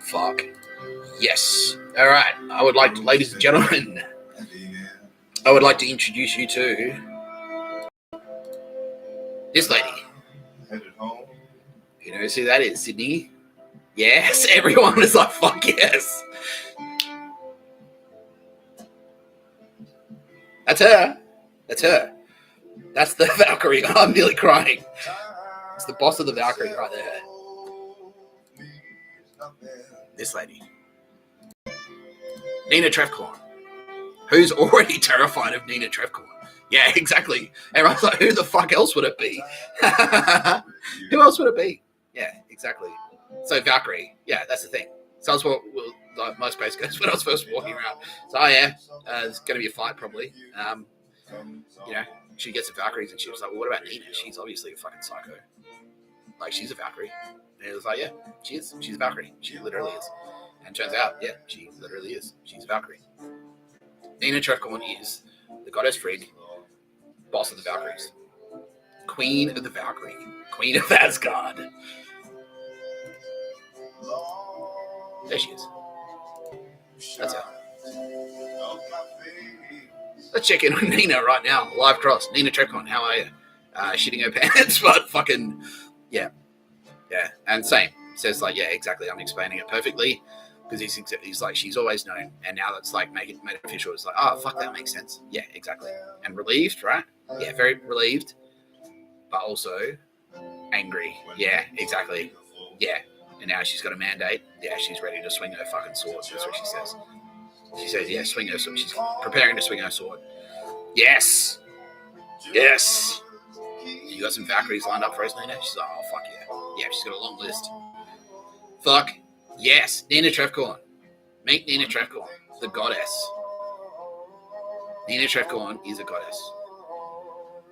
Fuck. Yes. All right. I would like to, ladies and gentlemen, I would like to introduce you to this lady. You know who that is, Sydney? Yes. Everyone is like, fuck yes. That's her. That's her. That's the Valkyrie. I'm nearly crying. It's the boss of the Valkyrie right there. This lady. Nina Trefcorn. Who's already terrified of Nina Trefcorn? Yeah, exactly. Everyone's like, who the fuck else would it be? Who else would it be? Yeah, exactly. So Valkyrie. Yeah, that's the thing. So that's what like most space goes when I was first walking around. So it's going to be a fight probably. She gets the Valkyries and she was like, well, what about Nina? She's obviously a fucking psycho. Like, she's a Valkyrie. And it was like, yeah, she is. She's a Valkyrie. She literally is. And it turns out, yeah, she literally is. She's a Valkyrie. Nina Trefcorn is the goddess Frigg, boss of the Valkyries. Queen of the Valkyrie. Queen of Asgard. There she is. That's her. Let's check in on Nina right now. Live cross. Nina Trefcorn, how are you? Shitting her pants, but fucking, yeah. Yeah, and same. Says like, yeah, exactly. I'm explaining it perfectly because he's like, she's always known, and now that's like made it official. It's like, oh fuck, that makes sense. Yeah, exactly. And relieved, right? Yeah, very relieved, but also angry. Yeah, exactly. Yeah, and now she's got a mandate. Yeah, she's ready to swing her fucking sword. That's what she says. She says, yeah, swing her sword. She's preparing to swing her sword. Yes. Yes. You got some Valkyries lined up for us, Nina? She's like, oh, fuck yeah. Yeah, she's got a long list. Fuck. Yes. Nina Trefcorn. Meet Nina Trefcorn, the goddess. Nina Trefcorn is a goddess.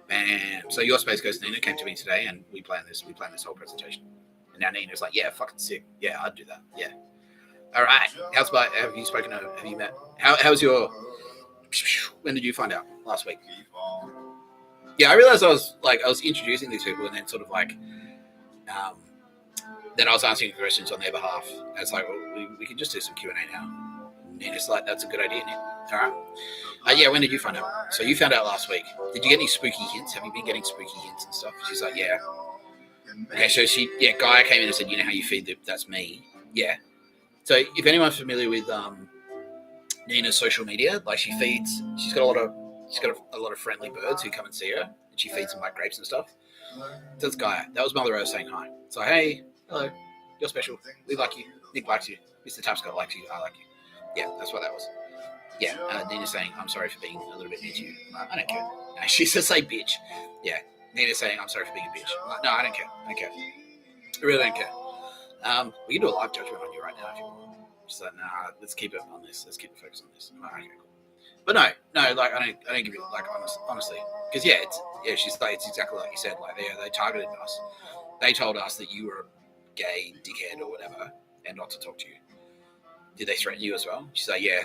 Bam. So your Space Ghost Nina came to me today and we planned this whole presentation. And now Nina's like, yeah, fucking sick. Yeah, I'd do that. Yeah. All right. Have you met? How's your, when did you find out? Last week? Yeah, I realized I was introducing these people and then sort of like, then I was asking questions on their behalf. And it's like, well, we can just do some Q&A now. And it's like, that's a good idea, Nick. All right. Yeah, when did you find out? So you found out last week. Did you get any spooky hints? Have you been getting spooky hints and stuff? She's like, yeah. Okay, so Gaia came in and said, you know how you feed that's me. Yeah. So if anyone's familiar with Nina's social media, like she's got a lot of friendly birds who come and see her, and she feeds them like grapes and stuff. So that's Gaia. That was Mother Earth saying hi. So hey, hello. You're special. We like you. Nick likes you. Mr. Tapscott likes you. I like you. Yeah, that's what that was. Yeah, Nina's saying, I'm sorry for being a little bit mean to you. I don't care. No, she's just say bitch. Yeah, Nina's saying, I'm sorry for being a bitch. No, I don't care. I don't care. I really don't care. We can do a live judgment on you right now if you want. She's like, nah, let's keep it on this. Let's keep it focused on this. Okay, cool. But no, like I don't give it like honestly, because she's like it's exactly like you said. Like they targeted us. They told us that you were a gay dickhead or whatever, and not to talk to you. Did they threaten you as well? She's like, yeah.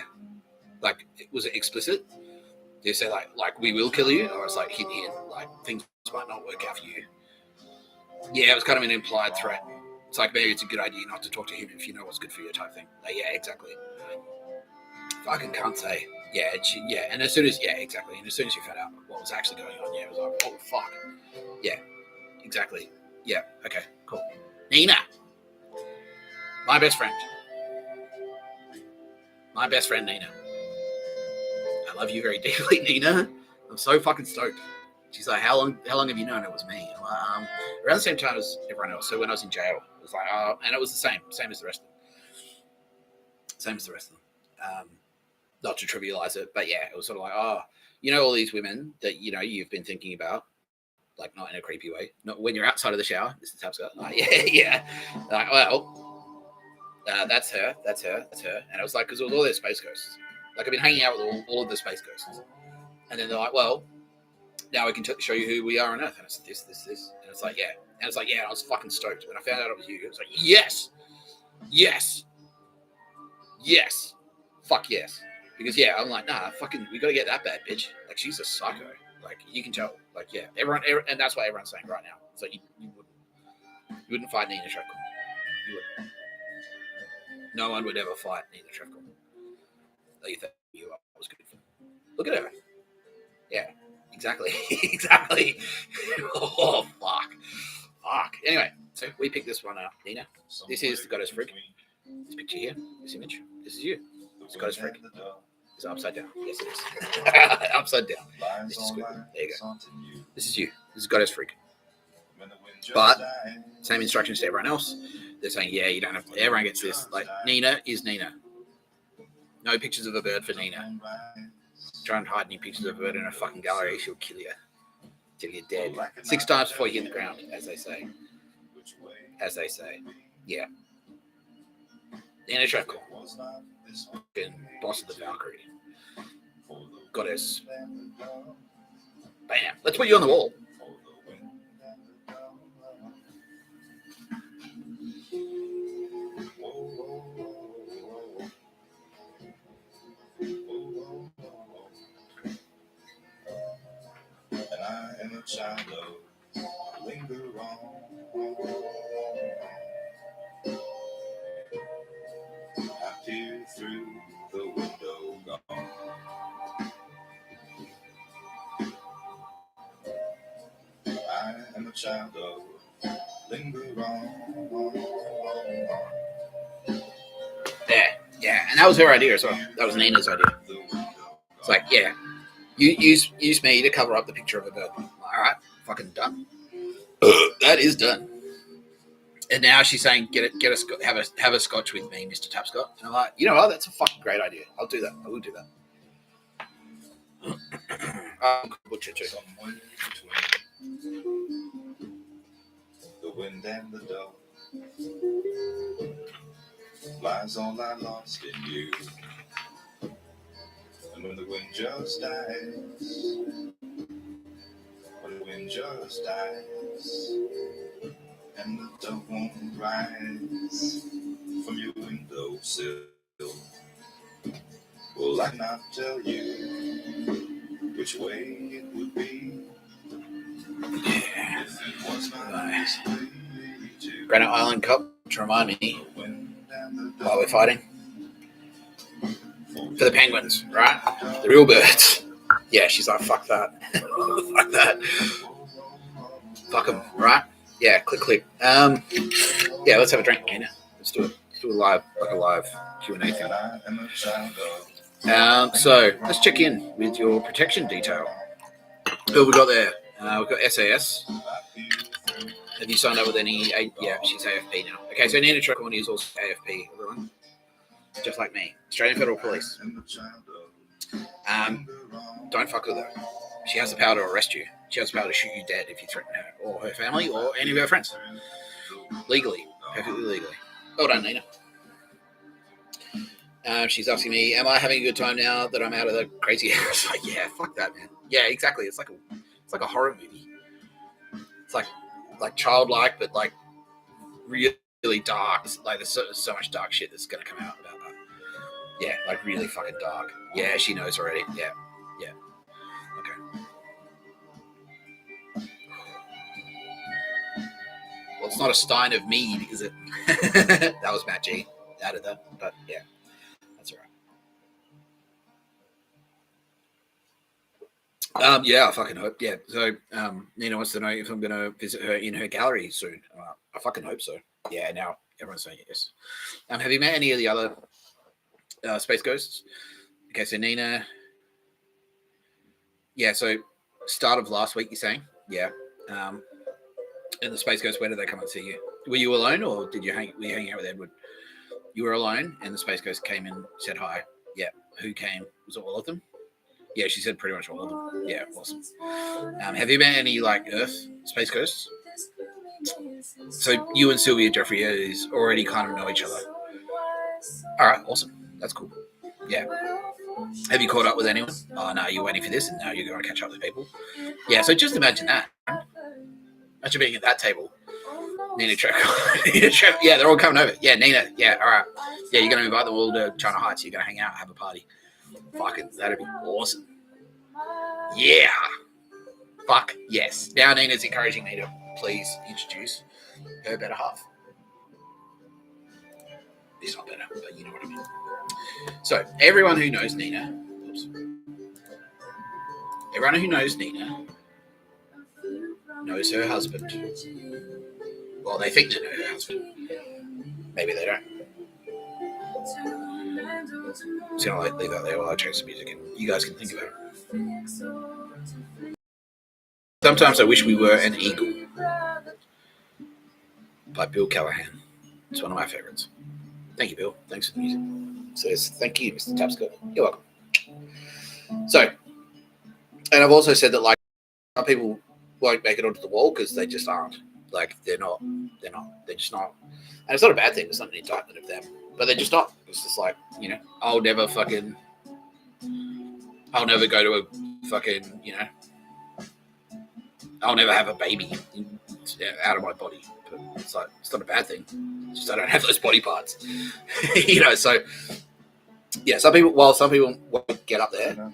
Like, was it explicit? Did they say like we will kill you, or it's like hint, like things might not work out for you? Yeah, it was kind of an implied threat. It's like maybe it's a good idea not to talk to him if you know what's good for you, type thing. Like, yeah, exactly. Fucking can't say. Yeah, and as soon as exactly, and as soon as you found out what was actually going on, it was like, oh fuck. Yeah, exactly. Yeah, okay, cool. Nina, my best friend. My best friend Nina. I love you very deeply, Nina. I'm so fucking stoked. She's like, how long have you known it was me? I'm like, around the same time as everyone else. So when I was in jail, it was like, and it was the same as the rest of them. Same as the rest of them. Not to trivialize it, but yeah, it was sort of like, all these women that, you've been thinking about, like not in a creepy way. Not when you're outside of the shower, Mr. Tapscott. Like, yeah. Like, well, that's her. And it was like, because it was all their space ghosts. Like, I've been hanging out with all of the space ghosts. And then they're like, well, now we can show you who we are on Earth. And it's this. And it's like, yeah. And it's like, yeah, and I was fucking stoked. When I found out it was you, it was like, yes. Fuck yes. Because, yeah, I'm like, nah, fucking, we got to get that bad bitch. Like, she's a psycho. Like, you can tell. Like, yeah, everyone, and that's what everyone's saying right now. It's like, you wouldn't fight Nina Trefcom. You wouldn't. No one would ever fight Nina Trefcom. Like, you think you was good for. Look at her. Yeah, exactly. Exactly. Oh, fuck. Anyway, so we picked this one up, Nina. This is the Goddess Freak. This picture here, this image, this is you. It's Goddess Freak. It's upside down. Yes, it is. Upside down. This is good. There you go. This is you. This is Goddess Freak. But same instructions to everyone else. They're saying, yeah, you don't have to. Everyone gets this. Like, Nina is Nina. No pictures of a bird for Nina. Try and hide any pictures of a bird in a fucking gallery, she'll kill you till you're dead. 6 times before you hit the ground, as they say. Yeah. Nina Trefcom. Boss of the Valkyrie. Goddess. Bam. Let's put you on the wall. And I am a child of linger on. I peer through the window gone. I am a child of linger on. Yeah, and that was her idea as well. That was Nina's idea. It's like, yeah, you use me to cover up the picture of a bird. All right, fucking done. That is done. And now she's saying, have a scotch with me, Mr. Tapscott. And I'm like, you know what? That's a fucking great idea. I'll do that. I will do that. Butcher too. Somewhere between the wind and the dove lies all I lost in you. And when the wind just dies, and the dove won't rise from your windowsill, well, I cannot tell you which way it would be if it was not this way to Granite Island Cup to remind me while we're fighting for the penguins, right? The real birds. Yeah, she's like, fuck that. Fuck that. Fuck them, right? Yeah, click. Yeah, let's have a drink, Nina. Let's do it. Let's do a live Q&A thing. So let's check in with your protection detail. Who have we got there? We've got SAS. Have you signed up with any? Yeah, she's AFP now. Okay, so Nina Trecorny is also AFP, everyone. Just like me. Australian Federal Police. Don't fuck with her. She has the power to arrest you. She has the power to shoot you dead if you threaten her or her family or any of her friends. Legally. Perfectly legally. Well done, Nina. She's asking me, am I having a good time now that I'm out of the crazy house? Like, yeah, fuck that, man. Yeah, exactly. It's like a horror movie. It's like childlike, but like really dark. Like there's so much dark shit that's gonna come out about that. Yeah, like really fucking dark. Yeah, she knows already. Yeah. Okay. Well, it's not a stein of mead, is it? That was Matt G. Added that, but yeah, that's all right. Yeah, I fucking hope. Yeah. So, Nina wants to know if I'm going to visit her in her gallery soon. I fucking hope so. Yeah. Now everyone's saying yes. Have you met any of the other space ghosts? Okay, so Nina. Yeah. So, start of last week, you're saying? Yeah. And the space ghosts, where did they come and see you? Were you alone, or were you hanging out with Edward? You were alone, and the space ghost came and said hi. Yeah. Who came? Was it all of them? Yeah, she said pretty much all of them. Yeah, awesome. Have you met any like Earth space ghosts? So you and Sylvia Jeffries already kind of know each other. All right, awesome. That's cool. Yeah. Have you caught up with anyone? Oh no, you're waiting for this, and now you're going to catch up with people. Yeah. So just imagine that. Imagine being at that table. Nina Trek. Yeah, they're all coming over. Yeah, Nina. Yeah, all right. Yeah, you're going to invite them all to China Heights. You're going to hang out, have a party. Fucking, that'd be awesome. Yeah. Fuck yes. Now Nina's encouraging me to please introduce her better half. It's not better, but you know what I mean. So everyone who knows Nina, knows her husband. Well, they think they know her husband. Maybe they don't. So I'll leave that there while I change some music and you guys can think about it. Sometimes I wish we were an eagle by Bill Callahan. It's one of my favorites. Thank you, Bill. Thanks for the music. Says, thank you, Mr. Tapscott. You're welcome. So, and I've also said that like some people won't make it onto the wall because they just aren't. Like they're just not. And it's not a bad thing. It's not an indictment of them, but they're just not. It's just like, you know, I'll never go to a fucking, you know, I'll never have a baby out of my body. But it's like, it's not a bad thing. It's just I don't have those body parts. You know, so yeah, some people won't get up there,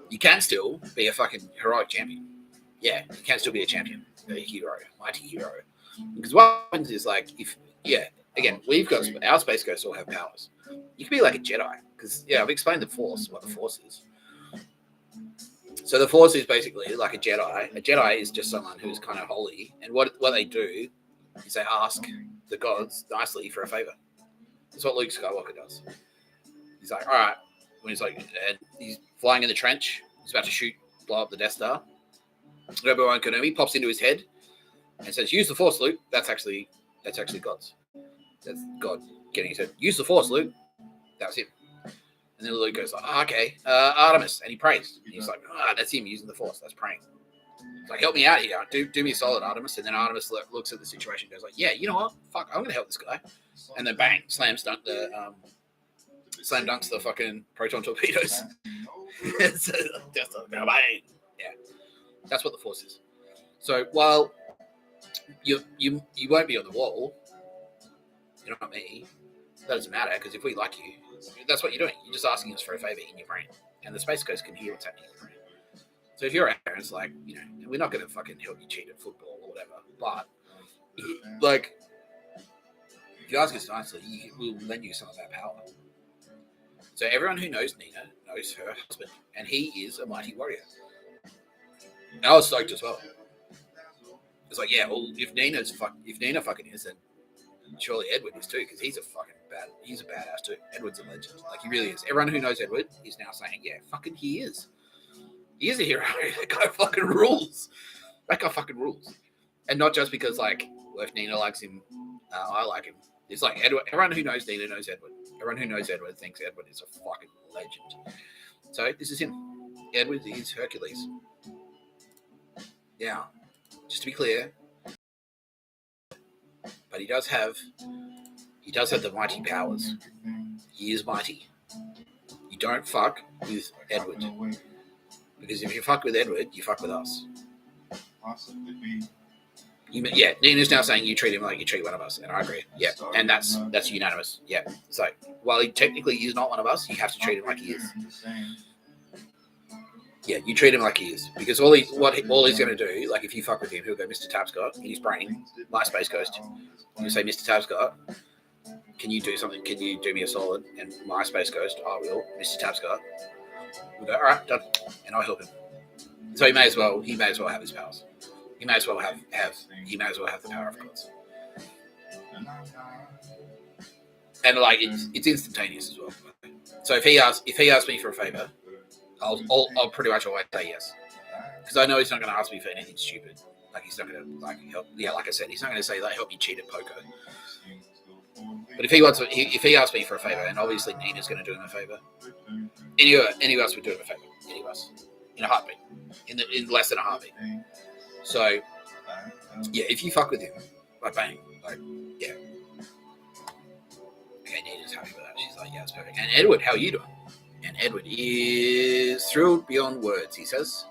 you can still be a fucking heroic champion. Yeah, you can still be a champion, a hero, mighty hero. Because what happens is like, again, we've got our space ghosts all have powers. You can be like a Jedi, because I've explained the Force, what the Force is. So the Force is basically like a Jedi. A Jedi is just someone who's kind of holy, and what they do is they ask the gods nicely for a favor. That's what Luke Skywalker does. He's like, all right, when he's flying in the trench, he's about to blow up the Death Star. Obi-Wan Kenobi pops into his head and says, use the Force, Luke. That's actually God's. That's God getting his head. Use the Force, Luke. That was him. And then Luke goes, okay, Artemis. And he prays. And he's like, that's him using the Force. That's praying. He's like, help me out here. Do me a solid, Artemis. And then Artemis looks at the situation and goes like, yeah, you know what? Fuck, I'm going to help this guy. And then bang, slam dunks the fucking proton torpedoes. It's just bang. Yeah. That's what the Force is. So while you won't be on the wall, you know what I mean? That doesn't matter, because if we like you, that's what you're doing. You're just asking us for a favor in your brain. And the Space Ghost can hear what's happening in your brain. So if you're out there, it's like, you know, we're not going to fucking help you cheat at football or whatever. But, like, if you ask us nicely, we'll lend you some of our power. So everyone who knows Nina knows her husband. And he is a mighty warrior. And I was stoked as well. It's like, yeah, well, if Nina fucking is, then surely Edward is too, because he's a badass too. Edward's a legend. Like, he really is. Everyone who knows Edward is now saying, yeah, fucking he is. He is a hero. That guy fucking rules. And not just because, like, well, if Nina likes him, I like him. It's like Edward. Everyone who knows Nina knows Edward. Everyone who knows Edward thinks Edward is a fucking legend. So this is him. Edward is Hercules. Now, just to be clear, but he does have the mighty powers. He is mighty. You don't fuck with Edward, because if you fuck with Edward, you fuck with us. Yeah, Nina's now saying you treat him like you treat one of us, and I agree. Yeah, and that's unanimous. Yeah, so while he technically is not one of us, you have to treat him like he is. Yeah, you treat him like he is, because all he's going to do, like if you fuck with him, he'll go, Mr. Tapscott, in his brain, MySpace Ghost. You say, Mr. Tapscott, can you do something? Can you do me a solid? And MySpace Ghost, I will, Mr. Tapscott. We'll go, all right, done, and I'll help him. So he may as well have his powers. He may as well have the power of gods. And like it's instantaneous as well. So if he asks me for a favor, I'll pretty much always say yes, because I know he's not going to ask me for anything stupid. Like he's not going to like help. Yeah, like I said, he's not going to say like help me cheat at poker. But if he asks me for a favor, and obviously Nina's going to do him a favor, any of us would do him a favor. Any of us, in a heartbeat, in less than a heartbeat. So yeah, if you fuck with him, like bang, like yeah. Okay, Nina's happy with that. She's like, yeah, it's perfect. And Edward, how are you doing? And Edward is thrilled beyond words. He says,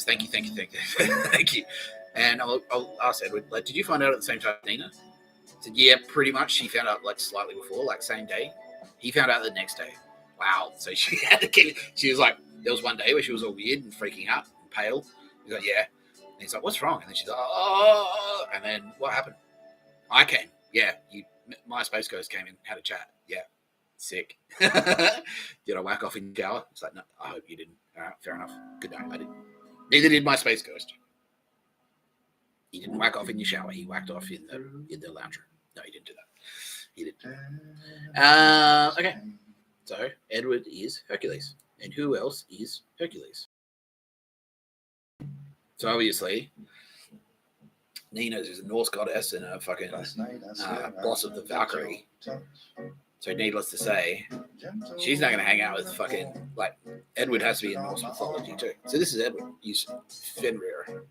thank you. Thank you. And I'll ask Edward, like, did you find out at the same time as Nina? I said, yeah, pretty much. She found out like slightly before, like same day. He found out the next day. Wow. So she had to keep. She was like, there was one day where she was all weird and freaking out and pale. He's like, yeah. And he's like, what's wrong? And then she's like, oh. And then what happened? I came. Yeah. My Space Ghost came in, had a chat. Yeah. Sick. Did I whack off in the shower? It's like, no, I hope you didn't. All right, fair enough. Good night. I didn't. Neither did my Space Ghost. He didn't whack off in your shower. He whacked off in the lounge room. No, he didn't do that. He didn't. Okay. So Edward is Hercules. And who else is Hercules? So obviously, Nina is a Norse goddess and a fucking boss of the Valkyrie. So needless to say, she's not going to hang out with fucking, like, Edward has to be in Norse mythology too. So this is Edward. He's Fenrir.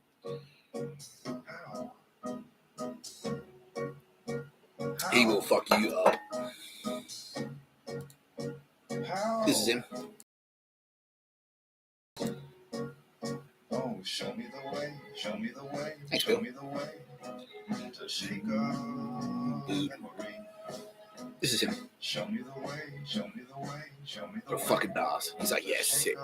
He will fuck you up. This is him. Oh, show me the way, show me the way, Thanks, show Bill. me the way to shake up memory. This is him. Show me the way, show me the way, show me the What a way. fucking ass. He's like, yeah, sick.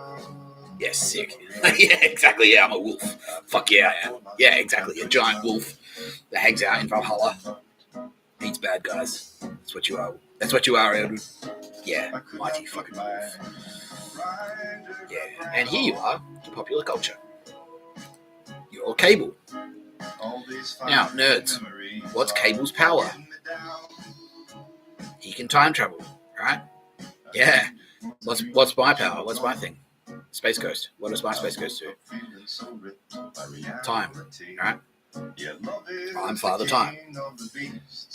Yeah, sick. Yeah, exactly. Yeah, I'm a wolf. Fuck yeah, I am. Yeah, exactly. A giant wolf that hangs out in Valhalla. Eats bad guys. That's what you are. That's what you are, Edward. Yeah, mighty fucking wolf. Yeah, and here you are in popular culture. You're Cable. Now, nerds, what's Cable's power? He can time travel, right? Yeah. What's my power? What's my thing? Space Ghost. What does my Space Ghost do? Time, right? I'm Father Time.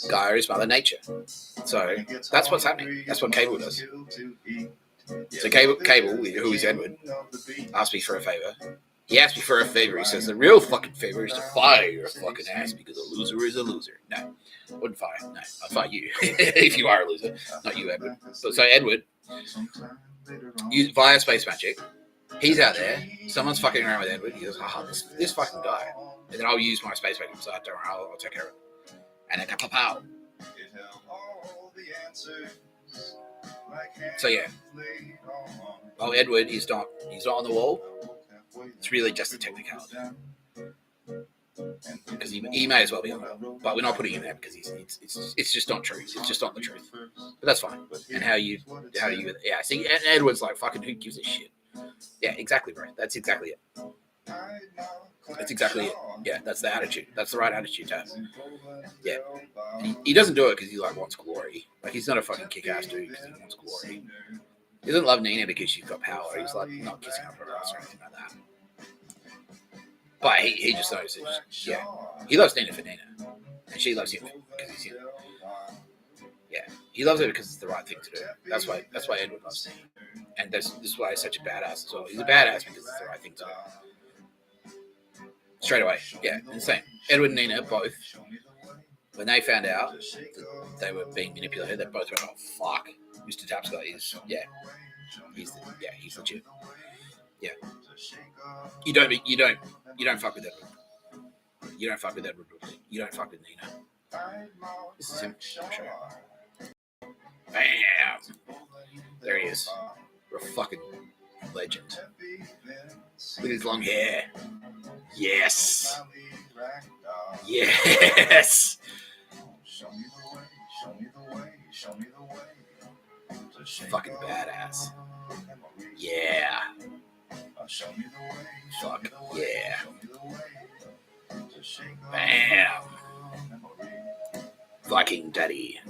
Gaia is Mother Nature. So that's what's happening. That's what Cable does. So Cable, who is Edward, asked me for a favor. He asked me for a favor. He says the real fucking favor is to fire your fucking ass because a loser is a loser. No, I wouldn't fire. No, I'd fire you if you are a loser, not you, Edward. So Edward, via space magic, he's out there. Someone's fucking around with Edward. He goes, haha, this fucking guy. And then I'll use my space magic. So don't worry, I'll take care of it. And then pow. So yeah. Oh, Edward, he's not on the wall. It's really just a technicality. Because he may as well be on it. But we're not putting him there because it's just not true. It's just not the truth. But that's fine. And how you yeah, see, Edward's like, fucking who gives a shit? Yeah, exactly, bro. That's exactly it. That's exactly it. Yeah, that's the attitude. That's the right attitude to have. Yeah. He doesn't do it because he like wants glory. Like he's not a fucking kick-ass dude because he wants glory. He doesn't love Nina because she's got power. He's like not kissing up her ass or anything like that. But he just knows it. Yeah, he loves Nina for Nina, and she loves him because he's him. Yeah, he loves her because it's the right thing to do. That's why Edward loves Nina, and this is why he's such a badass as well. He's a badass because it's the right thing to do. Straight away, yeah, insane. Edward and Nina both, when they found out that they were being manipulated, they both went, "Oh fuck, Mr. Tapscott is he's legit." Yeah, you don't fuck with Edward. You don't fuck with Edward. You don't fuck with Nina. This is him. I'll show you. Bam! There he is. We're a fucking legend. Look at his long hair. Yes. Yes. Fucking badass. Yeah. Fuck yeah. Bam. Viking Daddy.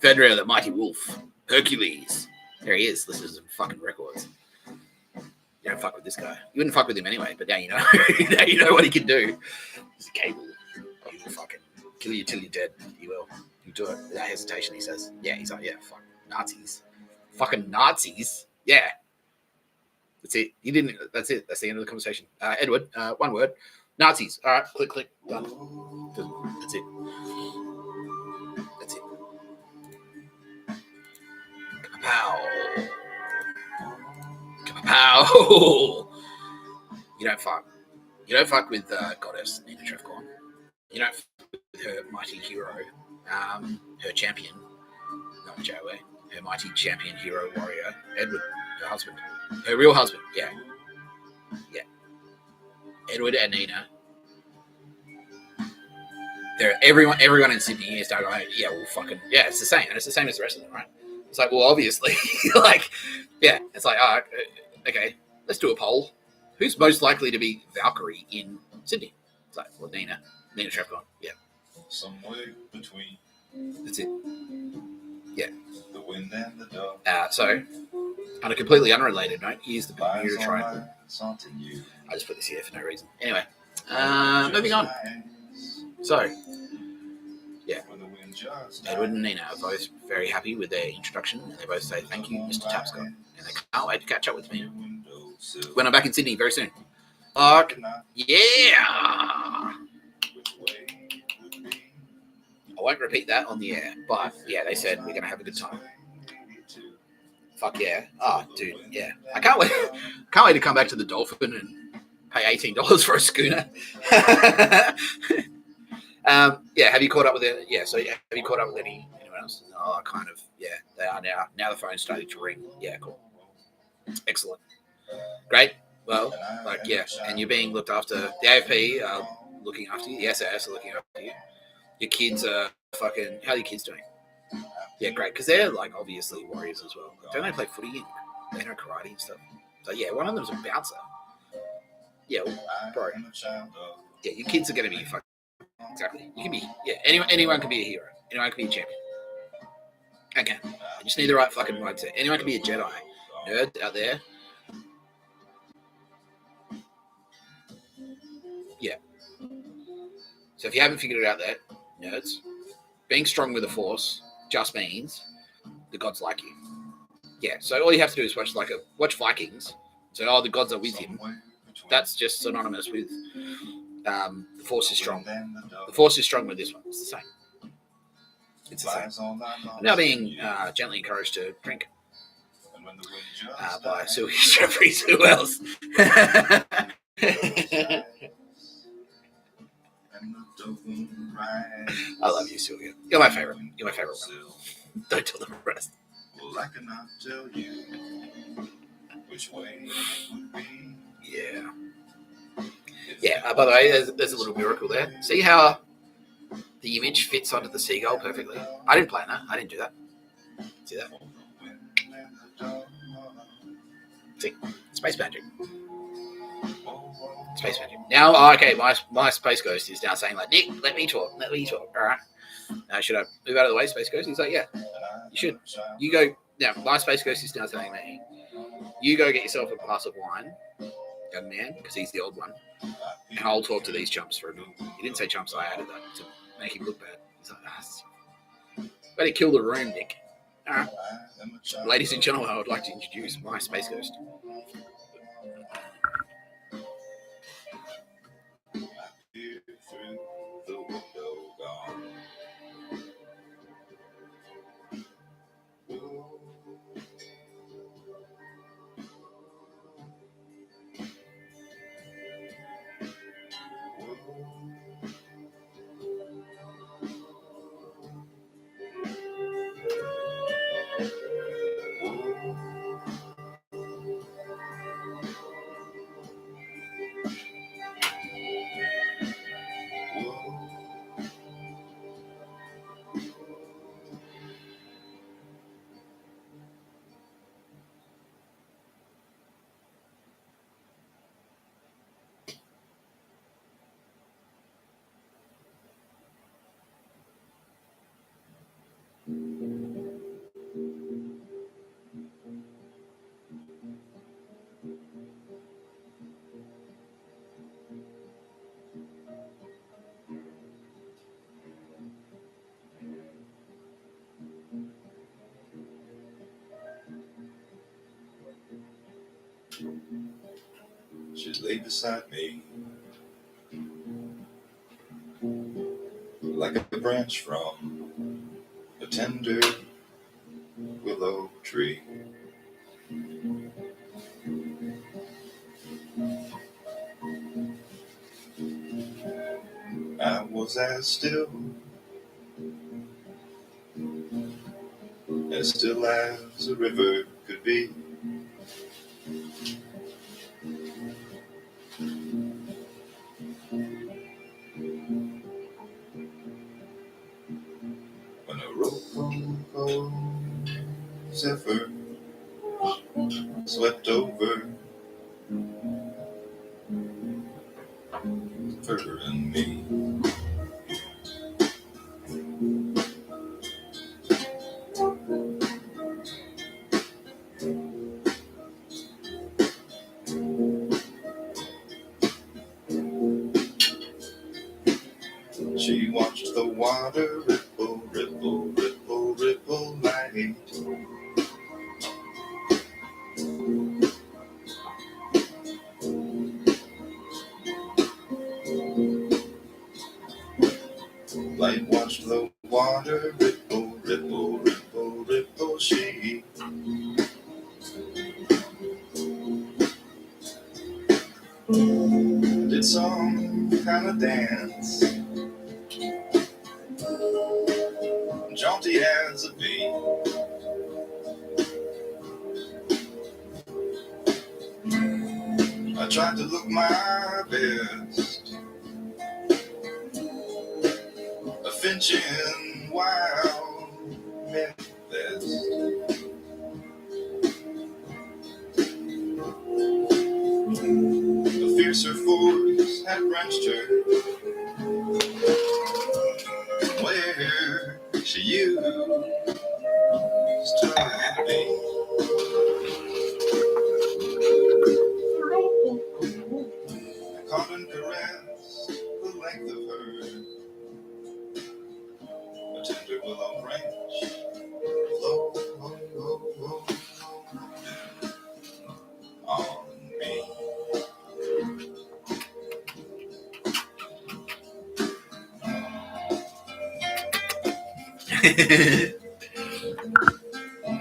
Fenrir the Mighty Wolf. Hercules. There he is. Listen to some fucking records. You don't fuck with this guy. You wouldn't fuck with him anyway, but now you know. Now you know what he can do. He's a cable. He will fucking kill you till you're dead. He will. He'll do it without hesitation, he says. Yeah, he's like, yeah, fuck. Nazis. Fucking Nazis. Yeah. That's it. You didn't. That's it. That's the end of the conversation. Edward, one word. Nazis. All right. Click. Done. That's it. That's it. Kapow. Kapow. You don't fuck. You don't fuck with goddess Nina Trefcorn. You don't fuck with her mighty hero, her champion, not Joey, her mighty champion, hero, warrior, Edward, her husband, her real husband. Yeah. Edward and Nina. Everyone in Sydney is going, yeah, well, fucking, yeah, it's the same, and it's the same as the rest of them, right? It's like, well, obviously, like, yeah, it's like, okay, let's do a poll. Who's most likely to be Valkyrie in Sydney? It's like, well, Nina Trefcorn, yeah. Somewhere between. That's it. Yeah. The wind and the dove. So, on a completely unrelated note, here's the Bermuda Triangle. I just put this here for no reason. Anyway, moving on. So, yeah, Edward and Nina are both very happy with their introduction, and they both say thank you, Mr. Tapscott, and they can't wait to catch up with me when I'm back in Sydney very soon. Fuck yeah! I won't repeat that on the air, but yeah, they said we're gonna have a good time. Fuck yeah! Oh, dude, yeah, I can't wait. Can't wait to come back to the Dolphin and pay $18 for a schooner. Yeah, have you caught up with it? Yeah, so have you caught up with anyone else? Oh, kind of. Yeah, they are now. Now the phone's starting to ring. Yeah, cool. Excellent. Great. Well, like, yeah, and you're being looked after. The AFP are looking after you. The SAS are looking after you. Your kids are fucking. How are your kids doing? Yeah, great, because they're like obviously warriors as well. Don't they play footy and they know karate and stuff? So yeah, one of them's a bouncer. Yeah, well, bro. Yeah, your kids are going to be fucking. Exactly. You can be, yeah, anyone can be a hero. Anyone can be a champion. Okay. You just need the right fucking mindset. Anyone can be a Jedi. Nerds out there. Yeah. So if you haven't figured it out there, nerds, being strong with the Force just means the gods like you. Yeah. So all you have to do is watch Vikings. So, the gods are with him. That's just synonymous with the Force is strong. The Force is strong with this one. It's the same. It's the same. I'm now being gently encouraged to drink by Sylvia Jeffries. Who else? I love you, Sylvia. You're my favorite. You're my favorite one. Don't tell the rest. Well, I cannot tell you which way it would be. Yeah. Yeah, by the way, there's a little miracle there. See how the image fits onto the seagull perfectly? I didn't plan that. I didn't do that. See that? See? Space magic. Space magic. Now, okay, my Space Ghost is now saying, like, Nick, let me talk. All right. Should I move out of the way, Space Ghost? He's like, yeah, you should. You go. Now, my Space Ghost is now telling me, you go get yourself a glass of wine young man, because he's the old one. And I'll talk to these chumps for a minute. He didn't say chumps, I added that to make him look bad. He's like, better kill the room, Nick. Alright. Ladies and gentlemen, I would like to introduce my Space Ghost. She lay beside me like a branch from a tender willow tree. I was as still as a river could be. When a roll zephyr swept over her and me. She watched the water ripple, ripple, ripple, ripple light. Light watched the water ripple, ripple, ripple, ripple. She did some kind of dance, jaunty as a bee. I tried to look my best, a finch in wild Memphis. A fiercer force had wrenched her where she used to be. I caught and caressed the length of her, a tender willow branch, low, low, low, low, on me.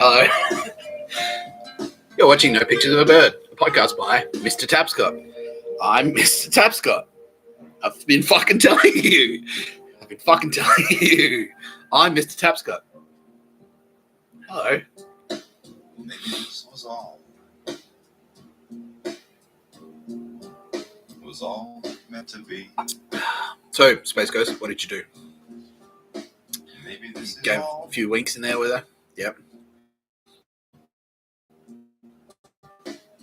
Hello. You're watching No Pictures of a Bird, a podcast by Mr. Tapscott. I'm Mr. Tapscott. I've been fucking telling you. I'm Mr. Tapscott. Hello. Maybe this was all meant to be. So, Space Ghost, what did you do? Maybe this is Gave all. a few winks in there with her. Yep.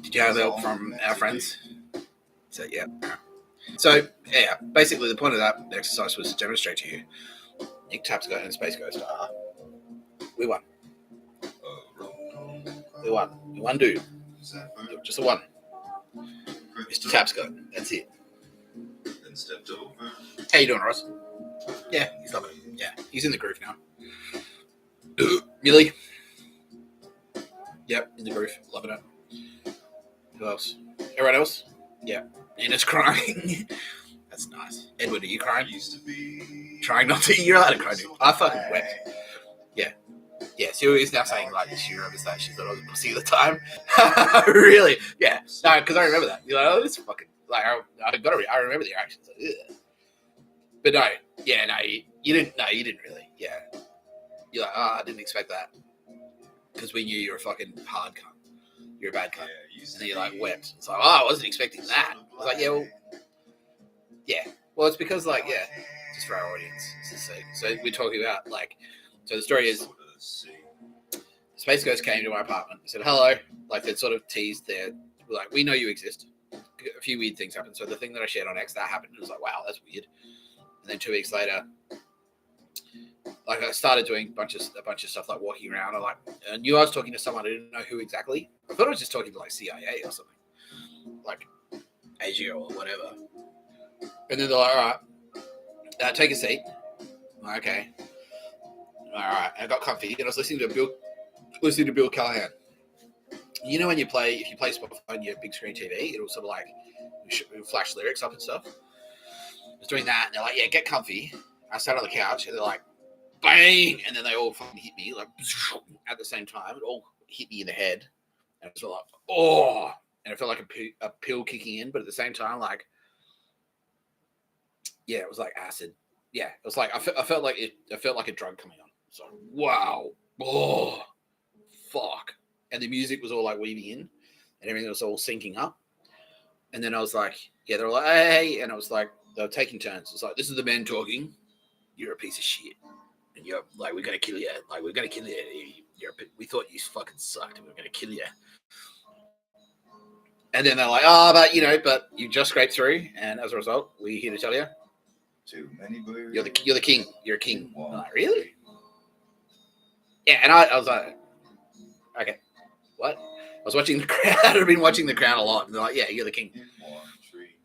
Did you have help from our friends? So, yeah. So, yeah, basically the point of that exercise was to demonstrate to you Nick Tapscott and Space Ghost are. We won. We won. We won, dude. Just a one. Mr. Tapscott. That's it. How you doing, Ross? Yeah, he's loving it. Yeah, he's in the groove now. Millie? Yep, in the groove. Loving it. Who else? Everyone else? Yeah. Nina's crying. That's nice. Edward, are you crying? Trying not to. You're allowed to cry, dude. I fucking wept. Yeah. Yeah, Sylvia's now saying, like, she remembers that. She thought I was a pussy at the time. Really? Yeah. No, because I remember that. You're like, oh, this fucking. Like, I remember the reactions. Like, ugh. But no. Yeah, no, you didn't. No, you didn't really. Yeah. You're like, oh, I didn't expect that. Because we knew you were a fucking hard cunt. You're a bad cunt. And then you like wept. It's like, oh, I wasn't expecting that. I was like, yeah, well, yeah. Well, it's because, like, yeah, just for our audience. So we're talking about, like, so the story is Space Ghost came to my apartment and said, hello. Like, they'd sort of teased there. Like, we know you exist. A few weird things happened. So the thing that I shared on X, that happened. It was like, wow, that's weird. And then 2 weeks later, like, I started doing a bunch of stuff, like walking around. I knew I was talking to someone. I didn't know who exactly. I thought I was just talking to, like, CIA or something, like Asia or whatever. And then they're like, all right, take a seat. I'm like, okay, all right. And I got comfy, and I was listening to Bill Callahan. You know, when if you play Spotify on your big screen TV, it'll sort of like it'll flash lyrics up and stuff. I was doing that, and they're like, yeah, get comfy. I sat on the couch, and they're like, bang, and then they all fucking hit me like at the same time. It all hit me in the head, and it was like, oh, and it felt like a pill kicking in, but at the same time, like, yeah, it was like acid. Yeah, it was like I felt like a drug coming on. So wow, oh, fuck, and the music was all like weaving in, and everything was all syncing up, and then I was like, yeah, they were like, hey, and I was like, they were taking turns. It's like, this is the man talking. You're a piece of shit. And you're like, we're gonna kill you. Like, we're gonna kill you. We thought you fucking sucked, and we're gonna kill you. And then they're like, oh, but you just scraped through, and as a result, we're here to tell you, Too many birds. you're the king. You're a king. I'm like, really? Yeah. And I was like, okay, what? I was watching The Crown. I've been watching The Crown a lot. And they're like, yeah, you're the king.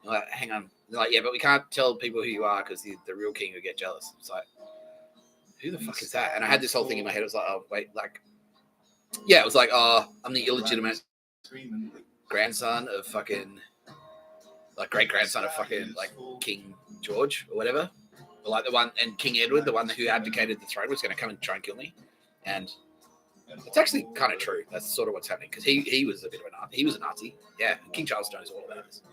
I'm like, hang on. They're like, yeah, but we can't tell people who you are because the real king will get jealous. It's like, who the fuck is that? And I had this whole thing in my head. It was like, oh, wait, like, yeah, it was like, oh, I'm the illegitimate grandson of fucking, like, great-grandson of fucking, like, King George or whatever. Or like the one, and King Edward, the one who abdicated the throne, was going to come and try and kill me. And it's actually kind of true. That's sort of what's happening, because he was a bit of a Nazi. He was a Nazi. Yeah, King Charles knows all about this.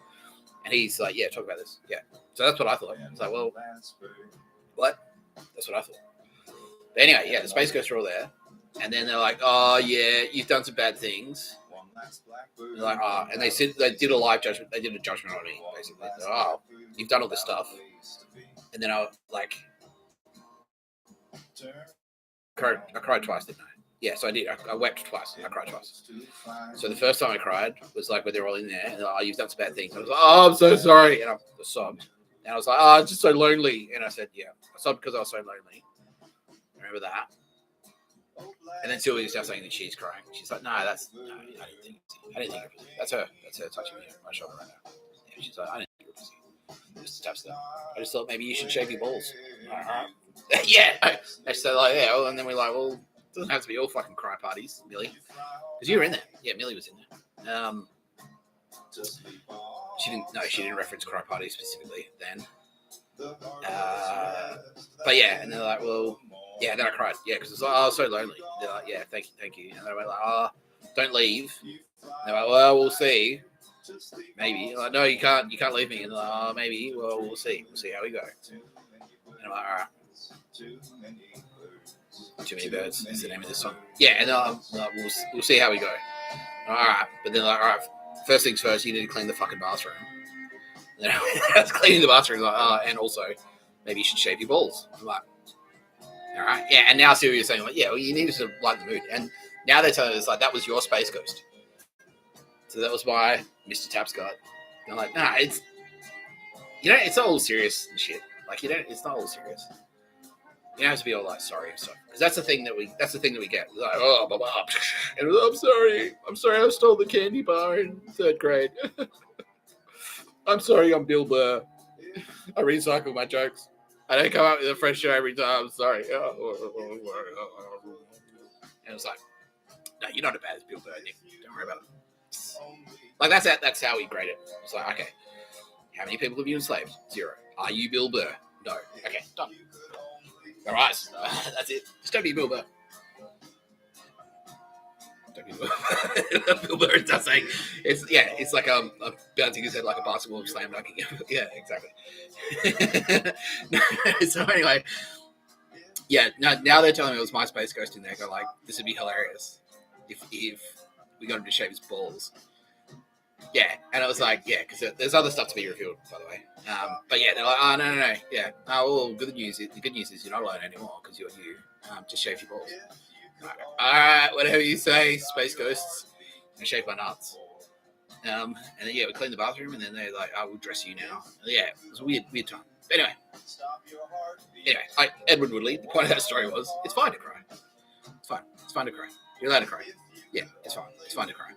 And he's like, yeah, talk about this. Yeah. So that's what I thought. It's like, well, what? That's what I thought. But anyway, yeah, the Space Ghosts are all there. And then they're like, oh, yeah, you've done some bad things. They're like, oh, and they said they did a live judgment. They did a judgment on me, basically. Like, oh, you've done all this stuff. And then I cried twice, didn't I? Yeah, so I did. I wept twice. I cried twice. So the first time I cried was like when they were all in there, and they're like, oh, you've done some bad things. I was like, oh, I'm so sorry. And I sobbed. And I was like, oh, I'm just so lonely. And I said, yeah, I sobbed because I was so lonely. Remember that? And then Sylvia's now saying that she's crying. She's like, no, I didn't think it was. That's her touching me on my shoulder right now. Yeah, she's like, I didn't think it was you. Just touch them. I just thought maybe you should shave your balls. Yeah. So like, yeah, well, and then we're like, well, it doesn't have to be all fucking cry parties, Millie. Because you were in there. Yeah, Millie was in there. She didn't reference cry parties specifically then. But yeah, and they're like, well, yeah, then I cried. Yeah, because it's like, oh, I was so lonely. They're like, yeah, thank you. And they were like, oh, don't leave. And they're like, well, we'll see. Maybe. I'm like, no, you can't leave me. And they're like, oh, maybe. Well, we'll see. We'll see how we go. And I'm like, all right. Too Many Birds is the name of this song. Yeah, and we'll see how we go. All right. But then like, all right, first things first, you need to clean the fucking bathroom. And then I was cleaning the bathroom, like, oh, and also, maybe you should shave your balls. I'm like, all right. Yeah, and now Sylvia's saying, like, yeah, well, you need to lighten the mood. And now they're telling us, like, that was your Space Ghost. So that was my Mr. Tapscott. And I'm like, nah, it's not all serious and shit. Like, it's not all serious. You don't have to be all like sorry and stuff, because that's the thing that we get. We're like, oh, blah, blah, and I'm sorry, I stole the candy bar in 3rd grade. I'm sorry, I'm Bill Burr. I recycle my jokes. I don't come up with a fresh show every time. I'm sorry. And it's like, no, you're not as bad as Bill Burr, Nick. Don't worry about it. Like that's how we grade it. It's like, okay, how many people have you enslaved? 0. Are you Bill Burr? No. Okay, done. All right, that's it. Just don't be Bill Burr. Bill Burr does say it's like a bouncing his head like a basketball slam dunking. Yeah, exactly. So anyway, yeah. Now they're telling me it was MySpace Ghost in there. Go like, this would be hilarious if we got him to shave his balls. Yeah, and I was like, yeah, because there's other stuff to be revealed, by the way. But yeah, they're like, oh no. Yeah. Oh, well, the good news is you're not alone anymore because you're you. Just shave your balls. All right, whatever you say, Space Ghosts. I shave my nuts. And then, yeah, we cleaned the bathroom, and then they're like, "I will dress you now." And yeah, it was a weird time. But anyway, Edward Woodley. The point of that story was, it's fine to cry. It's fine to cry. You're allowed to cry. Yeah, it's fine. It's fine to cry.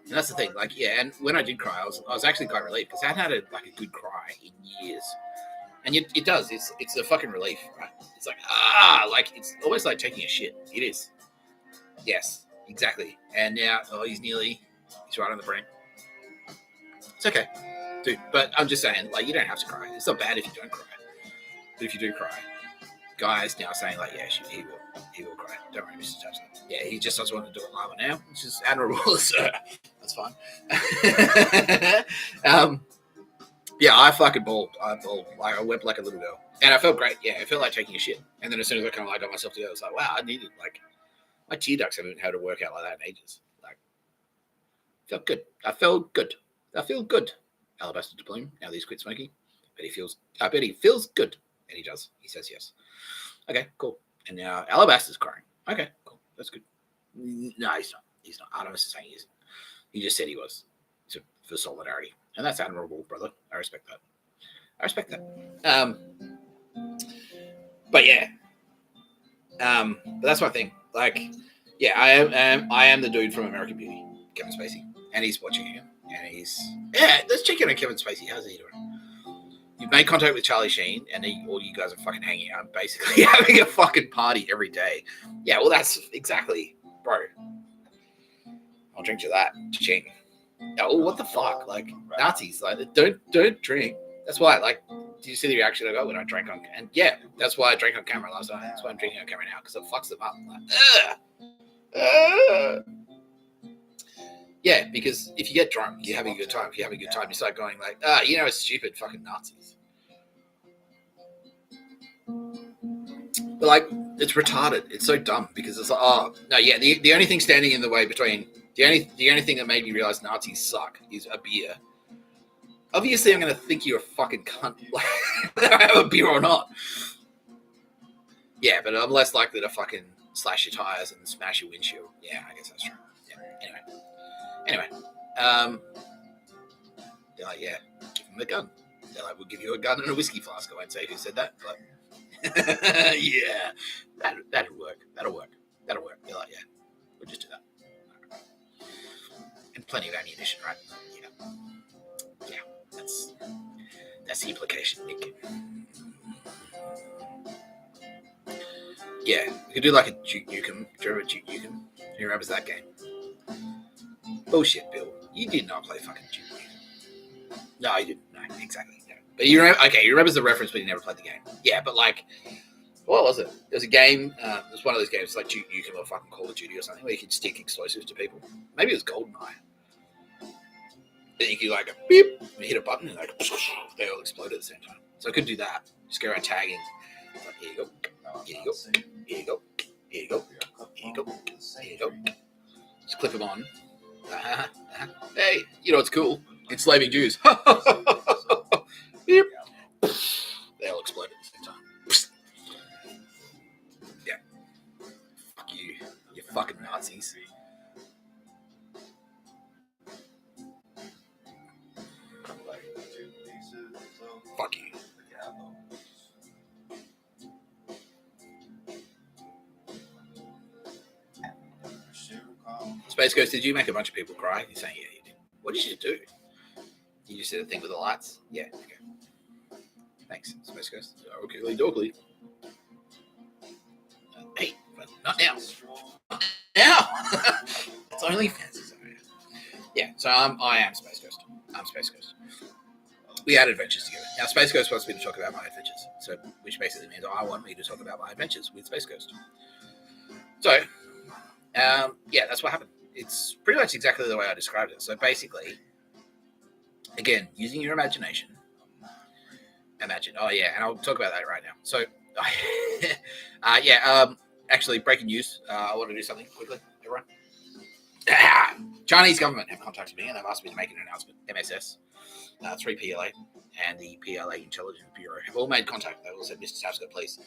And that's the thing. Like, yeah, and when I did cry, I was actually quite relieved because I hadn't had a good cry in years. And it does. It's a fucking relief, right? It's like, like it's almost like taking a shit. It is. Yes, exactly. And now, he's right on the brink. It's okay, dude. But I'm just saying, like, you don't have to cry. It's not bad if you don't cry. But if you do cry, guys now saying, like, yeah, he will cry. Don't worry, Mr. Tapscott. Yeah, he just doesn't want to do it live now, which is admirable. So that's fine. Yeah, I fucking bawled. Like, I wept like a little girl. And I felt great. Yeah, it felt like taking a shit. And then as soon as I kind of like got myself together, I was like, wow, I needed, like, my tear ducts haven't had a workout like that in ages. Like, felt good. I feel good. Alabaster to Bloom. Now that he's quit smoking. I bet he feels good. And he does. He says yes. Okay, cool. And now Alabaster's crying. Okay, cool. That's good. No, he's not. He's not. Artemis is saying he isn't. He just said he was. For solidarity. And that's admirable, brother. I respect that. But yeah. But that's my thing. Like, yeah, I am the dude from American Beauty, Kevin Spacey. And he's watching him. And let's check in on Kevin Spacey. How's he doing? You've made contact with Charlie Sheen, and all you guys are fucking hanging out, basically having a fucking party every day. Yeah, well, that's exactly, bro. I'll drink to that. Ching. Oh, what the fuck? Like, Nazis, like, don't drink. That's why, like, did you see the reaction I got when I drank on? And yeah, that's why I drank on camera last night. That's why I'm drinking on camera now, because it fucks them up. Like, yeah, because if you get drunk, you're having a good time. If you're having a good time, you start going like, it's stupid fucking Nazis. But like, it's retarded. It's so dumb because it's like, oh no, yeah. The only thing standing in the way between the only thing that made me realize Nazis suck is a beer. Obviously, I'm gonna think you're a fucking cunt, like, whether I have a beer or not. Yeah, but I'm less likely to fucking slash your tires and smash your windshield. Yeah, I guess that's true. Yeah. Anyway, they're like, yeah, give them a gun. They're like, we'll give you a gun and a whiskey flask. I won't say who said that, but yeah, that'll work. They're like, yeah, we'll just do that. And plenty of ammunition, right? Yeah, that's the implication, Nick. Yeah, we could do like a Duke Nukem. Do you remember Duke Nukem? Who remembers that game? Bullshit, Bill. You did not play fucking Duke Nukem. No, you didn't. No, exactly. No. But you remember? Okay, you remember the reference, but you never played the game. Yeah, but like, what was it? There was a game. It was one of those games like Duke Nukem or fucking Call of Duty or something where you could stick explosives to people. Maybe it was GoldenEye. Then you could like beep, and hit a button and like they all explode at the same time. So I could do that. Just go around tagging. Like, here you go. Here you go. Here you go. Here you go. Here you go. Here you go. Just clip them on. Hey, you know what's cool? Enslaving Jews. Beep. They all explode at the same time. Yeah. Fuck you. You fucking Nazis. Fuck you. Space Ghost, did you make a bunch of people cry? You're saying, yeah, you did. What did you do? You just did a thing with the lights? Yeah, okay. Thanks, Space Ghost. Okay, doggly. Hey, but not now. Now! It's only fancy. Yeah, so I am Space Ghost. I'm Space Ghost. We had adventures together. Now, Space Ghost wants me to talk about my adventures, so which basically means I want me to talk about my adventures with Space Ghost. So, yeah, that's what happened. It's pretty much exactly the way I described it. So basically, again, using your imagination. Imagine. Oh yeah, and I'll talk about that right now. So, actually, breaking news. I want to do something quickly, everyone. Chinese government have contacted me and they've asked me to make an announcement. MSS, 3PLA, and the PLA Intelligence Bureau have all made contact. They all said, Mr. Tapscott, please,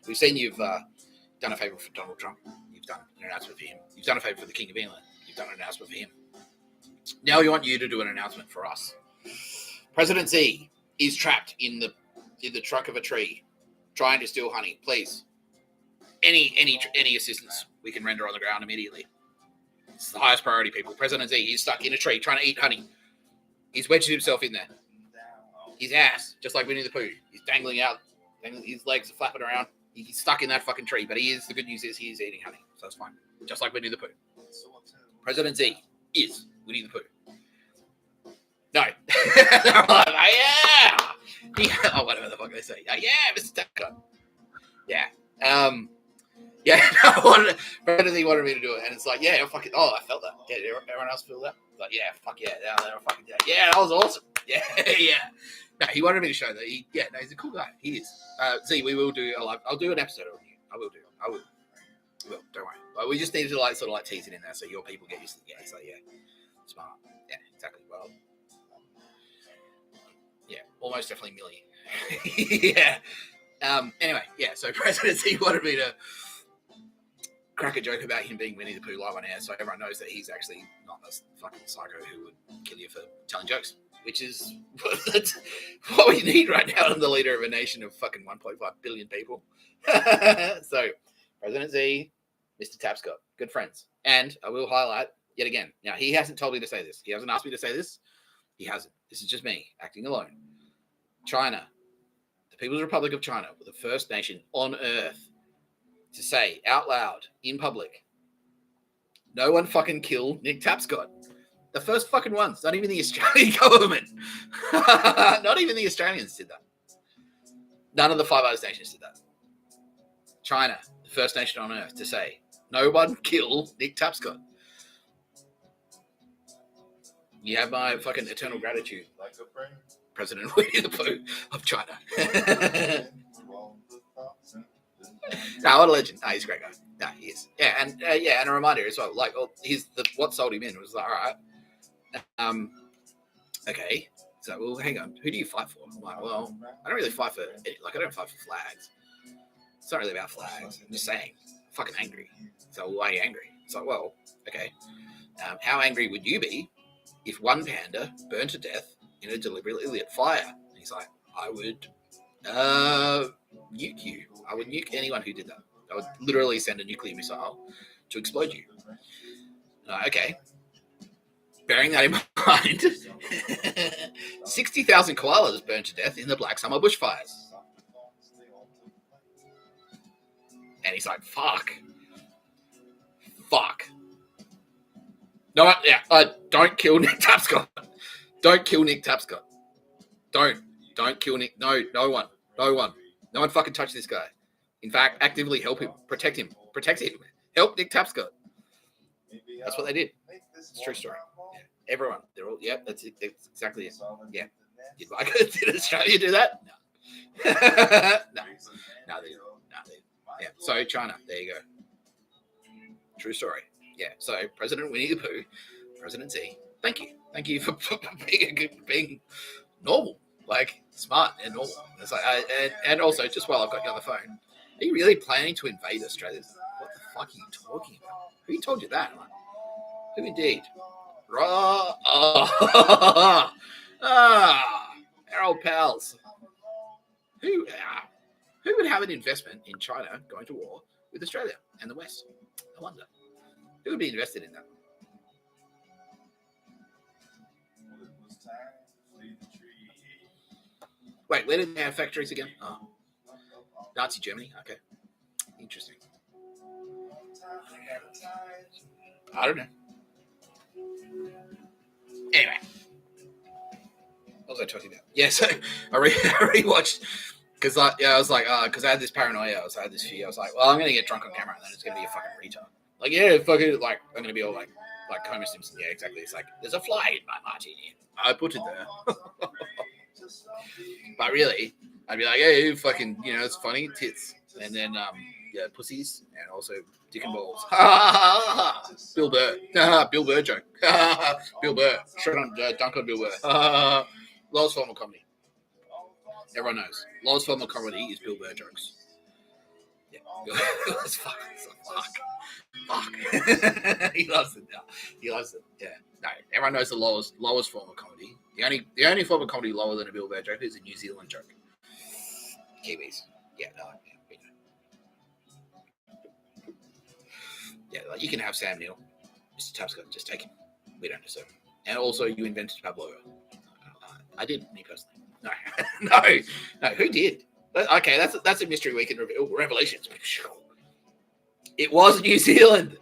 we've seen you've done a favour for Donald Trump. You've done an announcement for him. You've done a favour for the King of England. You've done an announcement for him. Now we want you to do an announcement for us. President Z is trapped in the trunk of a tree, trying to steal honey. Please, any assistance we can render on the ground immediately. It's the highest priority, people. President Z is stuck in a tree trying to eat honey. He's wedged himself in there. His ass, just like Winnie the Pooh, he's dangling out. His legs are flapping around. He's stuck in that fucking tree, but the good news is he is eating honey, so it's fine. Just like Winnie the Pooh. President Z is Winnie the Pooh. No. Yeah. Oh, whatever the fuck they say. Yeah, Mr. Tapscott. Yeah. Yeah, President Z wanted me to do it, and it's like, yeah, fucking. Oh, I felt that. Yeah, did everyone else feel that? Like, yeah, fuck yeah, they were fucking. Yeah, that was awesome. Yeah, yeah. No, he wanted me to show that. He's a cool guy. He is. Z, we will do a live. I'll do an episode of you. I will. Well, don't worry. Like, we just need to sort of tease it in there so your people get used to it. Yeah, so yeah, smart. Yeah, exactly. Well, yeah, almost definitely Millie. Yeah. Anyway, yeah. So President Z wanted me to crack a joke about him being Winnie the Pooh live on air, so everyone knows that he's actually not a fucking psycho who would kill you for telling jokes, which is what we need right now. I'm the leader of a nation of fucking 1.5 billion people. So, President Z, Mr. Tapscott, good friends. And I will highlight yet again. Now, he hasn't told me to say this. He hasn't asked me to say this. He hasn't. This is just me acting alone. China, the People's Republic of China, were the first nation on earth to say out loud in public, no one fucking kill Nick Tapscott. The first fucking ones. Not even the Australian government. Not even the Australians did that. None of the Five Eyes nations did that. China, the first nation on earth to say, no one kill Nick Tapscott. You have my fucking eternal gratitude, President Winnie the Pooh of China. No, what a legend. No, he's a great guy. No, he is. Yeah, and and a reminder as well. Like, what sold him in was like, all right, okay. So, well, hang on. Who do you fight for? I'm like, well, I don't really fight for. I don't fight for flags. It's not really about flags. I'm just saying, I'm fucking angry. So, why are you angry? It's like, well, okay. How angry would you be if one panda burned to death in a deliberately lit fire? And he's like, I would nuke you. I would nuke anyone who did that. I would literally send a nuclear missile to explode you. Okay. Bearing that in mind, 60,000 koalas burned to death in the Black Summer bushfires. And he's like, fuck. No, don't kill Nick Tapscott. Don't kill Nick Tapscott. Don't kill Nick. No one fucking touch this guy. In fact, actively help him. Protect him. Help Nick Tapscott. That's what they did. It's a true story. Yeah. Everyone. They're all, yeah, that's exactly it. Yeah. Did Australia do that? No. No. Yeah. So, China. There you go. True story. Yeah. So, President Winnie the Pooh, President Z, thank you. Thank you for being normal. Like, smart and normal. It's like, and also, just while I've got you on the phone, are you really planning to invade Australia? What the fuck are you talking about? Who told you that? Like, who indeed? Our old pals. Who would have an investment in China going to war with Australia and the West? I wonder. Who would be invested in that? Wait, where did they have factories again? Oh, Nazi Germany. Okay, interesting. I don't know. Anyway, what was I talking about? Yeah, so I rewatched because I was like, because I had this paranoia. I had this fear. I was like, well, I'm gonna get drunk on camera, and then it's gonna be a fucking retard. Like, yeah, fucking, like I'm gonna be all like Homer Simpson. Yeah, exactly. It's like there's a fly in my martini. I put it there. But really, I'd be like, hey, fucking, it's funny, tits, and then yeah, pussies, and also dick and balls. Bill Burr. Bill Burr joke. Bill Burr. Straight on dunk on Bill Burr. Lowest form of comedy. Everyone knows. Lowest form of comedy is Bill Burr jokes. Yeah. Fuck. He loves it now. He loves it. Yeah. No, everyone knows the lowest form of comedy. The only form of comedy lower than a Bill Burr joke is a New Zealand joke. Kiwis. Yeah, no, we know. Yeah, like you can have Sam Neill, Mr. Tapscott, just take him. We don't deserve him. And also, you invented pavlova. I did, me personally. No, no. Who did? Okay, that's a mystery we can reveal. Revelations. It was New Zealand.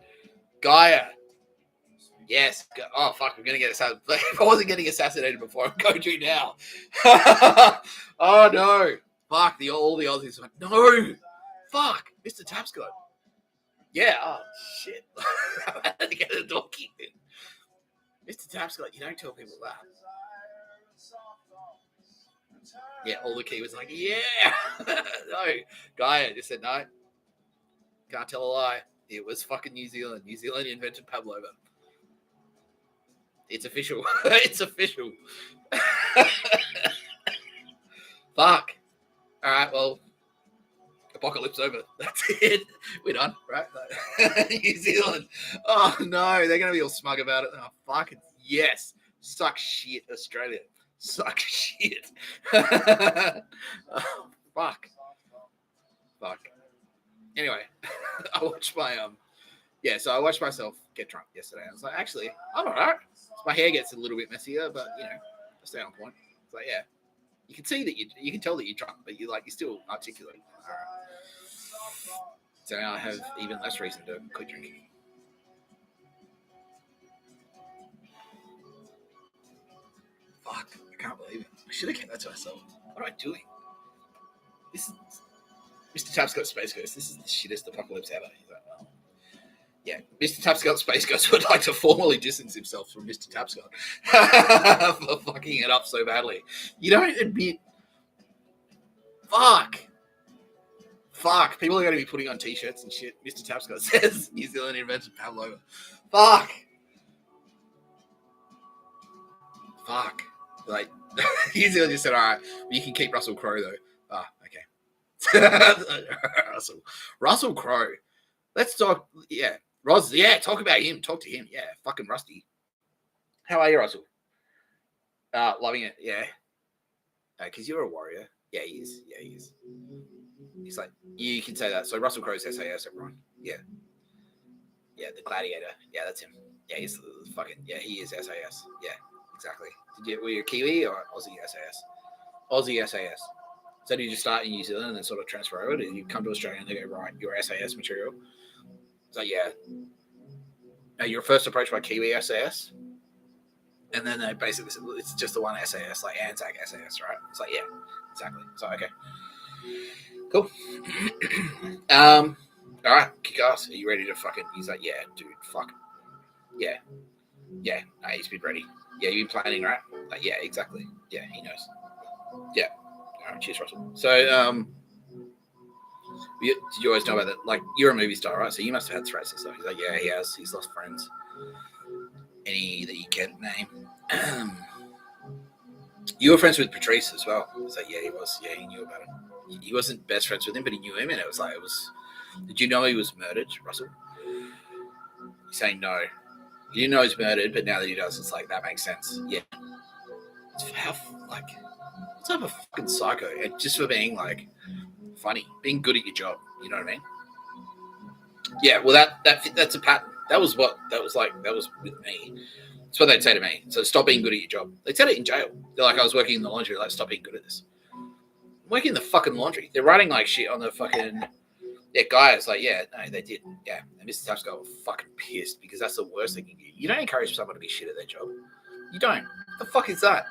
Gaia. Yes. Oh, fuck. I'm going to get assassinated. If I wasn't getting assassinated before, I'm going to now. Oh, no. Fuck. All the Aussies went, no. Fuck. Mr. Tapscott. Yeah. Oh, shit. I had to get the door kicked in. Mr. Tapscott, you don't tell people that. Yeah, all the key was like, yeah. No. Gaia just said, no. Can't tell a lie. It was fucking New Zealand. New Zealand invented pavlova. It's official. It's official. Fuck. All right, well, apocalypse over. That's it. We're done, right? New Zealand. Oh, no. They're going to be all smug about it. Oh, fucking yes. Suck shit, Australia. Suck shit. Oh, fuck. Anyway, I watched I watched myself get drunk yesterday. I was like, actually, I'm all right. My hair gets a little bit messier, but, I stay on point. It's like, yeah. You can see that you can tell that you're drunk, but you're still articulate. All right. So now I have even less reason to quit drinking. Fuck, I can't believe it. I should have kept that to myself. What am I doing? This is Mr. Tapscott Space Ghost. This is the shittest apocalypse ever. He's like, well, yeah, Mr. Tapscott Space Ghost would like to formally distance himself from Mr. Tapscott for fucking it up so badly. You don't admit. Fuck. People are going to be putting on t-shirts and shit. Mr. Tapscott says New Zealand invented pavlova. Fuck. Like, New Zealand just said, all right, you can keep Russell Crowe, though. Ah, okay. Russell Crowe. Let's talk. Yeah. Talk about him. Talk to him. Yeah, fucking Rusty. How are you, Russell? Loving it. Yeah. Because you're a warrior. Yeah, he is. He's like, you can say that. So Russell Crowe's SAS, everyone. Yeah. Yeah, the gladiator. Yeah, that's him. Yeah, he's fucking, yeah, he is SAS. Yeah, exactly. Were you a Kiwi or Aussie SAS? Aussie SAS. So did you just start in New Zealand and then sort of transfer over? Did you come to Australia and they go, right, you're SAS material? It's like, yeah. No, you're first approached by Kiwi SAS. And then they basically said, it's just the one SAS, like Anzac SAS, right? It's like, yeah, exactly. So, okay. Cool. All right, kick ass. Are you ready to fucking... He's like, yeah, dude, fuck. Yeah. Yeah, no, he's been ready. Yeah, you've been planning, right? Like, yeah, exactly. Yeah, he knows. Yeah. All right, cheers, Russell. So, did you always know about that? Like, you're a movie star, right? So you must have had threats and stuff. He's like, yeah, he has. He's lost friends. Any that you can name? You were friends with Patrice as well. It's like, yeah, he was. Yeah, he knew about him. He wasn't best friends with him, but he knew him, and it was. Did you know he was murdered, Russell? He's saying no. You didn't know he's murdered, but now that he does, it's like, that makes sense. Yeah. What's up a fucking psycho? And just for being, funny. Being good at your job. You know what I mean? Yeah, well, that's a pattern. That was with me. That's what they'd say to me. So stop being good at your job. They said it in jail. They're like, I was working in the laundry. Like, stop being good at this. I'm working in the fucking laundry. They're writing like shit on the fucking. Yeah, guys, like, yeah, no, they did. Yeah, and Mr. Tapscott was fucking pissed because that's the worst thing you can do. You don't encourage someone to be shit at their job. You don't. What the fuck is that?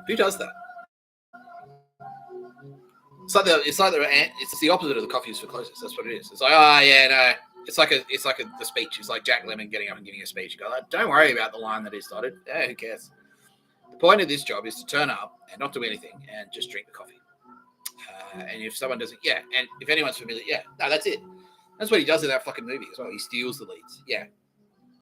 Who does that? It's the opposite of the coffee is for closers. That's what it is. It's like, oh yeah, no. It's like the speech. It's like Jack Lemmon getting up and giving a speech. You go, like, don't worry about the line that is dotted. Yeah, who cares? The point of this job is to turn up and not do anything and just drink the coffee. And if someone doesn't, yeah, and if anyone's familiar, yeah, no, that's it. That's what he does in that fucking movie as well. He steals the leads. Yeah,